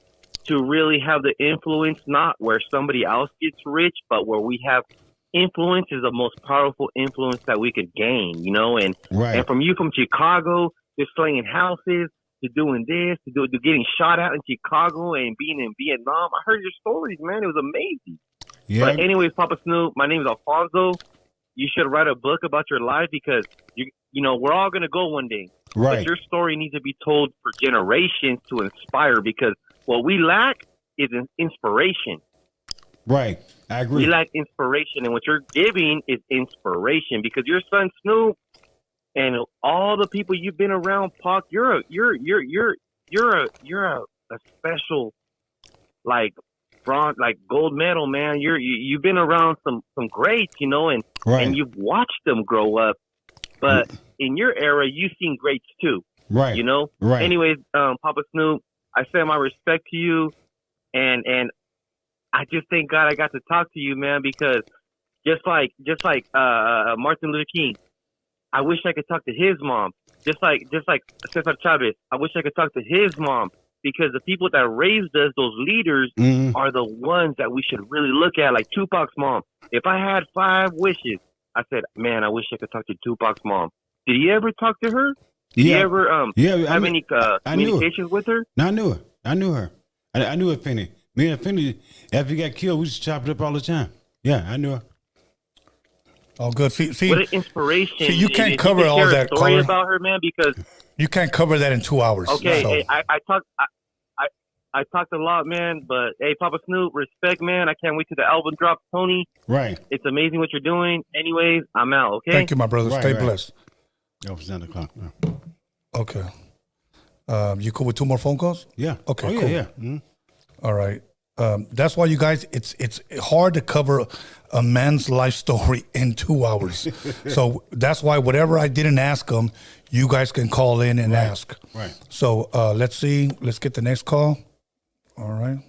to really have the influence, not where somebody else gets rich, but where we have influence is the most powerful influence that we could gain. You know, and from Chicago, to slinging houses, to doing this, to getting shot at in Chicago and being in Vietnam. I heard your stories, man. It was amazing. Yeah. But anyways, Poppa Snoop, my name is Alfonso. You should write a book about your life, because you know we're all gonna go one day. But your story needs to be told for generations to inspire, because what we lack is an inspiration. Right, I agree. We lack inspiration, and what you're giving is inspiration, because your son Snoop and all the people you've been around, Pac, you're a special, like, bronze, like gold medal, man. You've been around some greats, you know, and you've watched them grow up. But in your era, you've seen greats too, you know. Anyways, Poppa Snoop, I send my respect to you, and I just thank God I got to talk to you, man, because just like Martin Luther King, I wish I could talk to his mom. Just like Cesar Chavez, I wish I could talk to his mom, because the people that raised us, those leaders, are the ones that we should really look at. Like Tupac's mom. If I had 5 wishes, I said, man, I wish I could talk to Tupac's mom. Did he ever talk to her? Did he ever have any communications with her? No, I knew her. I knew her, Finney. Me and Finney, after he got killed, we used to chop it up all the time. Yeah, I knew her. Oh, good. See, what an inspiration! See, you can't cover all that. Story about her, man, because you can't cover that in 2 hours. Okay, so. Hey, I talked a lot, man. But hey, Poppa Snoop, respect, man. I can't wait till the album drops, Tony. It's amazing what you're doing. Anyways, I'm out. Okay. Thank you, my brother. Stay blessed. Oh, it's 9 o'clock. Okay. You cool with 2 more phone calls? Yeah. Okay. Cool. Yeah. Mm-hmm. All right. That's why you guys, it's hard to cover a man's life story in 2 hours. So that's why whatever I didn't ask them, you guys can call in and ask. Right. So let's see. Let's get the next call. All right.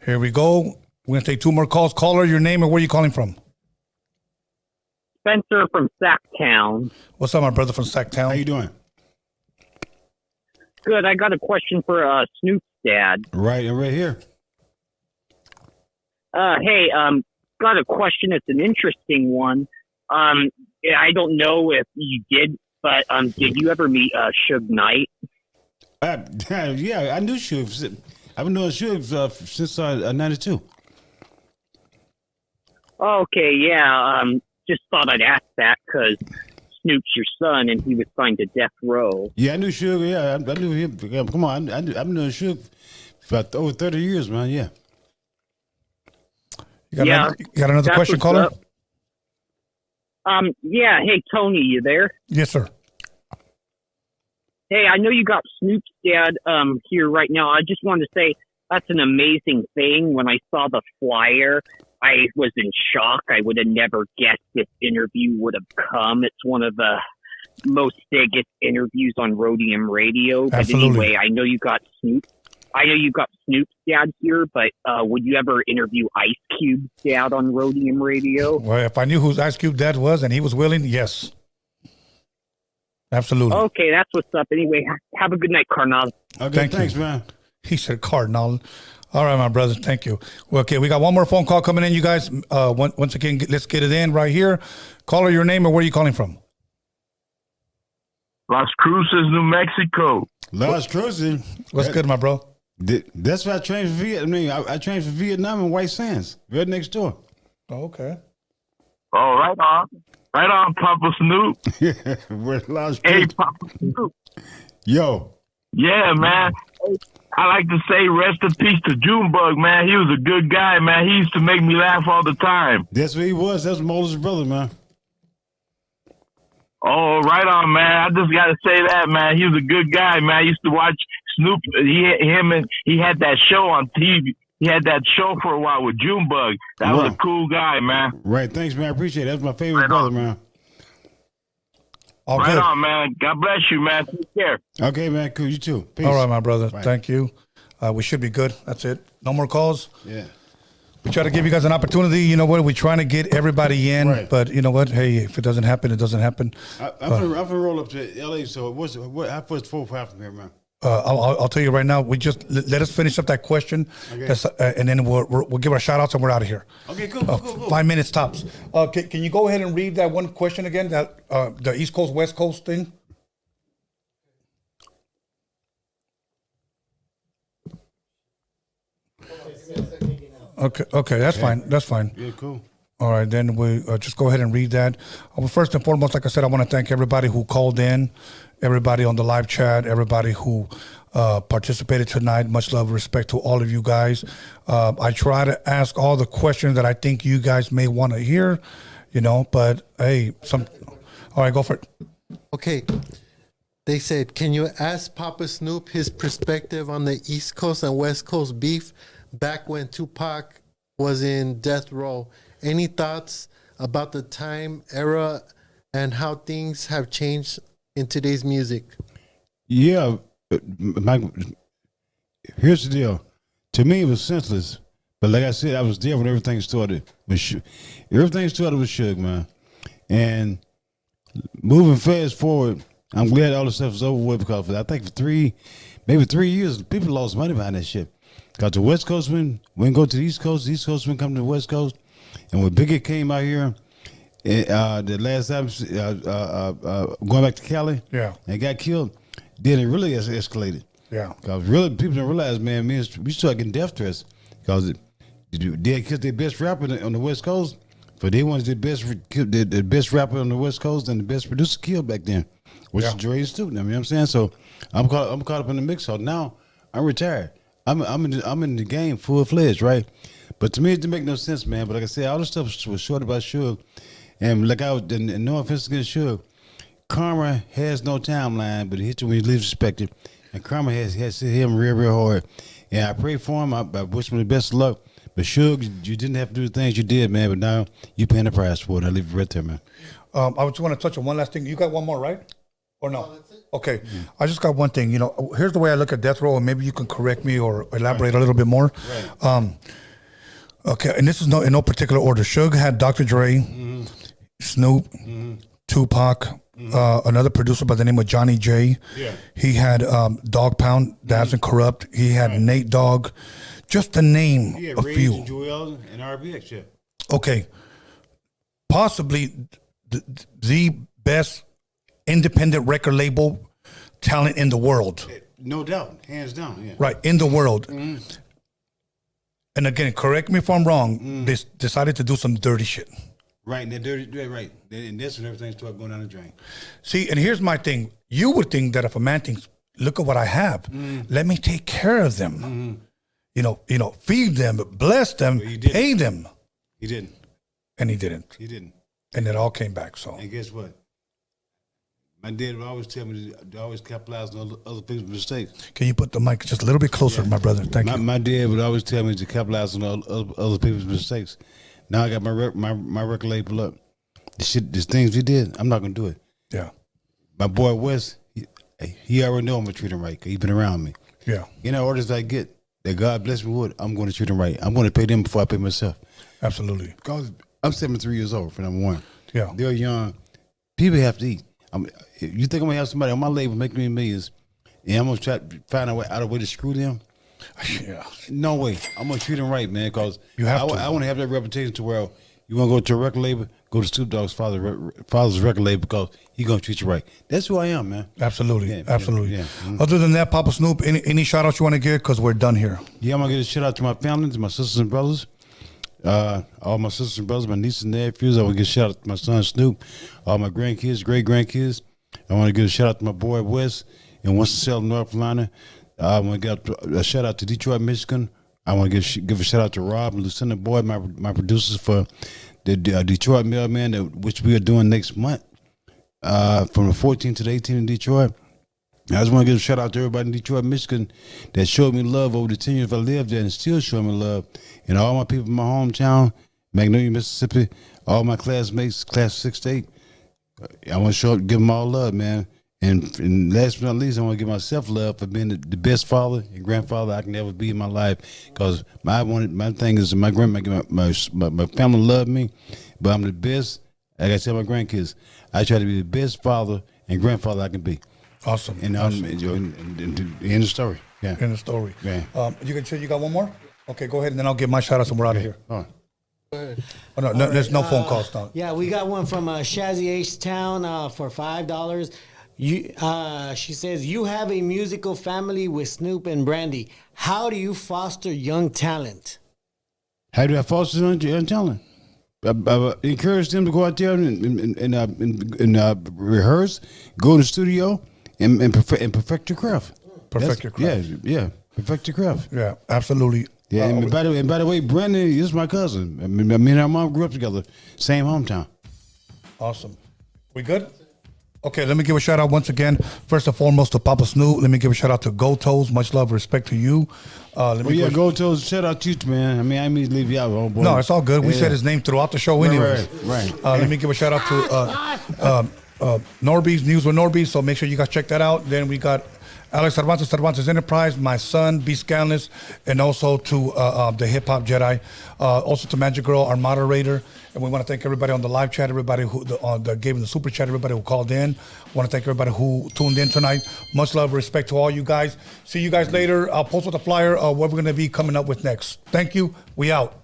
Here we go. We're going to take 2 more calls. Caller, your name and where you calling from? Spencer from Sacktown. What's up, my brother from Sacktown? How you doing? Good. I got a question for Snoop's dad. Right here. Hey, got a question. It's an interesting one. I don't know if you did, but did you ever meet Suge Knight? Yeah, I knew Suge. I've been knowing Suge since 92. Okay, yeah. Just thought I'd ask that because Snoop's your son, and he was signed to death row. Yeah, I knew Suge. Yeah, I knew him. Come on, I've been knowing Suge for about over 30 years, man. Yeah. You got another question, caller? Yeah. Hey, Tony, you there? Yes, sir. Hey, I know you got Snoop's dad here right now. I just wanted to say that's an amazing thing. When I saw the flyer, I was in shock. I would have never guessed this interview would have come. It's one of the most biggest interviews on Roadium Radio. But anyway, I know you got Snoop's dad here, but would you ever interview Ice Cube's dad on Roadium Radio? Well, if I knew who Ice Cube's dad was and he was willing, yes. Absolutely. Okay, that's what's up. Anyway, have a good night, Carnal. Okay, thanks, man. He said Cardinal. All right, my brother. Thank you. Well, okay, we got one more phone call coming in, you guys. Once again, let's get it in right here. Caller, your name and where are you calling from? Las Cruces, New Mexico. Las Cruces. What's good, my bro? That's why I trained for Vietnam. I trained for Vietnam in White Sands, right next door. Oh, okay. Oh, right on. Right on, Poppa Snoop. Yeah, we're Las Hey, Cruces. Poppa Snoop. Yo. Yeah, man. I like to say rest in peace to Junebug, man. He was a good guy, man. He used to make me laugh all the time. That's what he was. That's Molar's brother, man. Oh, right on, man. I just got to say that, man. He was a good guy, man. I used to watch Snoop. He had that show on TV. He had that show for a while with Junebug. That was a cool guy, man. Right. Thanks, man. I appreciate it. That's my favorite brother, man. All right good. on, man. God bless you, man. Take care. Okay, man. Cool. You too. Peace. All right, my brother. Bye. Thank you. We should be good. That's it. No more calls. Yeah. We try to give you guys an opportunity. You know what? We're trying to get everybody in, but you know what? Hey, if it doesn't happen, it doesn't happen. I'm gonna roll up to LA. So how far is 4-5 from here, man? I'll tell you right now. We just let us finish up that question, and then we'll give our shout outs and we're out of here. Okay, cool. 5 minutes tops. Can you go ahead and read that one question again? That the East Coast West Coast thing. Okay, that's fine. That's fine. Yeah, cool. All right, then we just go ahead and read that. First and foremost, like I said, I want to thank everybody who called in, everybody on the live chat, everybody who participated tonight. Much love, respect to all of you guys. I try to ask all the questions that I think you guys may want to hear, you know, but hey, all right, go for it. Okay. They said, can you ask Poppa Snoop his perspective on the East Coast and West Coast beef back when Tupac was in death row? Any thoughts about the time, era, and how things have changed in today's music? Yeah, here's the deal. To me, it was senseless. But like I said, I was there when everything started. Everything started with Suge, man. And moving fast forward, I'm glad all this stuff is over with because I think for maybe 3 years, people lost money behind that shit. Because the West Coast wouldn't go to the East Coast wouldn't come to the West Coast. And when Biggie came out here, the last time going back to Cali, and got killed, then it really escalated. Yeah. Because really, people don't realize, man, we started getting death threats. Because they killed their best rapper on the West Coast, but they wanted the best rapper on the West Coast and the best producer killed back then, which is Dre Stewart. You know what I'm saying? So I'm caught up in the mix. So now I'm retired. I'm in the game full fledged, right? But to me, it didn't make no sense, man. But like I said, all this stuff was short about Suge, and like and no offense against Suge, karma has no timeline, but it hits you when you least expect it, and karma has hit him real hard. And I pray for him. I wish him the best of luck. But Suge, you didn't have to do the things you did, man. But now you paying the price for it. I leave it right there, man. I just want to touch on one last thing. You got one more, right? Or no? Okay. I just got one thing. You know, here's the way I look at death row, and maybe you can correct me or elaborate a little bit more. Right. Okay, and this is in no particular order. Suge had Dr. Dre, Snoop, Tupac, another producer by the name of Johnny J. Yeah. He had Dog Pound, Daz and Corrupt. He had Nate Dogg, just to name a Rage, few. Joel, and RBX, yeah. Okay, possibly the best independent record label talent in the world. No doubt, hands down, yeah. Right, in the world. And again, correct me if I'm wrong, they decided to do some dirty shit. Right, and they're dirty, right. And that's when everything started going down the drain. See, and here's my thing. You would think that if a man thinks, look at what I have, let me take care of them. You know, feed them, bless them, pay them. He didn't. And he didn't. He didn't. And it all came back, so. And guess what? My dad would always tell me to always capitalize on other people's mistakes. Can you put the mic just a little bit closer, my brother? Thank you. My dad would always tell me to capitalize on other people's mistakes. Now I got my record label up. The things he did, I'm not gonna do it. Yeah. My boy Wes, he already know I'm gonna treat him right. 'Cause he been around me. Yeah. You know, orders I get that God bless me with, I'm gonna treat him right. I'm gonna pay them before I pay myself. Absolutely. Because I'm 73 years old, for number one. Yeah. They're young. People have to eat. You think I'm gonna have somebody on my label making me millions, and I'm gonna try to find out a way to screw them? Yeah. No way. I'm gonna treat them right, man. Because you have to. I want to have that reputation to where you want to go to a record label, go to Snoop Dogg's father's record label because he gonna treat you right. That's who I am, man. Absolutely, absolutely. Yeah. Other than that, Poppa Snoop, any shout outs you want to give? Because we're done here. Yeah, I'm gonna give a shout out to my family, to my sisters and brothers. All my sisters and brothers, my nieces and nephews. I want to give a shout out to my son Snoop, all my grandkids, great grandkids. I want to give a shout out to my boy Wes in Winston-Salem, North Carolina. I want to give a shout out to Detroit, Michigan. I want to give a shout out to Rob and Lucinda Boyd, my producers for the Detroit Mailman, which we are doing next month, from the 14th to the 18th in Detroit. I just want to give a shout out to everybody in Detroit, Michigan that showed me love over the 10 years I lived there and still showing me love. And all my people in my hometown, Magnolia, Mississippi, all my classmates, class 6 to 8, I want to give them all love, man. And last but not least, I want to give myself love for being the best father and grandfather I can ever be in my life. Because my thing is my family love me, but I'm the best. Like I tell my grandkids, I try to be the best father and grandfather I can be. Awesome. And awesome. In the story. Yeah. In the story. Yeah. You can say you got one more? Okay, go ahead, and then I'll give my shout outs and we're out of here. All right. Oh, no, there's no phone calls. No. Yeah, we got one from Shazzy H-Town for $5. She says, you have a musical family with Snoop and Brandy. How do you foster young talent? How do I foster young talent? I encourage them to go out there and rehearse, go to the studio, and perfect your craft. Perfect your craft. Yeah, perfect your craft. Yeah, absolutely. Yeah, and by the way, Brandon is my cousin. I mean, me and our mom grew up together, same hometown. Awesome. We good? Okay, let me give a shout out once again. First and foremost to Poppa Snoop. Let me give a shout out to Go Toes. Much love, respect to you. Go Toes. Shout out to you, man. I mean, I mean to leave you out, homeboy. No, it's all good. We said his name throughout the show, anyways. Right. Let me give a shout out to Norby's News with Norby. So make sure you guys check that out. Then we got Alex Cervantes Enterprise, my son, B-SKANLESS, and also to the Hip Hop Jedi, also to Magic Girl, our moderator. And we want to thank everybody on the live chat, everybody who gave in the super chat, everybody who called in. Want to thank everybody who tuned in tonight. Much love, respect to all you guys. See you guys later. I'll post with the flyer what we're going to be coming up with next. Thank you. We out.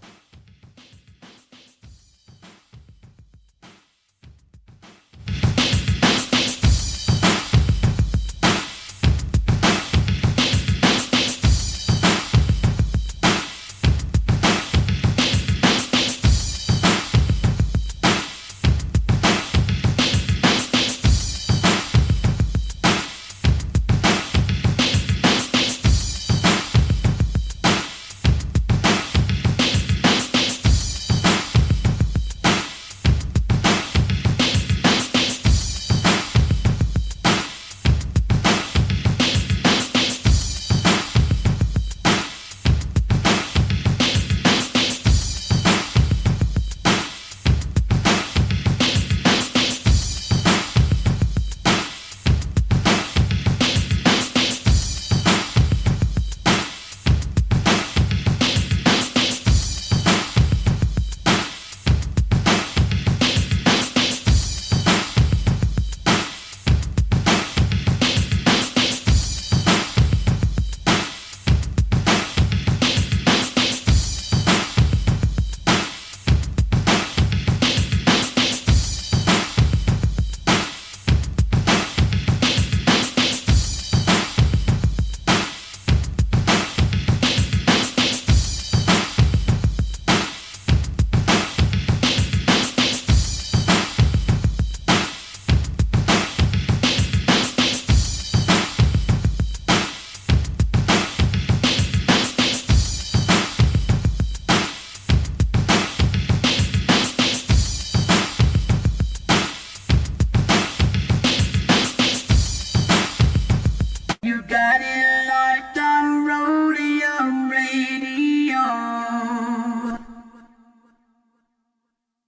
You got it